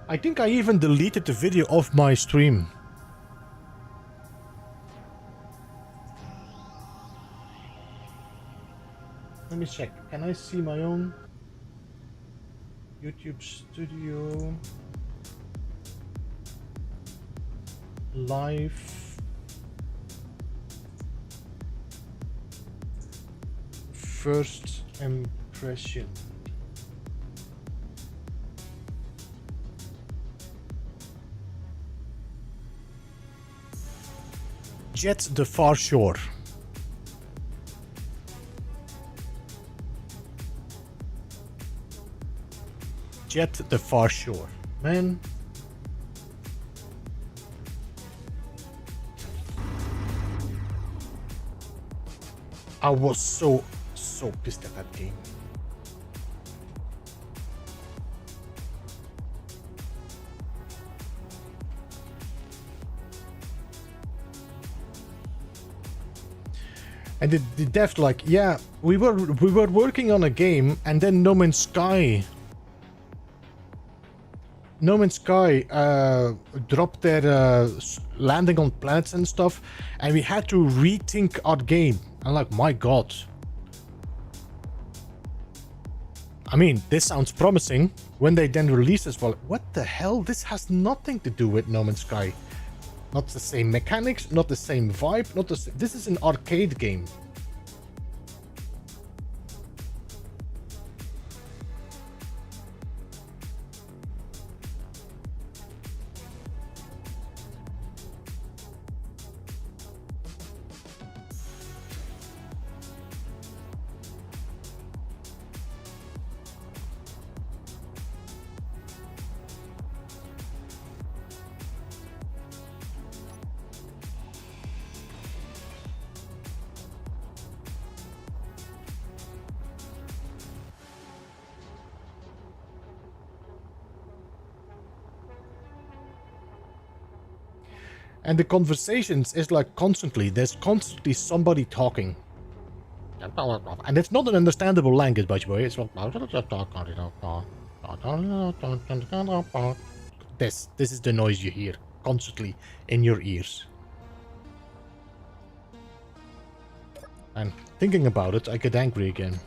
I think I even deleted the video off my stream. Let me check. Can I see my own YouTube studio live first impression? Jet the Far Shore. Jet the Far Shore. Man. I was so pissed at that game. And the devs like, yeah, we were working on a game, and then No Man's Sky dropped their landing on planets and stuff, and we had to rethink our game. I'm like, my god. I mean, this sounds promising. When they then release this, well, what the hell? This has nothing to do with No Man's Sky. Not the same mechanics, not the same vibe, not the same. This is an arcade game. And the conversations is like constantly, there's constantly somebody talking. And it's not an understandable language, by the way. It's this is the noise you hear constantly in your ears. And thinking about it, I get angry again.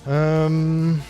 Um...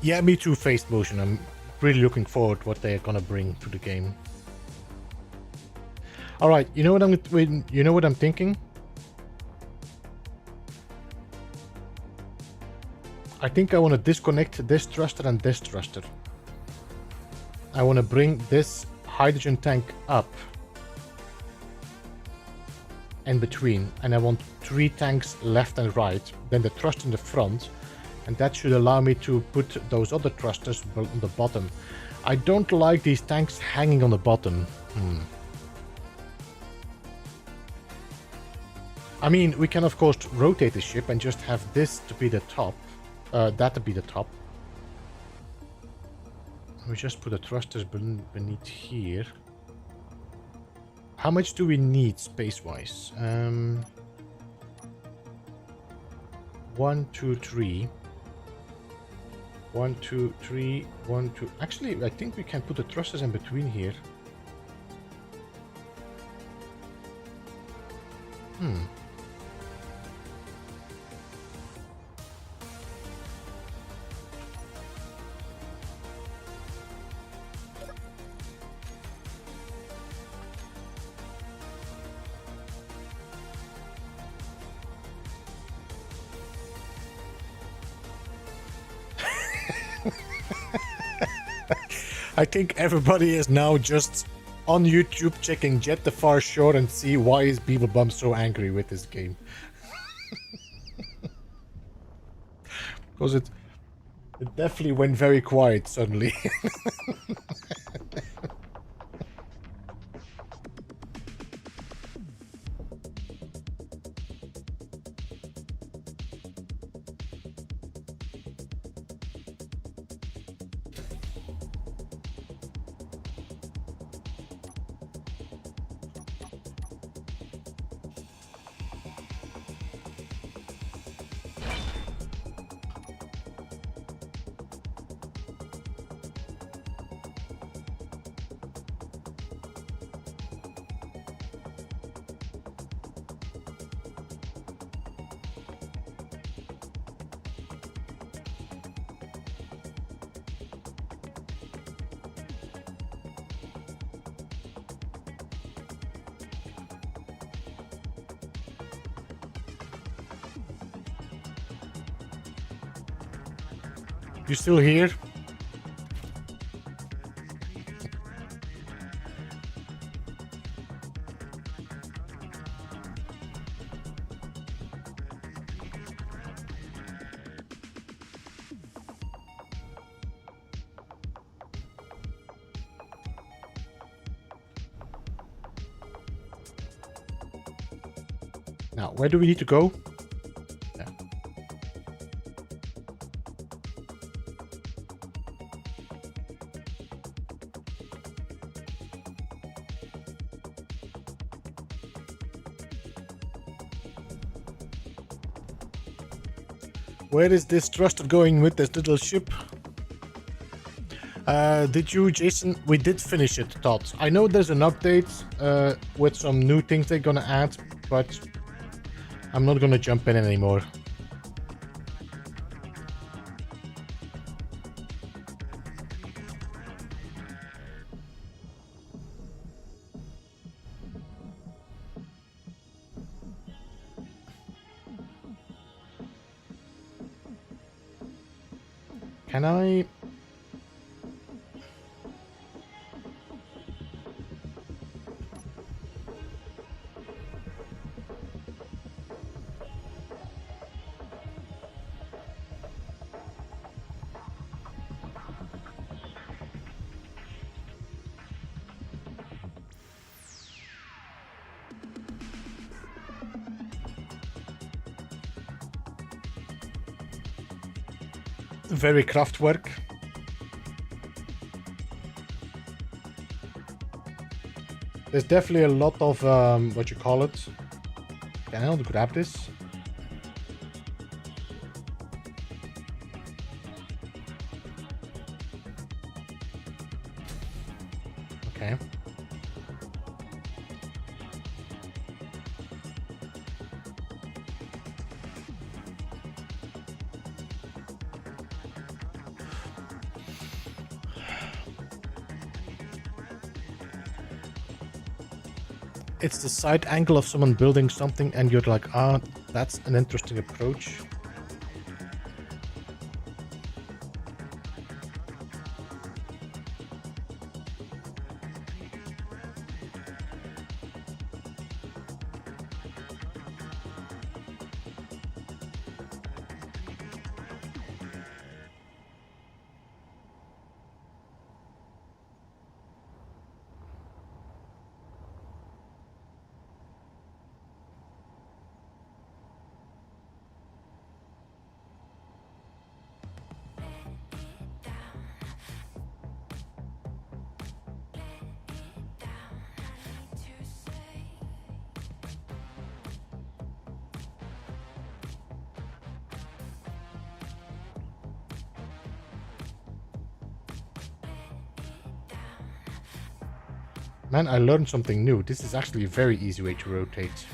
Yeah, me too, Phased Motion. I'm really looking forward to what they're gonna bring to the game. Alright, you know what I'm thinking? I think I want to disconnect this thruster and this thruster. I want to bring this hydrogen tank up in between, and I want 3 tanks left and right, then the thruster in the front, and that should allow me to put those other thrusters on the bottom. I don't like these tanks hanging on the bottom. I mean, we can of course rotate the ship and just have this to be the top, that to be the top. We just put the thrusters beneath here. How much do we need space-wise? 1, 2, 3. 1, 2, 3, 1, 2. Actually, I think we can put the thrusters in between here. I think everybody is now just on YouTube checking Jet the Far Shore and see why is Beeblebum so angry with this game. Because it definitely went very quiet suddenly. You still here? Now, where do we need to go? Yeah. Where is this thruster going with this little ship? Did you, Jason? We did finish it, Todd. I know there's an update with some new things they're gonna add, but I'm not gonna jump in anymore. Can I? Very craft work. There's definitely a lot of, what you call it? Can I grab this? Okay. It's the side angle of someone building something and you're like, ah, that's an interesting approach. Man, I learned something new. This is actually a very easy way to rotate.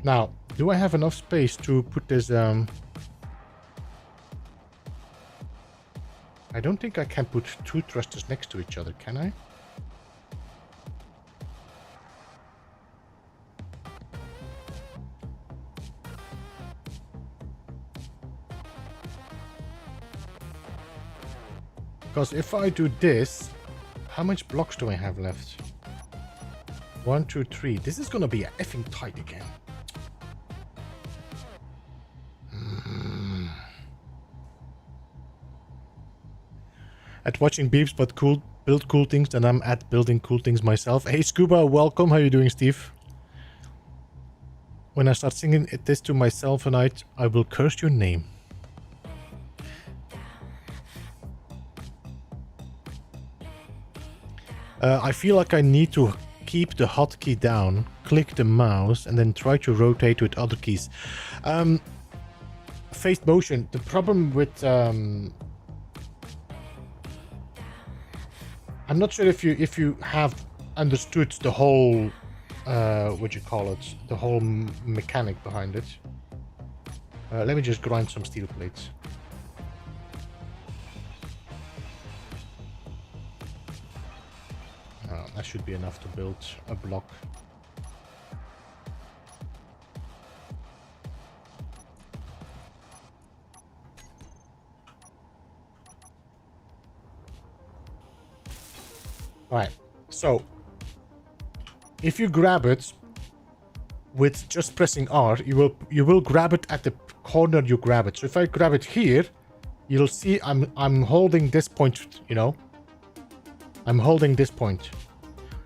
Now, do I have enough space to put this, I don't think I can put two thrusters next to each other, can I? Because if I do this, how much blocks do I have left? 1, 2, 3. This is gonna be effing tight again. At watching Beeps but build cool things, and I'm at building cool things myself. Hey Scuba, welcome. How you doing, Steve? When I start singing this to myself tonight, I will curse your name. I feel like I need to keep the hotkey down, click the mouse, and then try to rotate with other keys. Phased motion. The problem with I'm not sure if you have understood the whole what you call it, the whole mechanic behind it. Let me just grind some steel plates. That should be enough to build a block. Alright, so if you grab it with just pressing R, you will grab it at the corner you grab it. So if I grab it here, you'll see I'm holding this point, you know. I'm holding this point.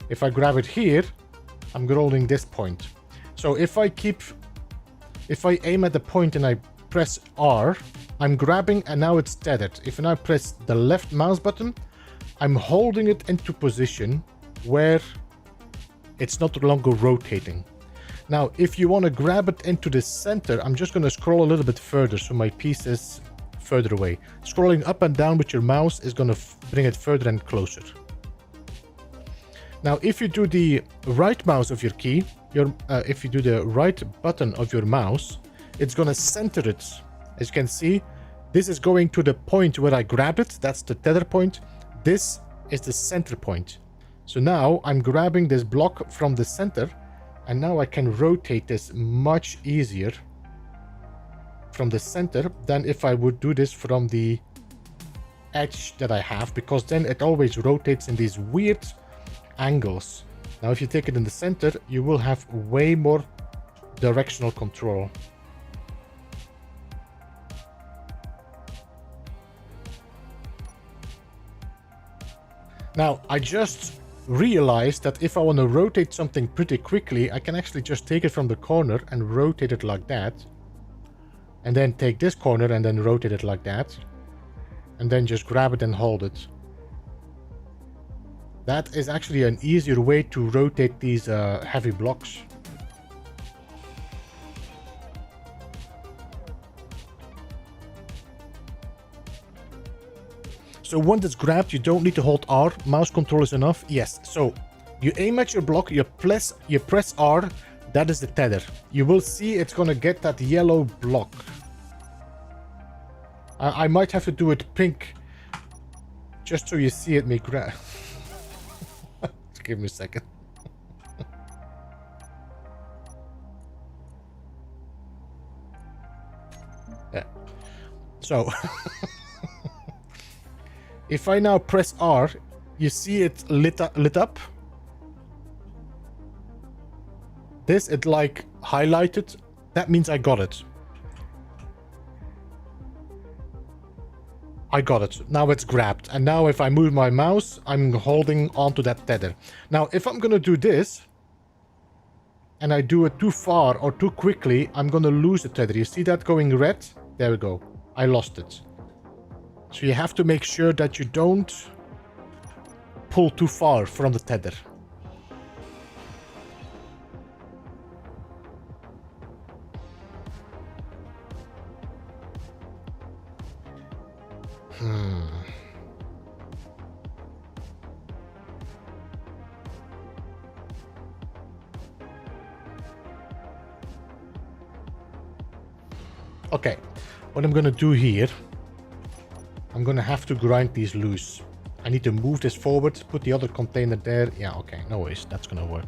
If I grab it here, I'm holding this point. So if I aim at the point and I press R, I'm grabbing and now it's tethered. If I now press the left mouse button, I'm holding it into position where it's not longer rotating. Now, if you want to grab it into the center, I'm just going to scroll a little bit further so my piece is further away. Scrolling up and down with your mouse is going to bring it further and closer. Now, if you do the right mouse of your key, if you do the right button of your mouse, it's going to center it. As you can see, this is going to the point where I grabbed it. That's the tether point. This is the center point. So now I'm grabbing this block from the center, and now I can rotate this much easier from the center than if I would do this from the edge that I have, because then it always rotates in these weird angles. Now if you take it in the center, you will have way more directional control. Now I just realized that if I want to rotate something pretty quickly, I can actually just take it from the corner and rotate it like that. And then take this corner and then rotate it like that. And then just grab it and hold it. That is actually an easier way to rotate these heavy blocks. So once it's grabbed, you don't need to hold R. Mouse control is enough. Yes. So you aim at your block, you press R. That is the tether. You will see it's gonna get that yellow block. I might have to do it pink, just so you see it may grab. Give me a second. Yeah. So. If I now press R, you see it lit up. This, it like highlighted. That means I got it. I got it. Now it's grabbed. And now if I move my mouse, I'm holding onto that tether. Now, if I'm going to do this, and I do it too far or too quickly, I'm going to lose the tether. You see that going red? There we go. I lost it. So you have to make sure that you don't pull too far from the tether. Okay, what I'm gonna do here, I'm gonna have to grind these loose. I need to move this forward, put the other container there. Yeah, okay, no worries, that's gonna work.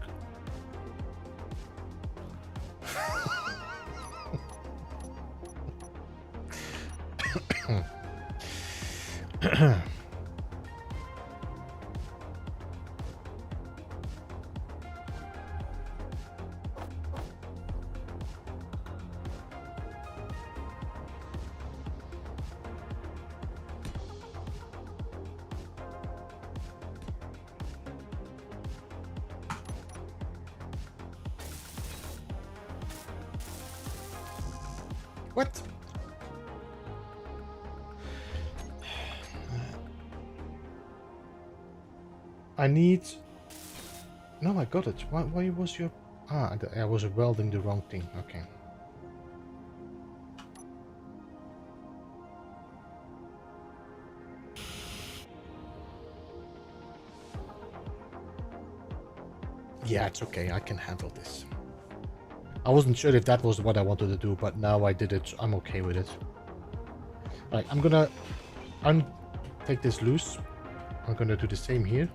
What? I need... No, I got it. Why was your... Ah, I was welding the wrong thing. Okay. Yeah, it's okay. I can handle this. I wasn't sure if that was what I wanted to do, but now I did it. So I'm okay with it. Right, I'm gonna take this loose. I'm gonna do the same here.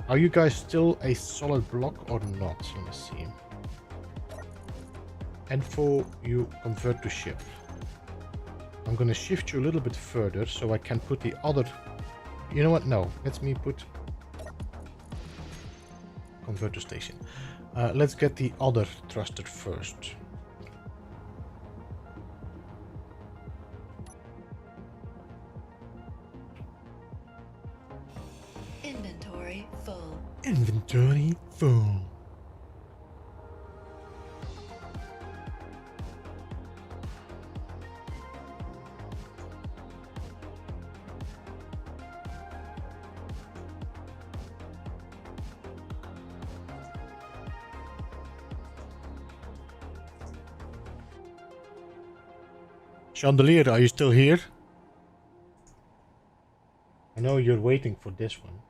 Are you guys still a solid block or not? Let me see. Info, you convert to ship. I'm gonna shift you a little bit further so I can put the other... You know what? No, let me put... Convert to station. Let's get the other thruster first. Inventory full. Inventory full. Chandelier, are you still here? I know you're waiting for this one.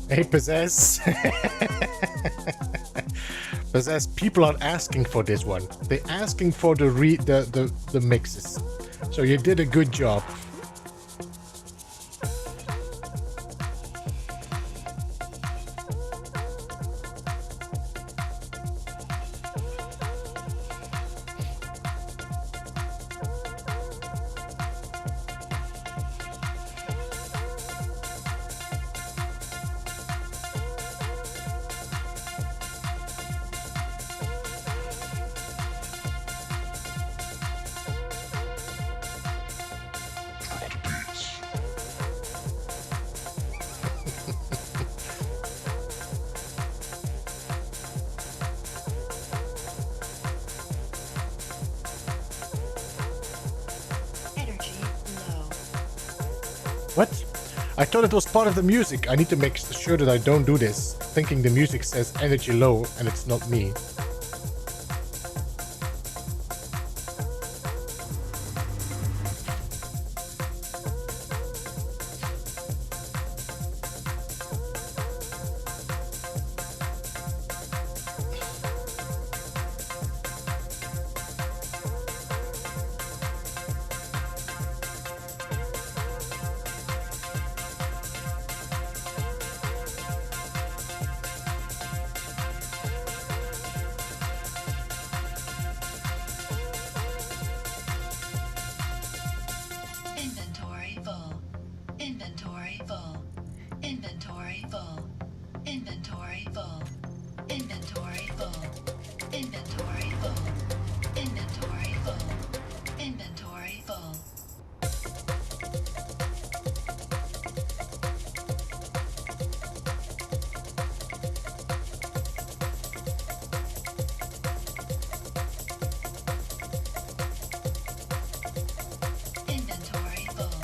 Hey, Possess. Possess, people are asking for this one. They're asking for the mixes. So you did a good job. What? I thought it was part of the music. I need to make sure that I don't do this, thinking the music says energy low and it's not me. Inventory full. Inventory full. Inventory full. Inventory full. Inventory full. Inventory full. Inventory full. Inventory full. Inventory full. Inventory full.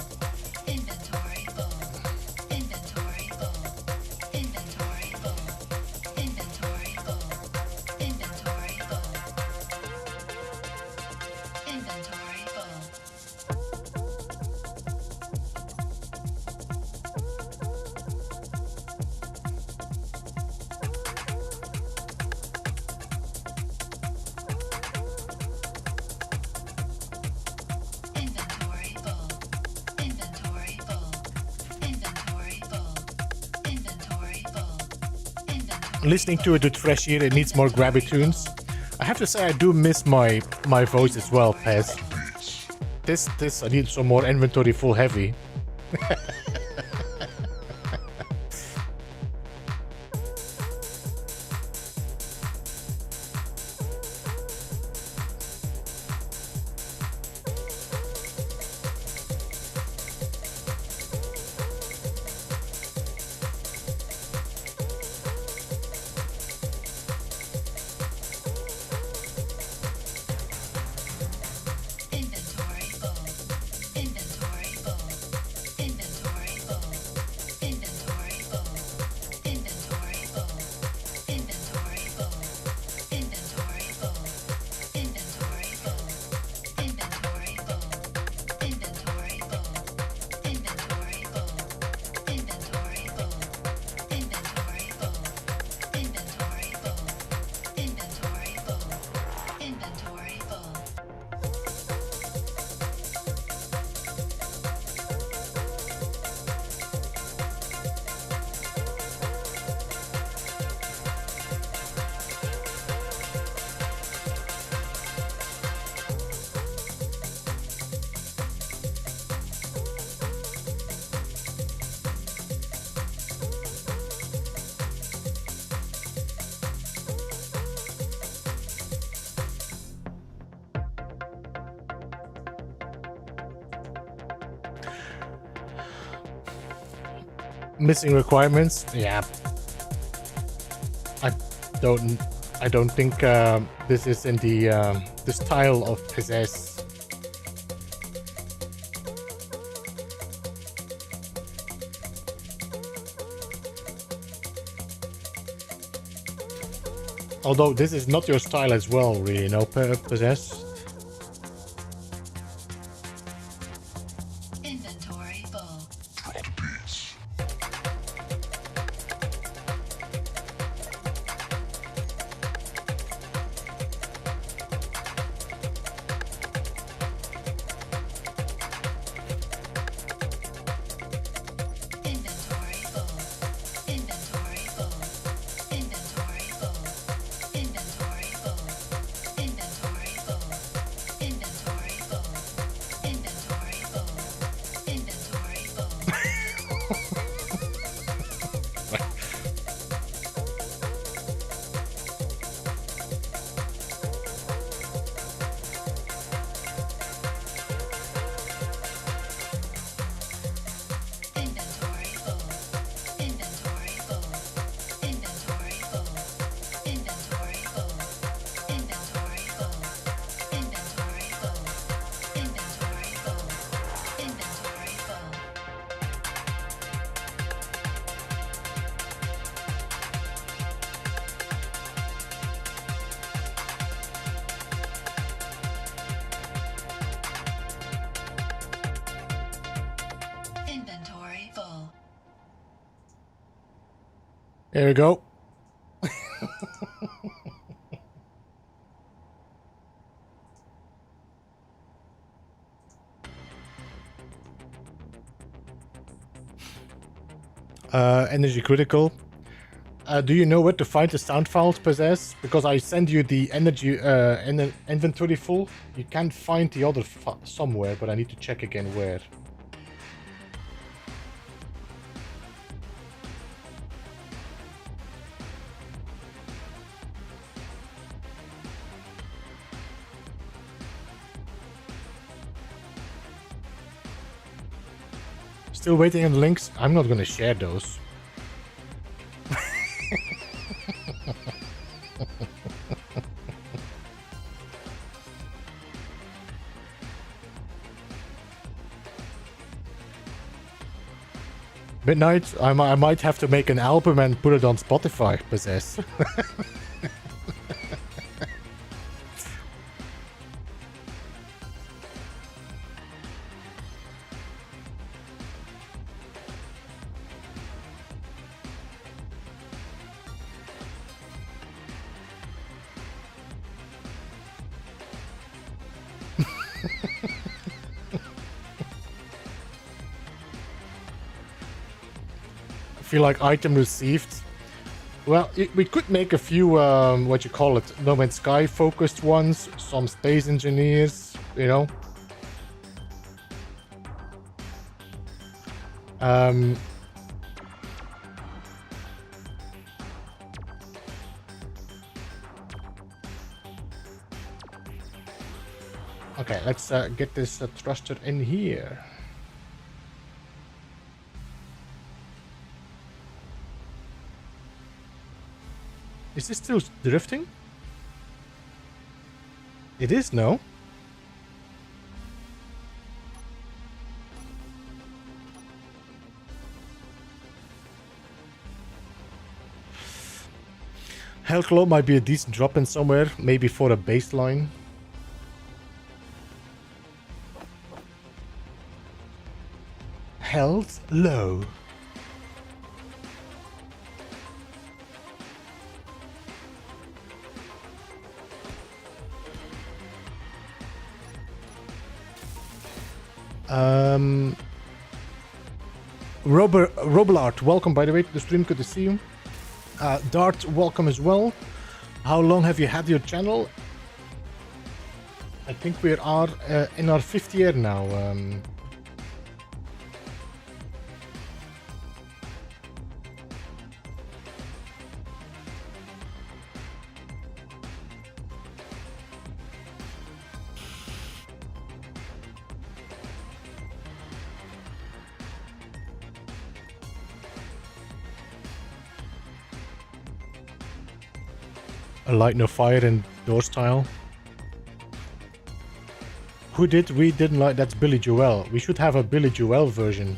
Inventory full. Inventory full. Inventory full. Inventory full. Inventory full. Inventory full. Inventory full. Inventory full. Inventory full. Inventory. Listening to it with fresh ear, it needs more grabby tunes. I have to say I do miss my voice as well, Pez. This I need some more inventory full heavy. Inventory full. Inventory full. Inventory full. Inventory full. Inventory full. Inventory full. Inventory full. Inventory full. Inventory full. Inventory full. Inventory full. Inventory full. Inventory full. Inventory full. Inventory full. Inventory full. Missing requirements? Yeah. I don't think this is in the style of Possess. Although this is not your style as well, really, no, Possess? Inventory full. There we go. Energy critical. Do you know where to find the sound files, Possess? Because I send you the energy inventory full. You can't find the other somewhere, but I need to check again where. Still waiting on the links. I'm not gonna share those. Midnight, I might have to make an album and put it on Spotify, Possess. Feel like item received. Well, we could make a few what you call it, No Man's Sky focused ones, some space engineers, you know. Okay, let's get this thruster in here. Is this still drifting? It is, no? Health low might be a decent drop in somewhere, maybe for a baseline. Health low. Robelart, welcome by the way to the stream, good to see you. Dart, welcome as well. How long have you had your channel? I think we are in our 5th year now. A light no fire in door style. Who did? We didn't like. That's Billy Joel. We should have a Billy Joel version.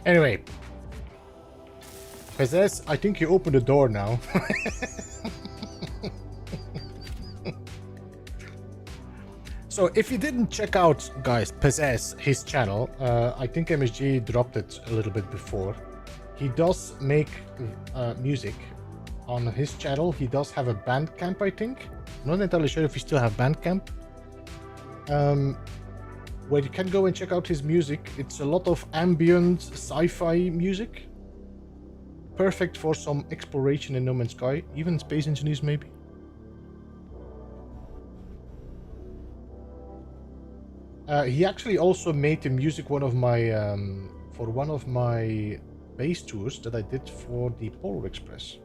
Anyway, Possess, I think you opened the door now. So if you didn't check out, guys, Possess, his channel, I think MSG dropped it a little bit before. He does make music on his channel. He does have a Bandcamp, I think. I'm not entirely sure if you still have Bandcamp. where you can go and check out his music. It's a lot of ambient sci-fi music. Perfect for some exploration in No Man's Sky, even Space Engineers maybe. He actually also made the music for one of my base tours that I did for the Polar Express.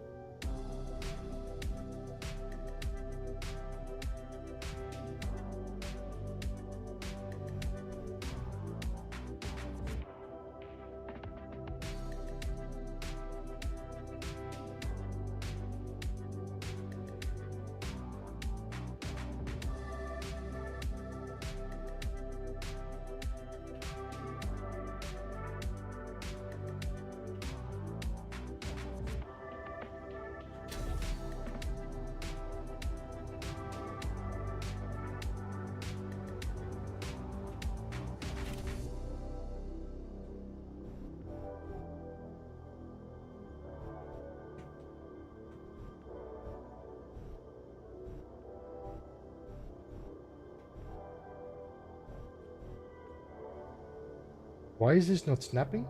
Why is this not snapping?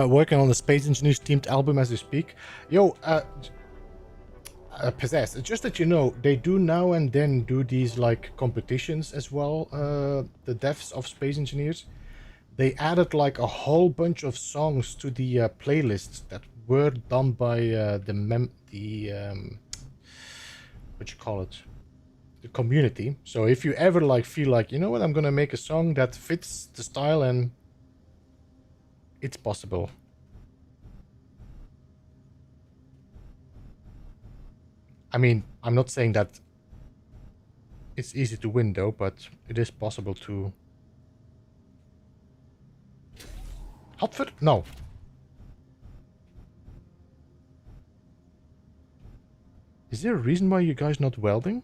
Working on the Space Engineers themed album as we speak. Yo, Possess, just that you know, they do now and then do these like competitions as well, the devs of Space Engineers. They added like a whole bunch of songs to the playlists that were done by what you call it, the community. So if you ever like feel like, you know what, I'm gonna make a song that fits the style, and it's possible. I mean, I'm not saying that it's easy to win though, but it is possible to... Hotfoot? No. Is there a reason why you guys not welding?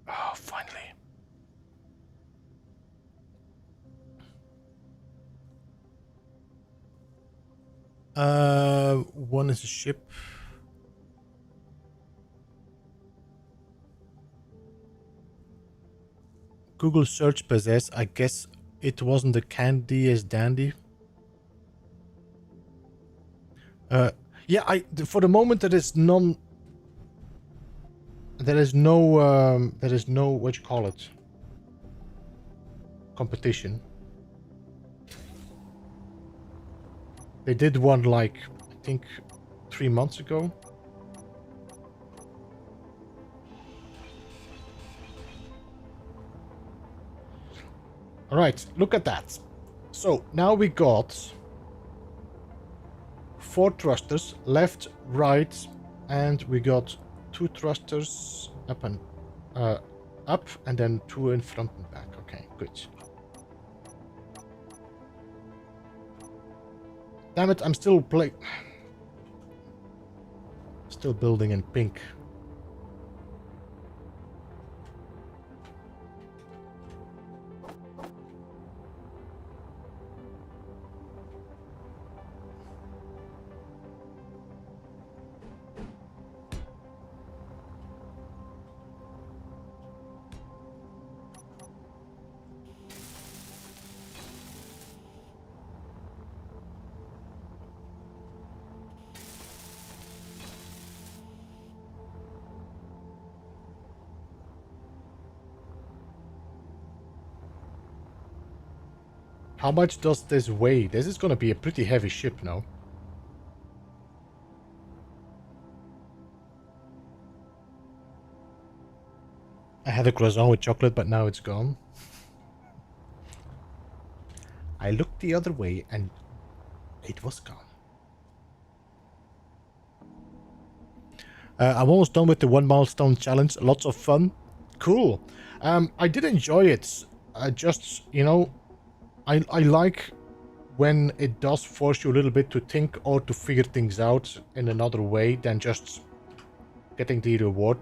Oh, finally. One is a ship. Google search Possess. I guess it wasn't the candy as dandy. Yeah, for the moment there is none. There is no what you call it, competition. They did one like, I think 3 months ago. All right, look at that. So now we got 4 thrusters, left, right, and we got 2 thrusters up and then 2 in front and back. Okay, good. Damn it, I'm still building in pink. How much does this weigh? This is gonna be a pretty heavy ship now. I had a croissant with chocolate, but now it's gone. I looked the other way and it was gone. I'm almost done with the 1 milestone challenge. Lots of fun. Cool. I did enjoy it. Just, you know, I like when it does force you a little bit to think or to figure things out in another way than just getting the reward.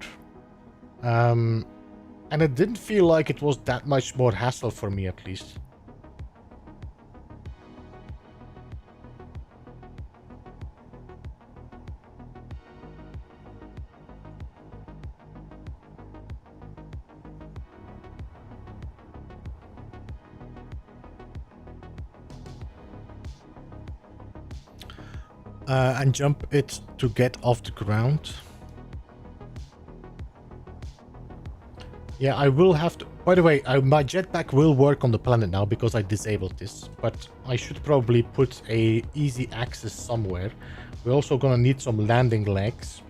And it didn't feel like it was that much more hassle for me, at least. And jump it to get off the ground. Yeah, I will have to... By the way, my jetpack will work on the planet now because I disabled this. But I should probably put a easy access somewhere. We're also gonna need some landing legs.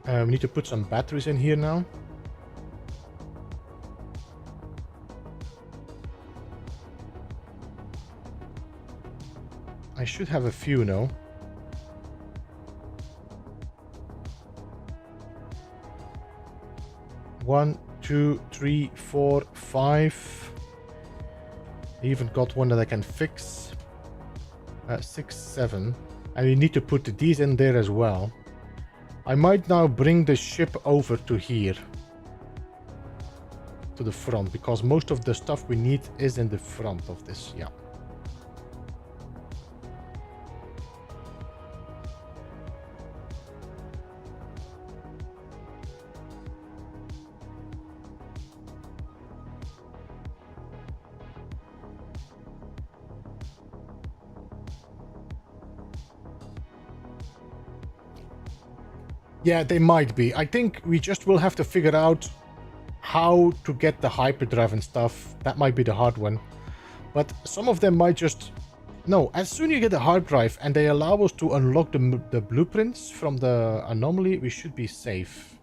We need to put some batteries in here now. I should have a few now. One, two, three, four, five. I even got one that I can fix. 6, 7. And we need to put these in there as well. I might now bring the ship over to here. To the front, because most of the stuff we need is in the front of this, yeah. Yeah, they might be. I think we just will have to figure out how to get the hyperdrive and stuff. That might be the hard one. But some of them might just... No, as soon as you get the hard drive and they allow us to unlock the blueprints from the anomaly, we should be safe.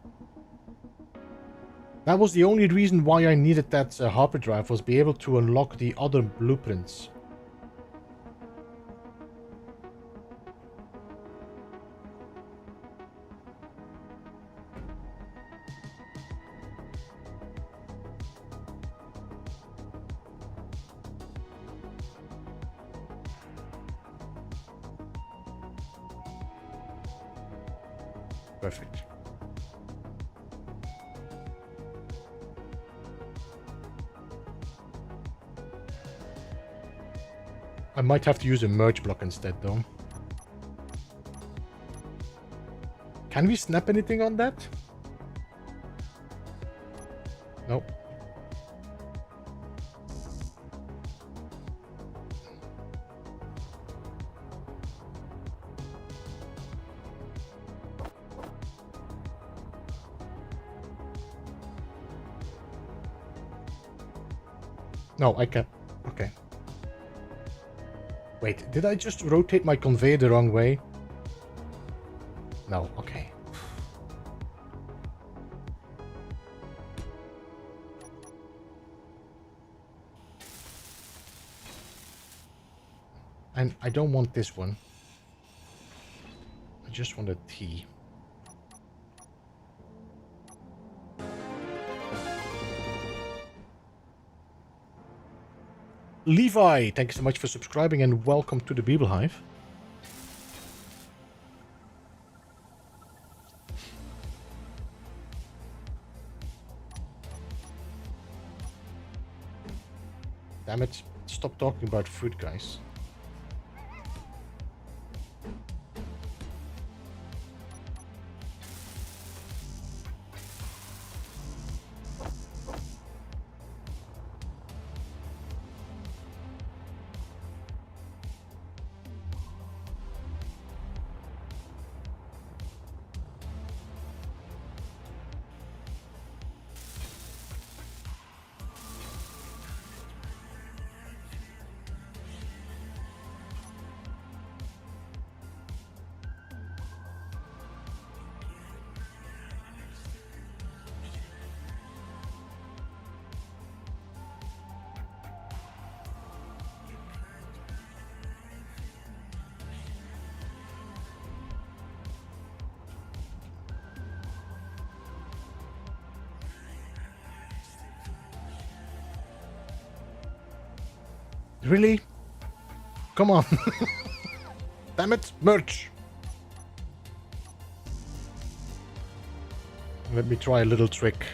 That was the only reason why I needed that hyperdrive, was be able to unlock the other blueprints. Perfect. I might have to use a merge block instead, though. Can we snap anything on that? Nope. No, I can't. Okay. Wait, did I just rotate my conveyor the wrong way? No, okay. And I don't want this one. I just want a T. Levi, thank you so much for subscribing and welcome to the Beeble Hive. Damn it, stop talking about food, guys. Really? Come on. Damn it, merch. Let me try a little trick.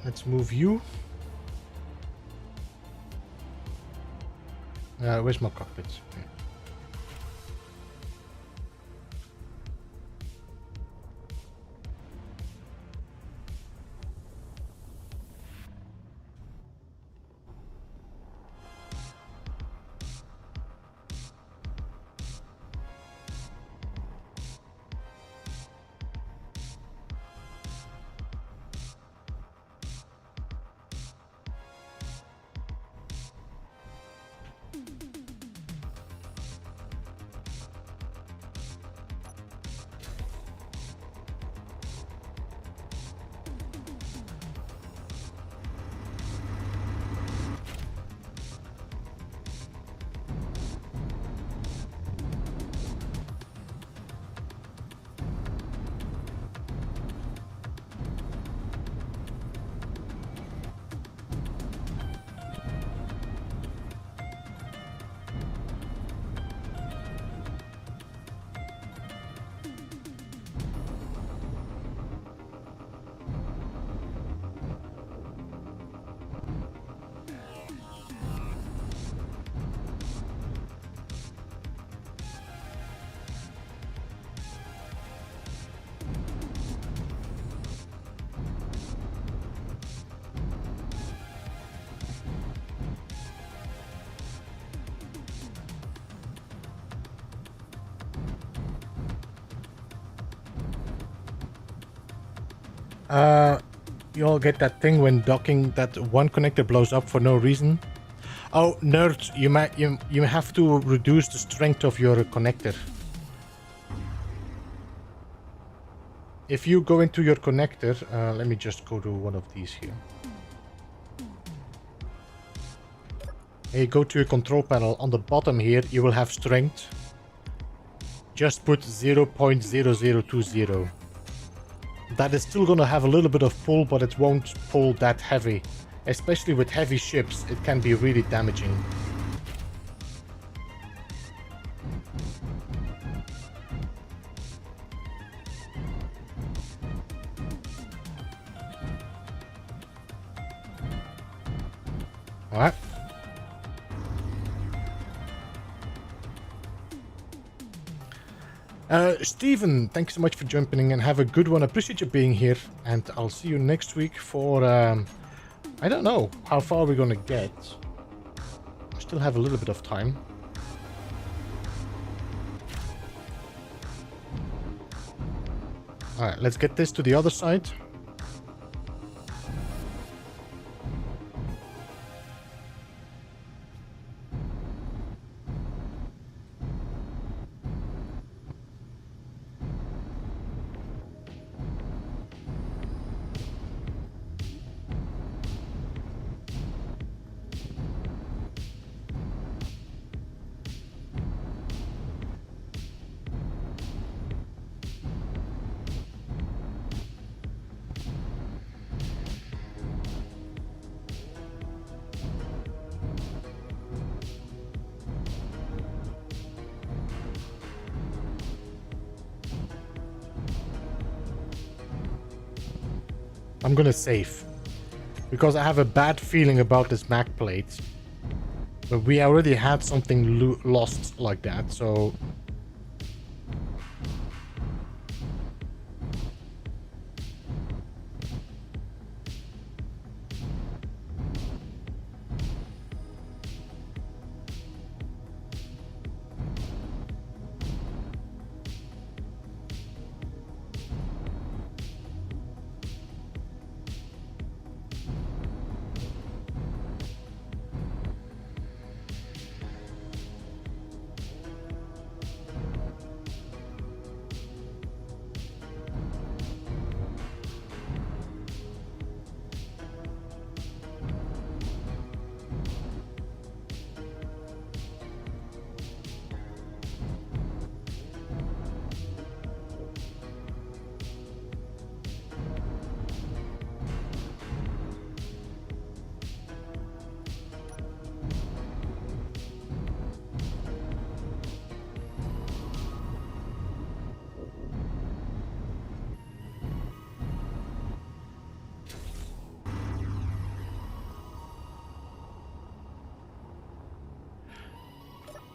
Let's move you. Where's my cockpit? Yeah. You all get that thing when docking that one connector blows up for no reason? Oh, nerd, you have to reduce the strength of your connector. If you go into your connector, let me just go to one of these here. Hey, go to your control panel. On the bottom here, you will have strength. Just put 0.0020. That is still gonna have a little bit of pull, but it won't pull that heavy. Especially with heavy ships, it can be really damaging. Alright. Steven, thanks so much for jumping in and have a good one. I appreciate you being here, and I'll see you next week for, I don't know how far we're gonna get. I still have a little bit of time. Alright, let's get this to the other side. I'm gonna save. Because I have a bad feeling about this Mac plate. But we already had something lost like that, so...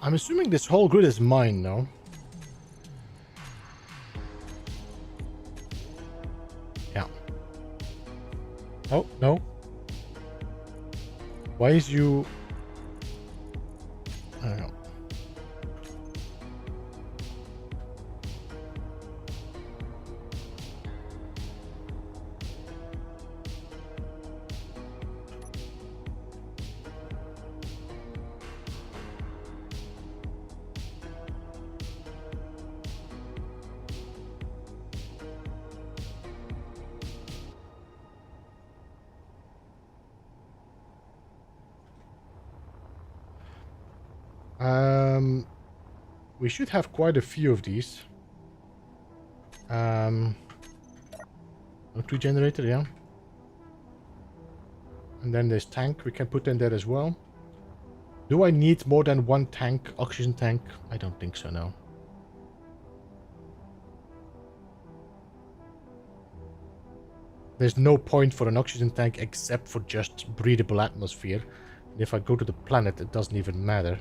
I'm assuming this whole grid is mine now. Yeah. Oh, no. Why is you... I don't know. We should have quite a few of these. O2 generator, yeah. And then this tank we can put in there as well. Do I need more than one tank, oxygen tank? I don't think so, no. There's no point for an oxygen tank except for just breathable atmosphere. And if I go to the planet, it doesn't even matter.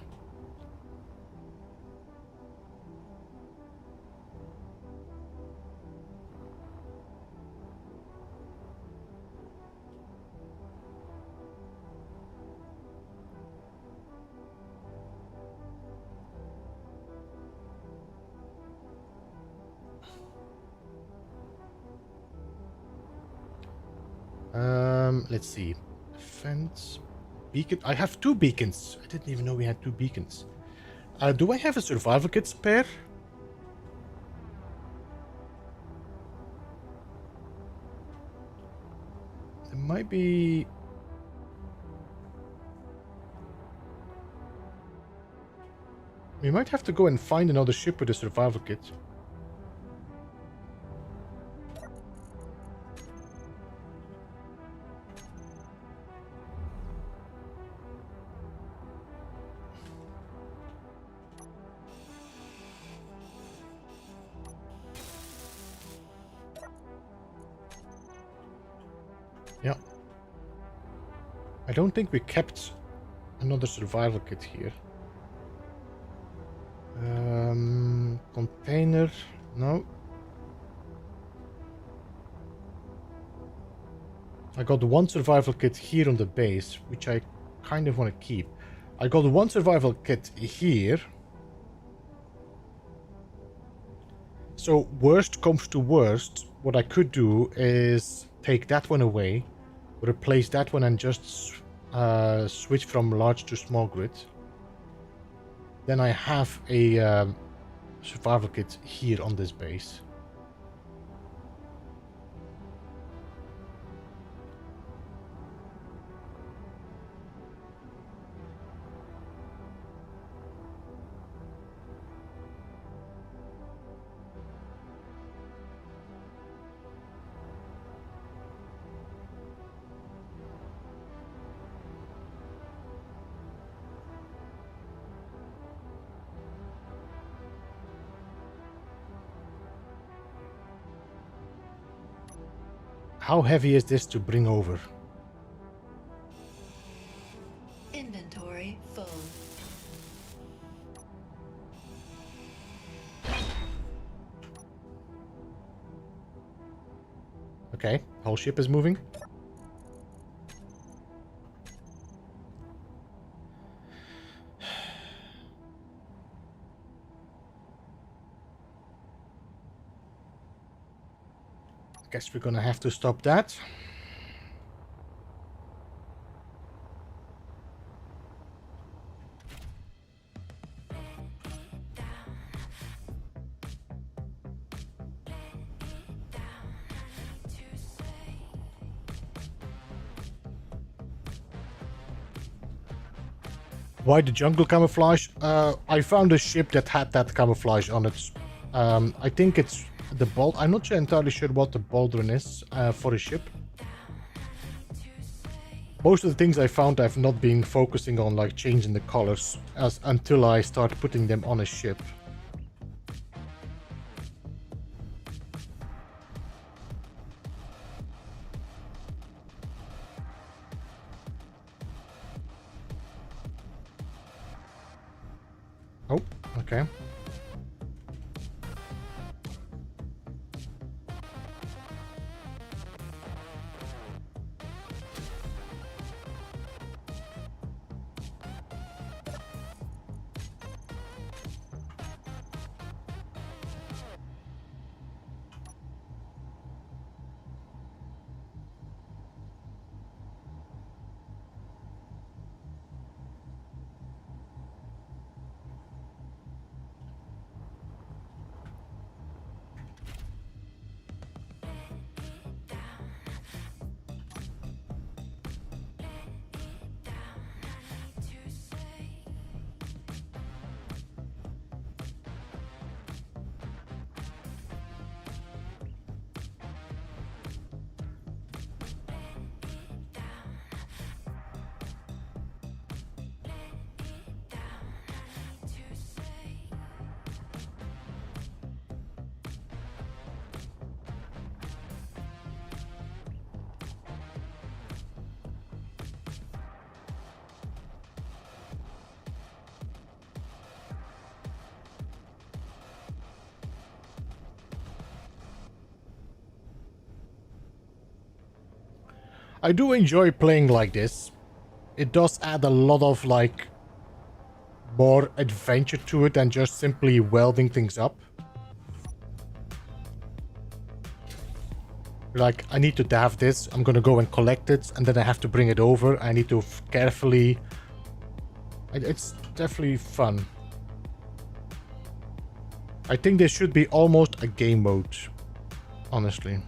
Let's see. Fence. Beacon. I have 2 beacons. I didn't even know we had 2 beacons. Do I have a survival kit spare? There might be... We might have to go and find another ship with a survival kit. Yeah. I don't think we kept another survival kit here. Container. No. I got 1 survival kit here on the base, which I kind of want to keep. I got 1 survival kit here. So worst comes to worst, what I could do is take that one away, replace that one and just switch from large to small grid. Then I have a survival kit here on this base. How heavy is this to bring over? Inventory full. Okay, whole ship is moving. Guess we're gonna have to stop that. Why the jungle camouflage? I found a ship that had that camouflage on it. I think it's the bolt. I'm not entirely sure what the baldron is for a ship. Most of the things I found I've not been focusing on, like changing the colors until I start putting them on a ship. Oh, okay. I do enjoy playing like this. It does add a lot of like more adventure to it than just simply welding things up. Like, I need to have this, I'm gonna go and collect it, and then I have to bring it over. I need to carefully... It's definitely fun. I think there should be almost a game mode, honestly.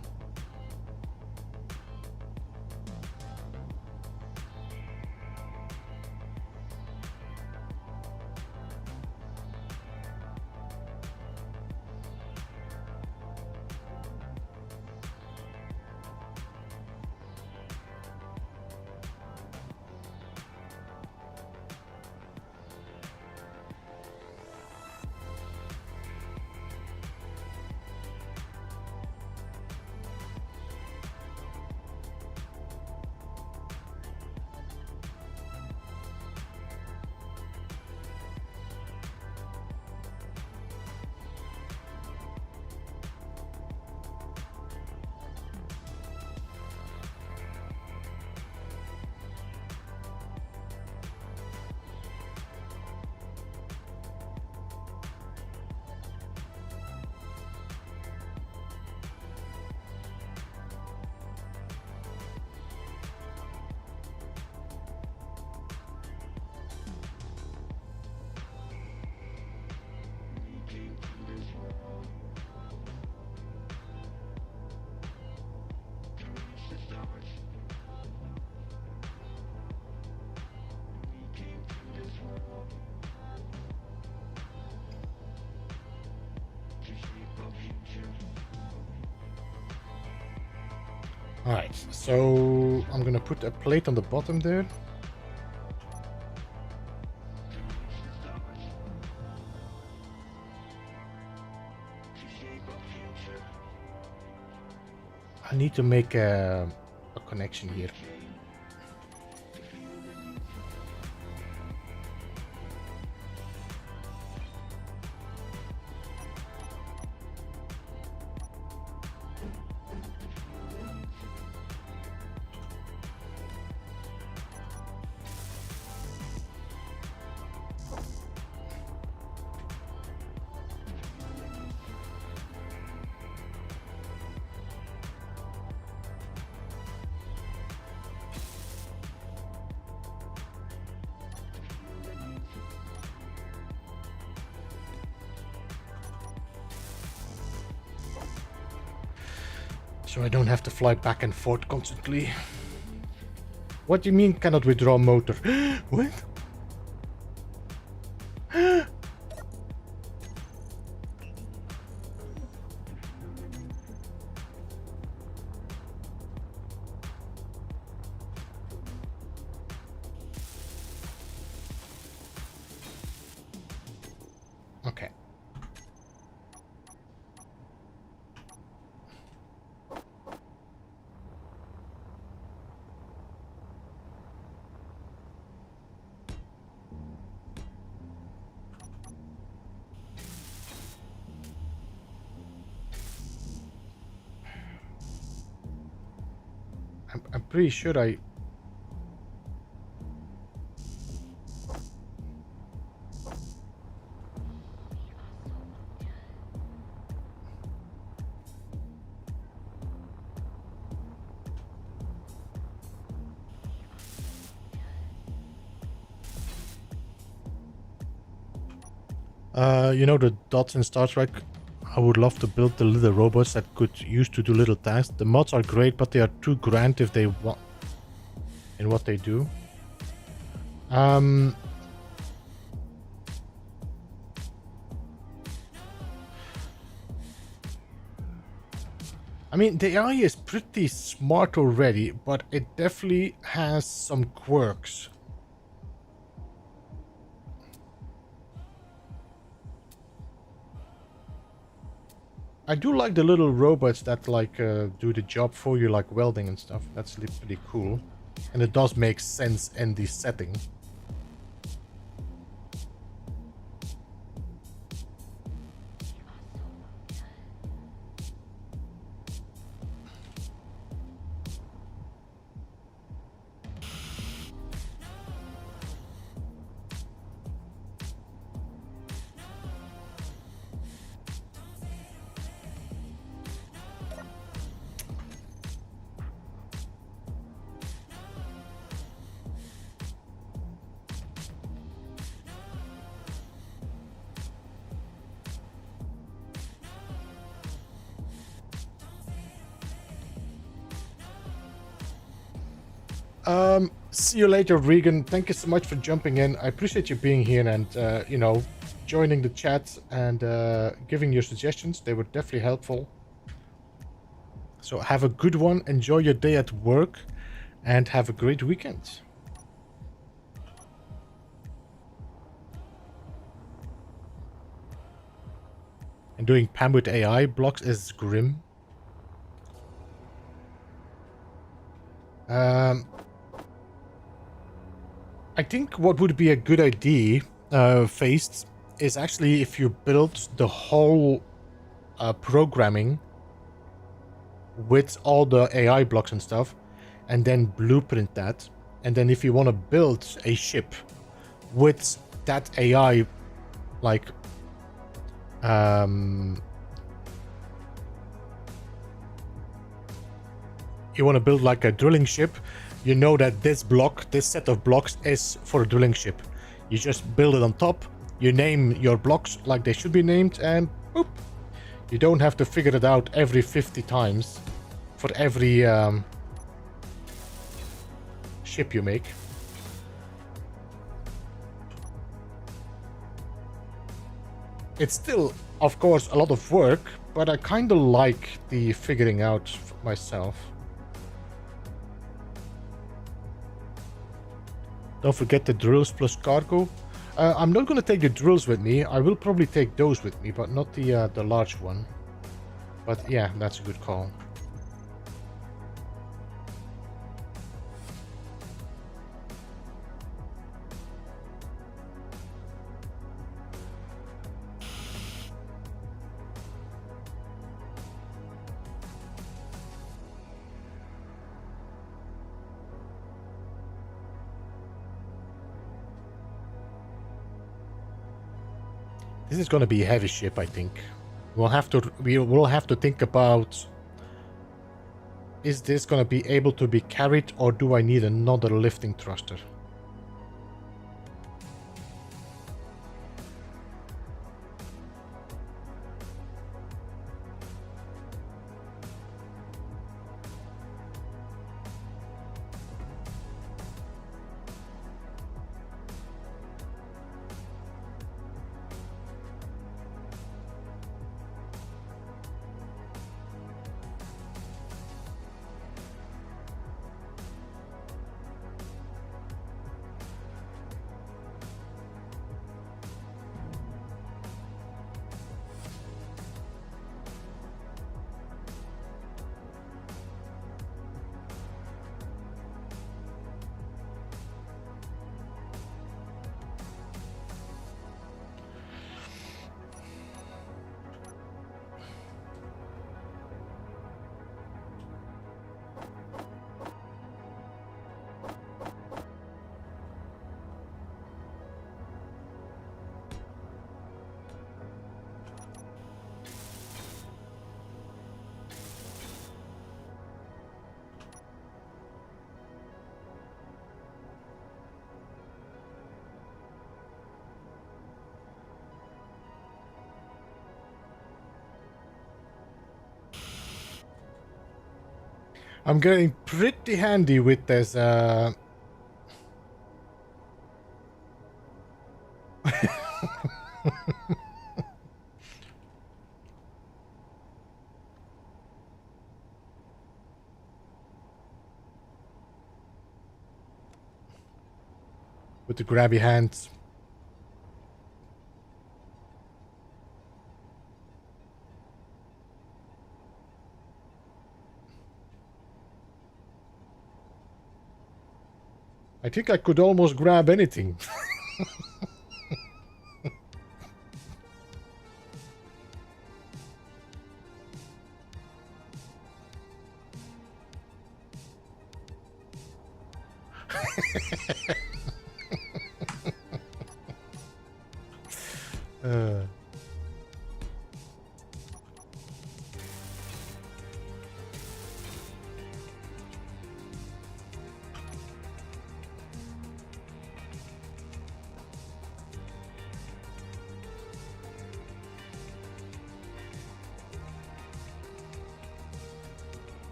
Alright, so I'm gonna put a plate on the bottom there. I need to make a connection here. So I don't have to fly back and forth constantly. What do you mean cannot withdraw motor? What? Okay. I'm pretty sure I... you know the dots in Star Trek? I would love to build the little robots that could use to do little tasks. The mods are great, but they are too grand if they want in what they do. I mean, the AI is pretty smart already, but it definitely has some quirks. I do like the little robots that like do the job for you, like welding and stuff. That's pretty cool, and it does make sense in the setting. See you later, Regan. Thank you so much for jumping in. I appreciate you being here and, you know, joining the chat and giving your suggestions. They were definitely helpful. So have a good one. Enjoy your day at work and have a great weekend. And doing PAM with AI blocks is grim. I think what would be a good idea, Faced, is actually if you build the whole programming with all the AI blocks and stuff, and then blueprint that, and then if you want to build a ship with that AI, like, you want to build like a drilling ship, you know that this block, this set of blocks is for a drilling ship. You just build it on top, you name your blocks like they should be named, and boop. You don't have to figure it out every 50 times for every ship you make. It's still, of course, a lot of work, but I kind of like the figuring out myself. Don't forget the drills plus cargo. I'm not going to take the drills with me. I will probably take those with me, but not the large one. But yeah, that's a good call. This is going to be a heavy ship, I think. We will have to think about, is this going to be able to be carried, or do I need another lifting thruster? I'm getting pretty handy with this, with the grabby hands. I think I could almost grab anything.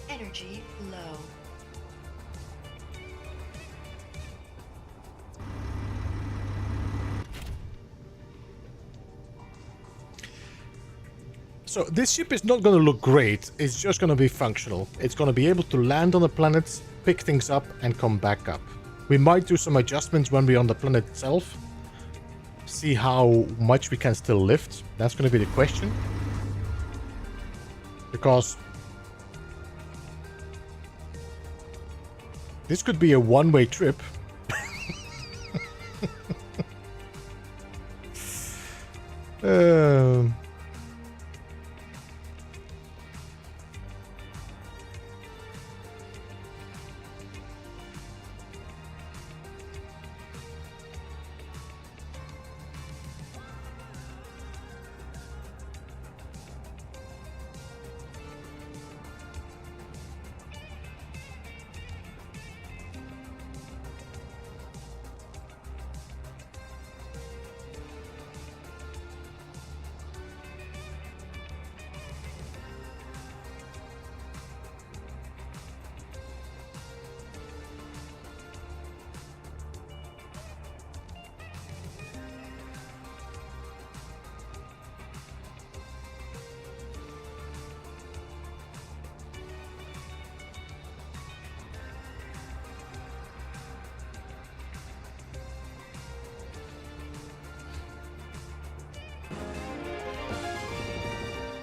Energy low. So this ship is not going to look great, it's just going to be functional. It's going to be able to land on the planets, pick things up and come back up. We might do some adjustments when we're on the planet itself. See how much we can still lift. That's going to be the question. Because this could be a one-way trip.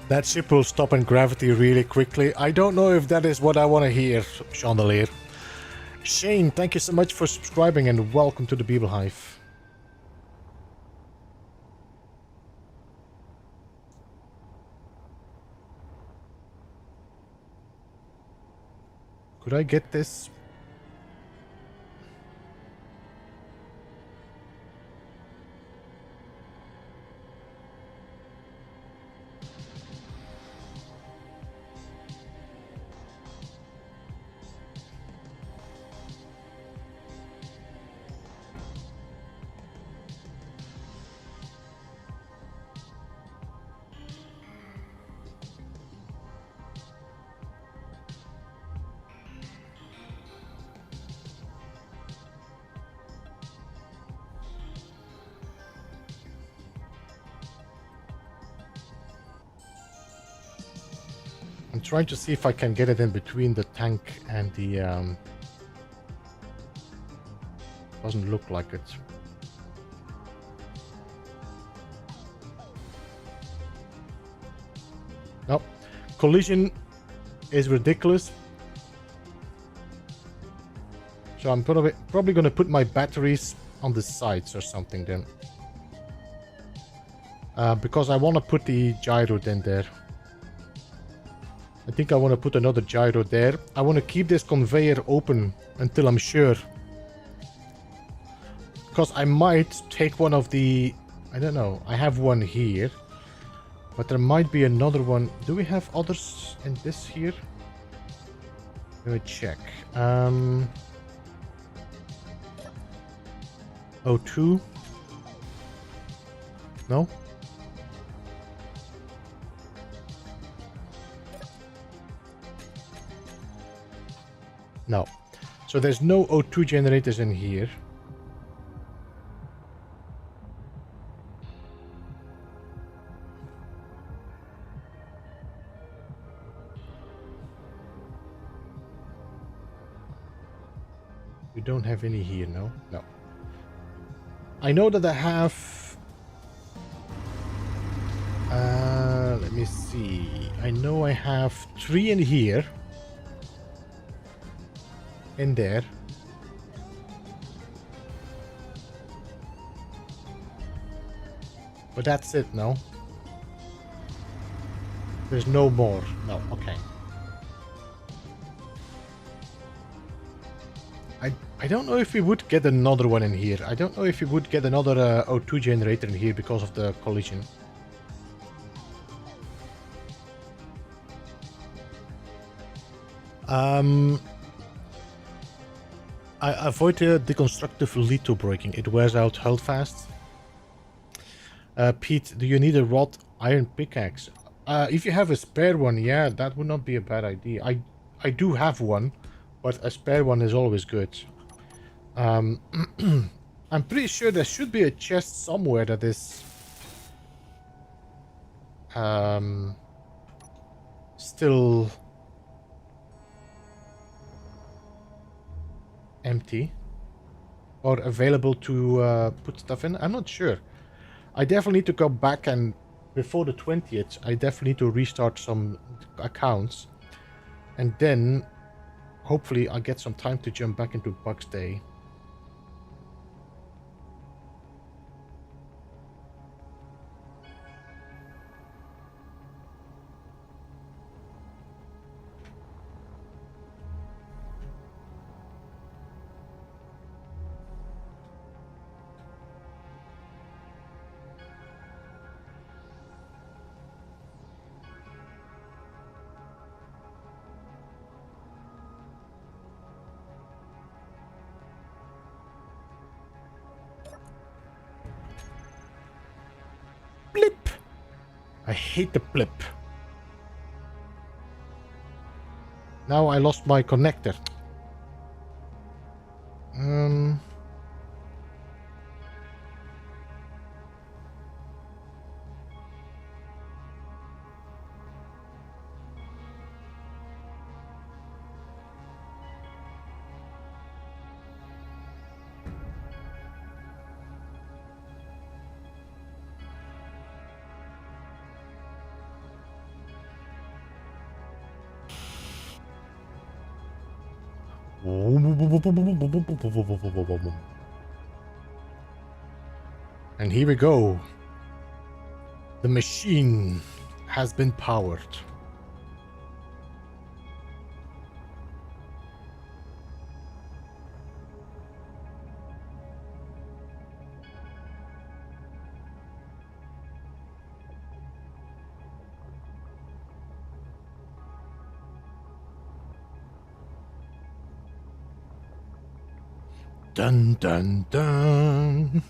That ship will stop in gravity really quickly. I don't know if that is what I want to hear, Chandelier. Shane, thank you so much for subscribing and welcome to the Beeble Hive. Could I get this? I'm trying to see if I can get it in between the tank and the... Doesn't look like it. Nope. Collision is ridiculous. So I'm probably going to put my batteries on the sides or something then. Because I want to put the gyro in there. I think I want to put another gyro there. I want to keep this conveyor open until I'm sure. Because I might take one of the... I don't know. I have one here. But there might be another one. Do we have others in this here? Let me check. O2? No? No. So there's no O2 generators in here. We don't have any here, no? No. I know that I have... let me see. I know I have 3 in here. In there. But that's it, no? There's no more. No, okay. I don't know if we would get another one in here. I don't know if we would get another O2 generator in here because of the collision. I avoid the constructive litho breaking. It wears out held fast. Pete, do you need a wrought iron pickaxe? If you have a spare one, yeah, that would not be a bad idea. I do have one, but a spare one is always good. I'm pretty sure there should be a chest somewhere that is still empty or available to put stuff in. I'm not sure. I definitely need to go back, and before the 20th I definitely need to restart some accounts, and then hopefully I'll get some time to jump back into Pax Dei. Blip! I hate the blip. Now I lost my connector. And here we go. The machine has been powered. Dun dun dun.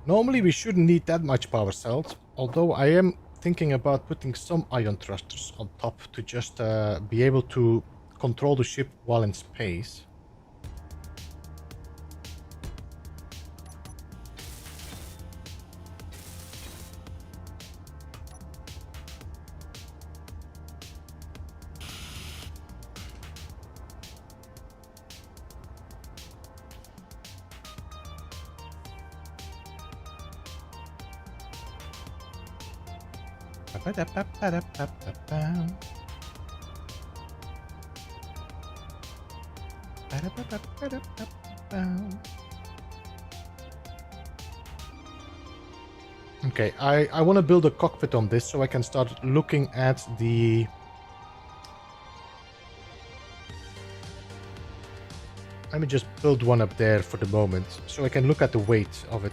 Normally we shouldn't need that much power cells, although I am thinking about putting some ion thrusters on top to just be able to control the ship while in space. Okay, I want to build a cockpit on this so I can start looking at the... Let me just build one up there for the moment so I can look at the weight of it.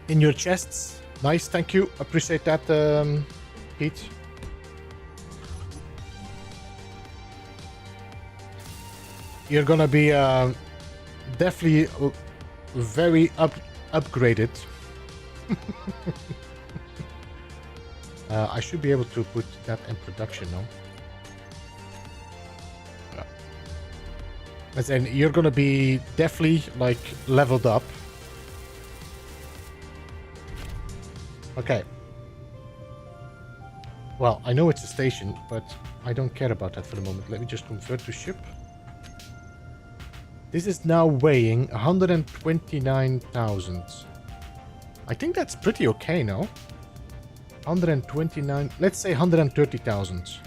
In your chests. Nice, thank you. Appreciate that, Pete. You're gonna be definitely very upgraded. I should be able to put that in production now. Yeah. As in, you're gonna be definitely like leveled up. Okay. Well, I know it's a station, but I don't care about that for the moment. Let me just convert to ship. This is now weighing 129,000. I think that's pretty okay now. 129, let's say 130,000.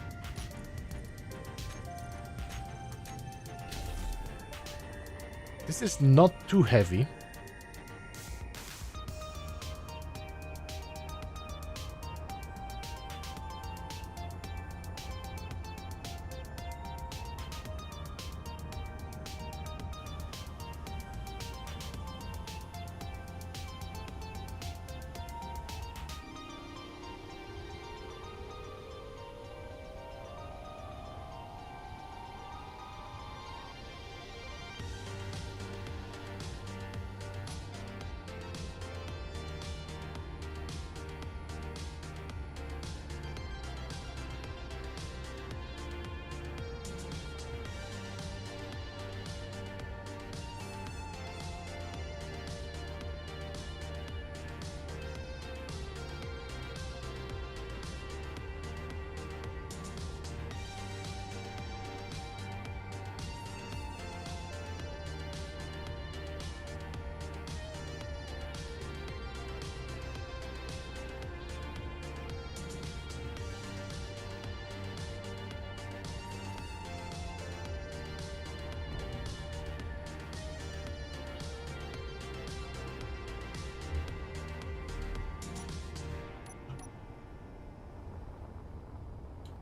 This is not too heavy.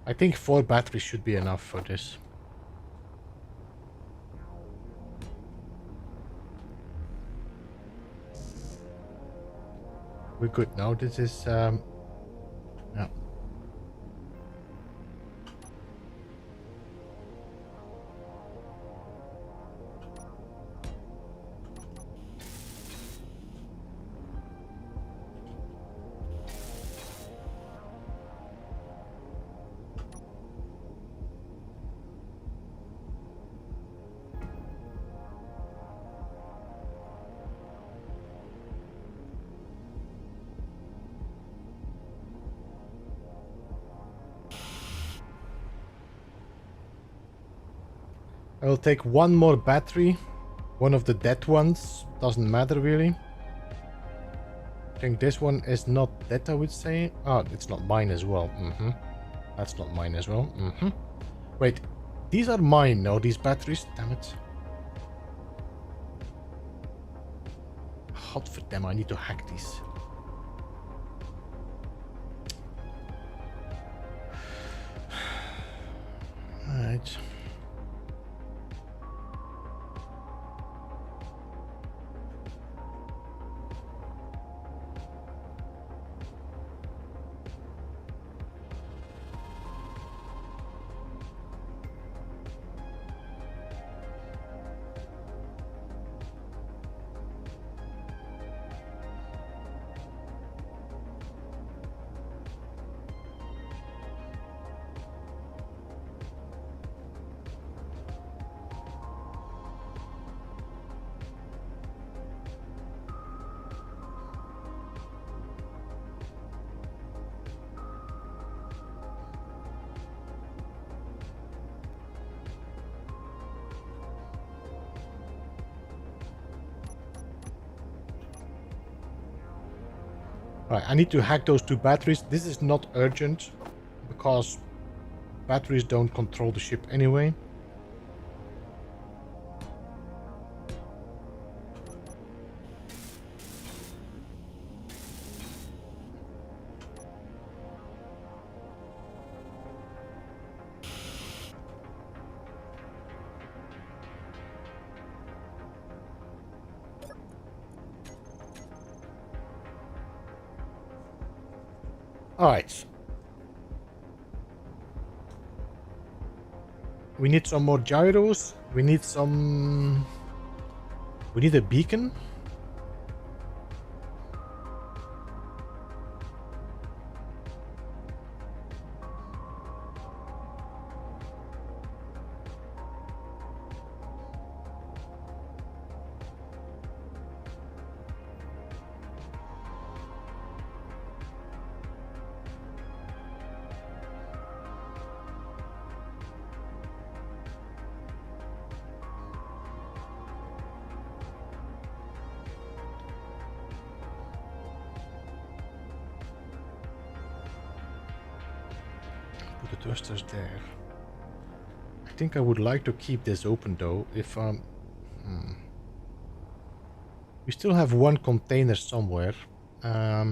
I think 4 batteries should be enough for this. we're good now. This is yeah. I'll take one more battery. One of the dead ones. Doesn't matter really. I think this one is not dead, I would say. Oh, it's not mine as well. That's not mine as well. Wait, these are mine. No, these batteries. Damn it. Hot for them. I need to hack these. Alright. Right, I need to hack those two batteries. This is not urgent because batteries don't control the ship anyway. Alright. We need some more gyros. We need some... We need a beacon. The thrusters there. I think I would like to keep this open though. If we still have one container somewhere. I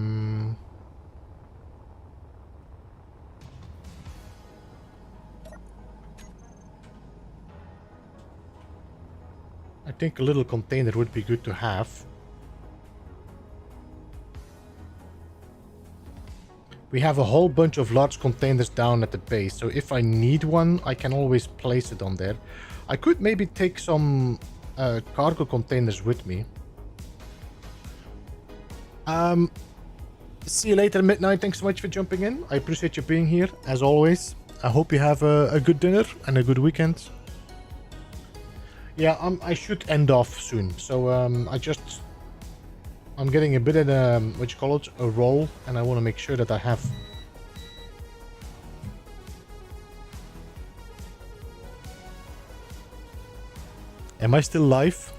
think a little container would be good to have. We have a whole bunch of large containers down at the base, so if I need one, I can always place it on there. I could maybe take some cargo containers with me. See you later, Midnight. Thanks so much for jumping in. I appreciate you being here, as always. I hope you have a good dinner and a good weekend. Yeah, I should end off soon, so I'm getting a bit in a, what you call it, a roll, and I want to make sure that I have... Am I still live?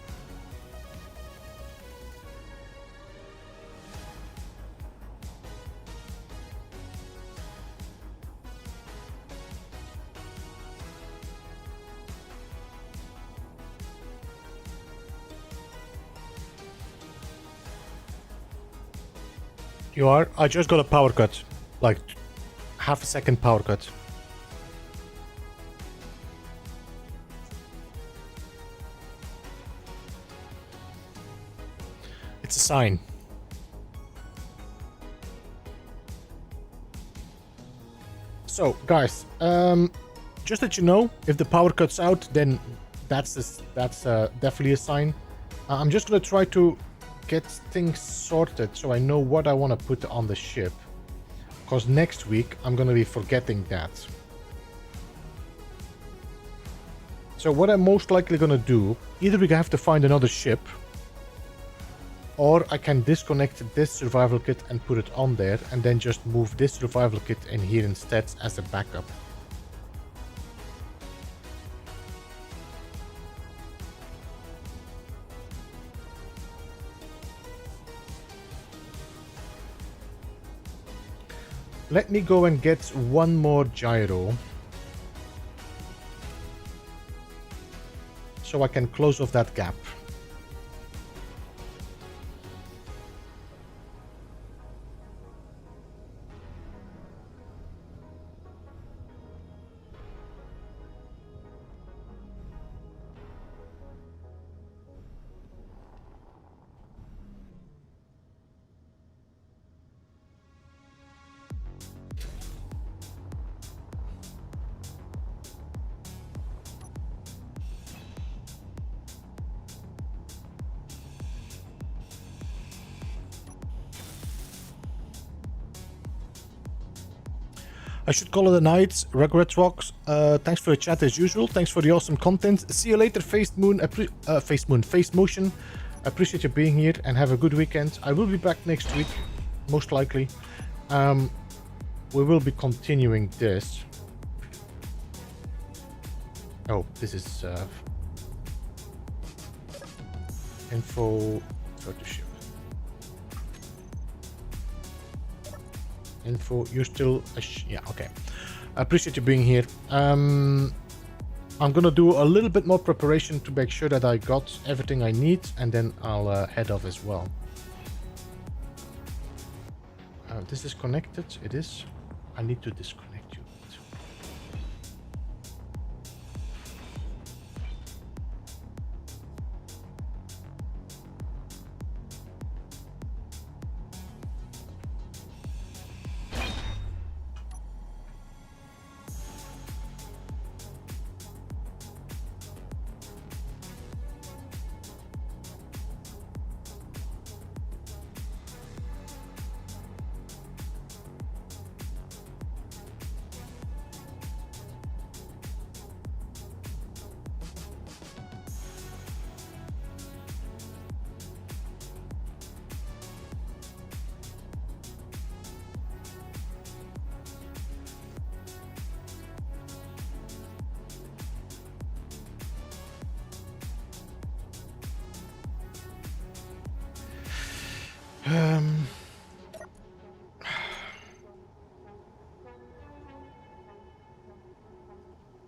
You are? I just got a power cut. Like, half a second power cut. It's a sign. So, guys, just that you know, if the power cuts out, then that's definitely a sign. I'm just gonna try to get things sorted so I know what I want to put on the ship. Because next week I'm gonna be forgetting that. So what I'm most likely gonna do, either we have to find another ship, or I can disconnect this survival kit and put it on there, and then just move this survival kit in here instead as a backup. Let me go and get one more gyro, so I can close off that gap. I should call it a night. Regret Rocks. Thanks for the chat as usual. Thanks for the awesome content. See you later, Face Motion. Appreciate you being here and have a good weekend. I will be back next week, most likely. We will be continuing this. Oh, this is info. Go to ship. Info, you're still yeah, okay. I appreciate you being here. I'm gonna do a little bit more preparation to make sure that I got everything I need, and then I'll head off as well. This is connected. It is. I need to disconnect you.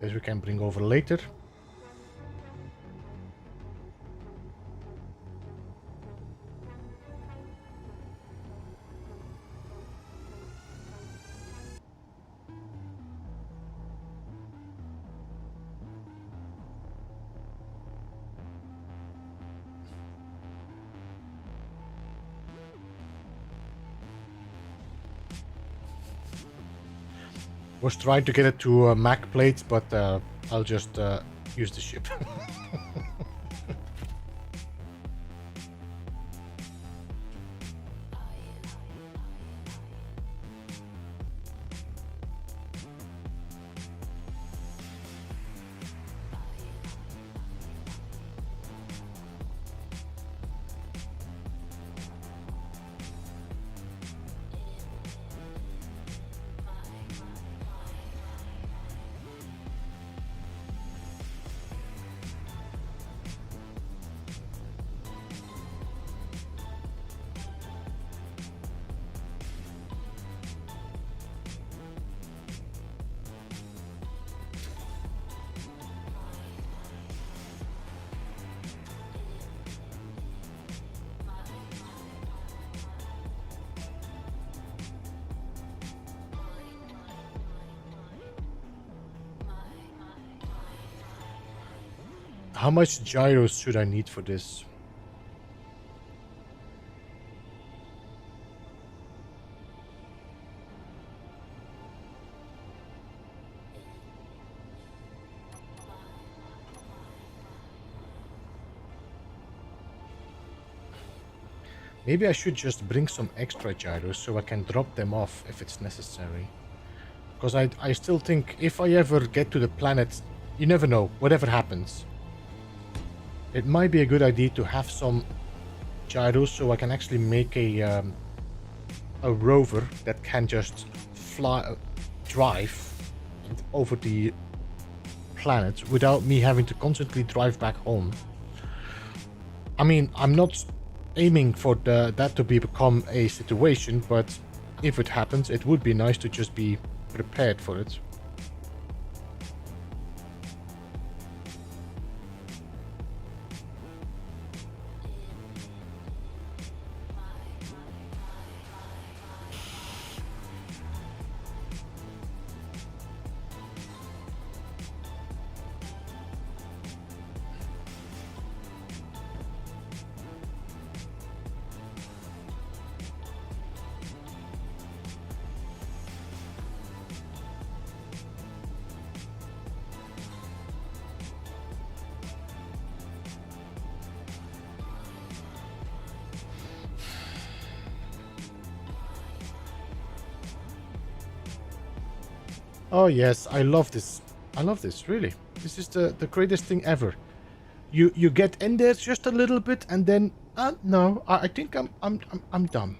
This we can bring over later. Was trying to get it to Mac plates, but I'll just use the ship. How much gyros should I need for this? Maybe I should just bring some extra gyros so I can drop them off if it's necessary. Because I still think if I ever get to the planet, you never know, whatever happens. It might be a good idea to have some gyros so I can actually make a rover that can just drive over the planet without me having to constantly drive back home. I mean, I'm not aiming for that to become a situation, but if it happens, it would be nice to just be prepared for it. Oh yes, I love this. I love this, really. This is the greatest thing ever. You get in there just a little bit and then no, I think I'm done.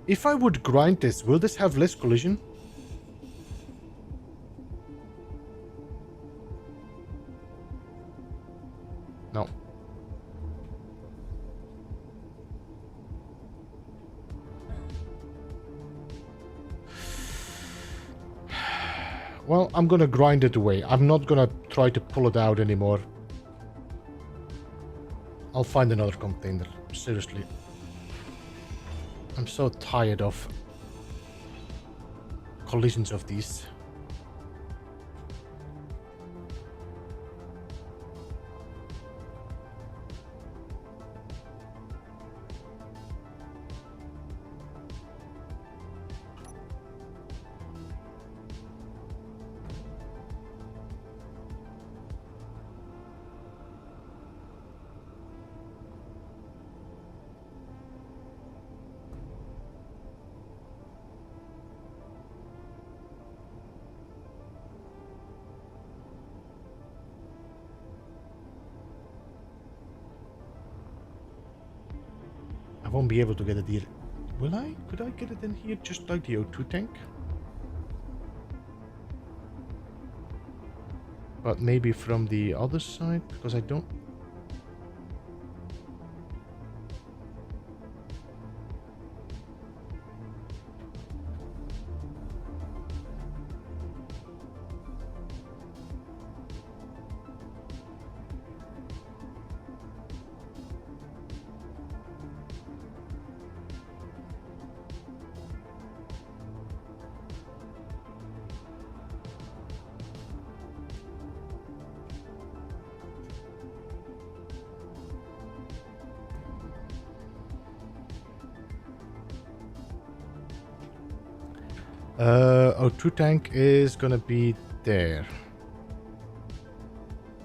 If I would grind this, will this have less collision? No. Well, I'm gonna grind it away. I'm not gonna try to pull it out anymore. I'll find another container. Seriously. I'm so tired of collisions of these. I won't be able to get it here. Will I? Could I get it in here just like the O2 tank? But maybe from the other side, because I don't... O2 tank is gonna be there.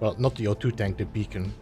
Well, not the O2 tank, the beacon.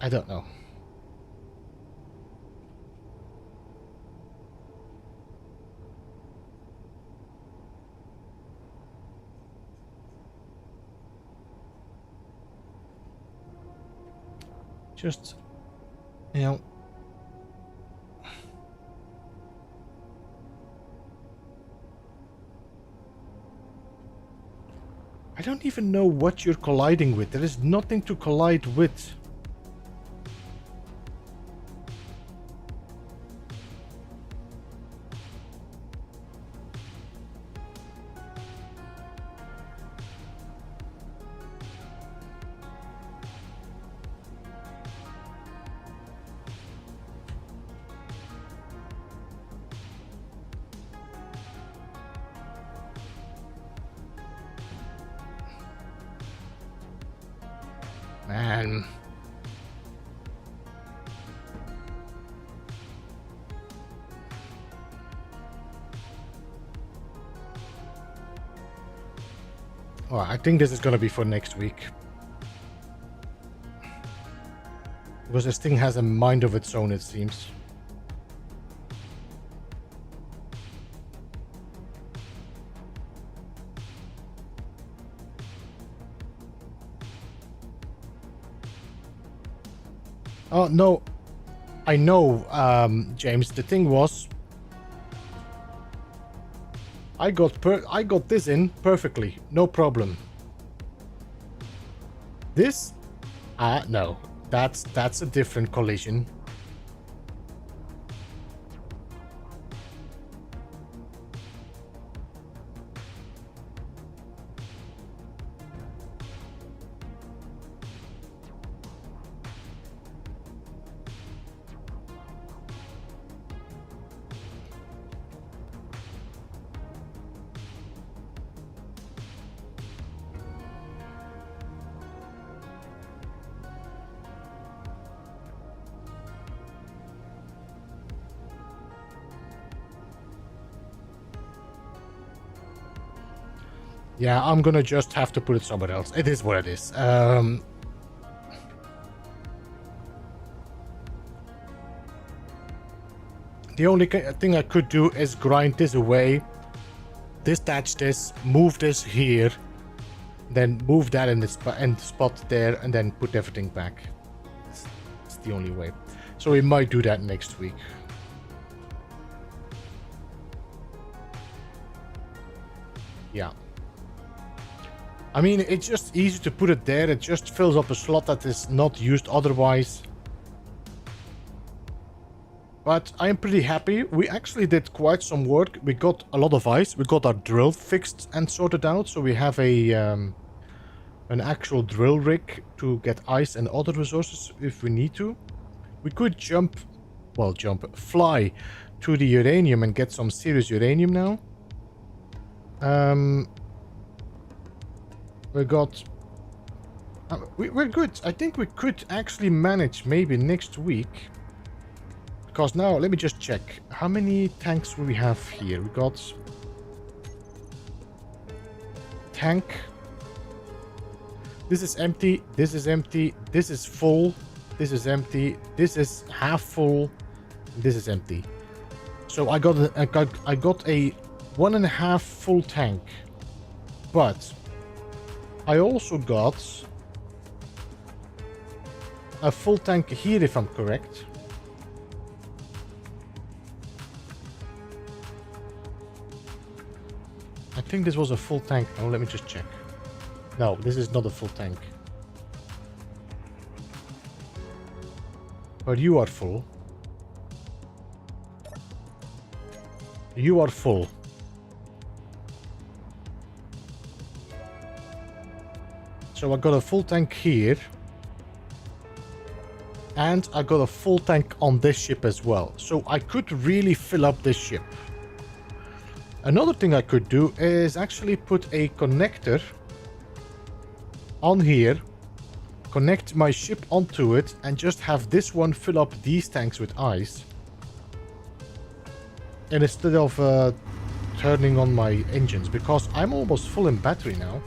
I don't know. Just, you know, I don't even know what you're colliding with. There is nothing to collide with. Man. Oh, I think this is gonna be for next week. Because this thing has a mind of its own, it seems. Oh, no. I know, James. The thing was, I got this in perfectly. No problem. This? No. That's a different collision. Yeah, I'm gonna just have to put it somewhere else. It is what it is. The only thing I could do is grind this away, detach this, move this here, then move that in the spot there, and then put everything back. It's the only way. So we might do that next week. Yeah. I mean, it's just easy to put it there. It just fills up a slot that is not used otherwise. But I am pretty happy. We actually did quite some work. We got a lot of ice. We got our drill fixed and sorted out. So we have a an actual drill rig to get ice and other resources if we need to. We could fly to the uranium and get some serious uranium now. We're good. I think we could actually manage maybe next week. Because now, let me just check. How many tanks will we have here? We got... tank. This is empty. This is empty. This is full. This is empty. This is half full. This is empty. So I got a 1.5 full tank. But I also got a full tank here, if I'm correct. I think this was a full tank. Oh, let me just check. No, this is not a full tank. But you are full. You are full. So I got a full tank here. And I got a full tank on this ship as well. So I could really fill up this ship. Another thing I could do is actually put a connector on here. Connect my ship onto it and just have this one fill up these tanks with ice. And instead of turning on my engines, because I'm almost full in battery now.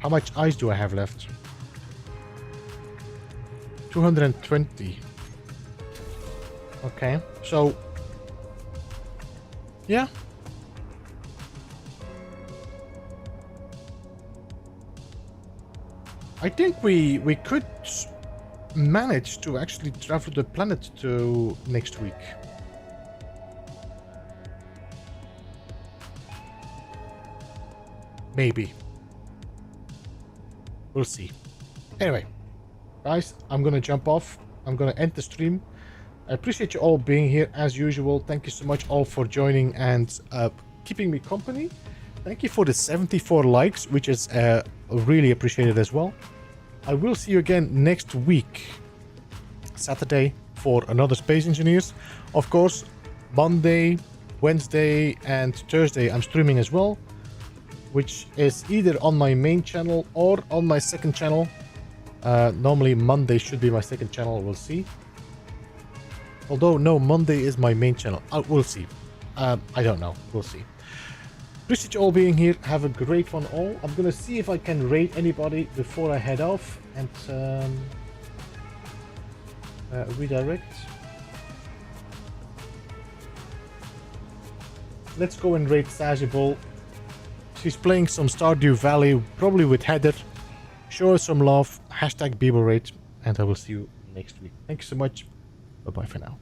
How much ice do I have left? 220. Okay, so yeah. I think we could manage to actually travel the planet to next week. Maybe. We'll see. Anyway, guys, I'm gonna jump off. I'm gonna end the stream. I appreciate you all being here as usual. Thank you so much all for joining and keeping me company. Thank you for the 74 likes, which is really appreciated as well. I will see you again next week, Saturday, for another Space Engineers. Of course, Monday, Wednesday, and Thursday I'm streaming as well, which is either on my main channel or on my second channel. Normally Monday should be my second channel, we'll see. Although, no, Monday is my main channel. We'll see. I don't know. We'll see. Appreciate you all being here. Have a great one all. I'm gonna see if I can raid anybody before I head off and redirect. Let's go and raid Sagible. She's playing some Stardew Valley, probably with Heather. Show her some love. Hashtag Beebleraid. And I will see you next week. Thank you so much. Bye-bye for now.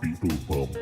Beeblebum.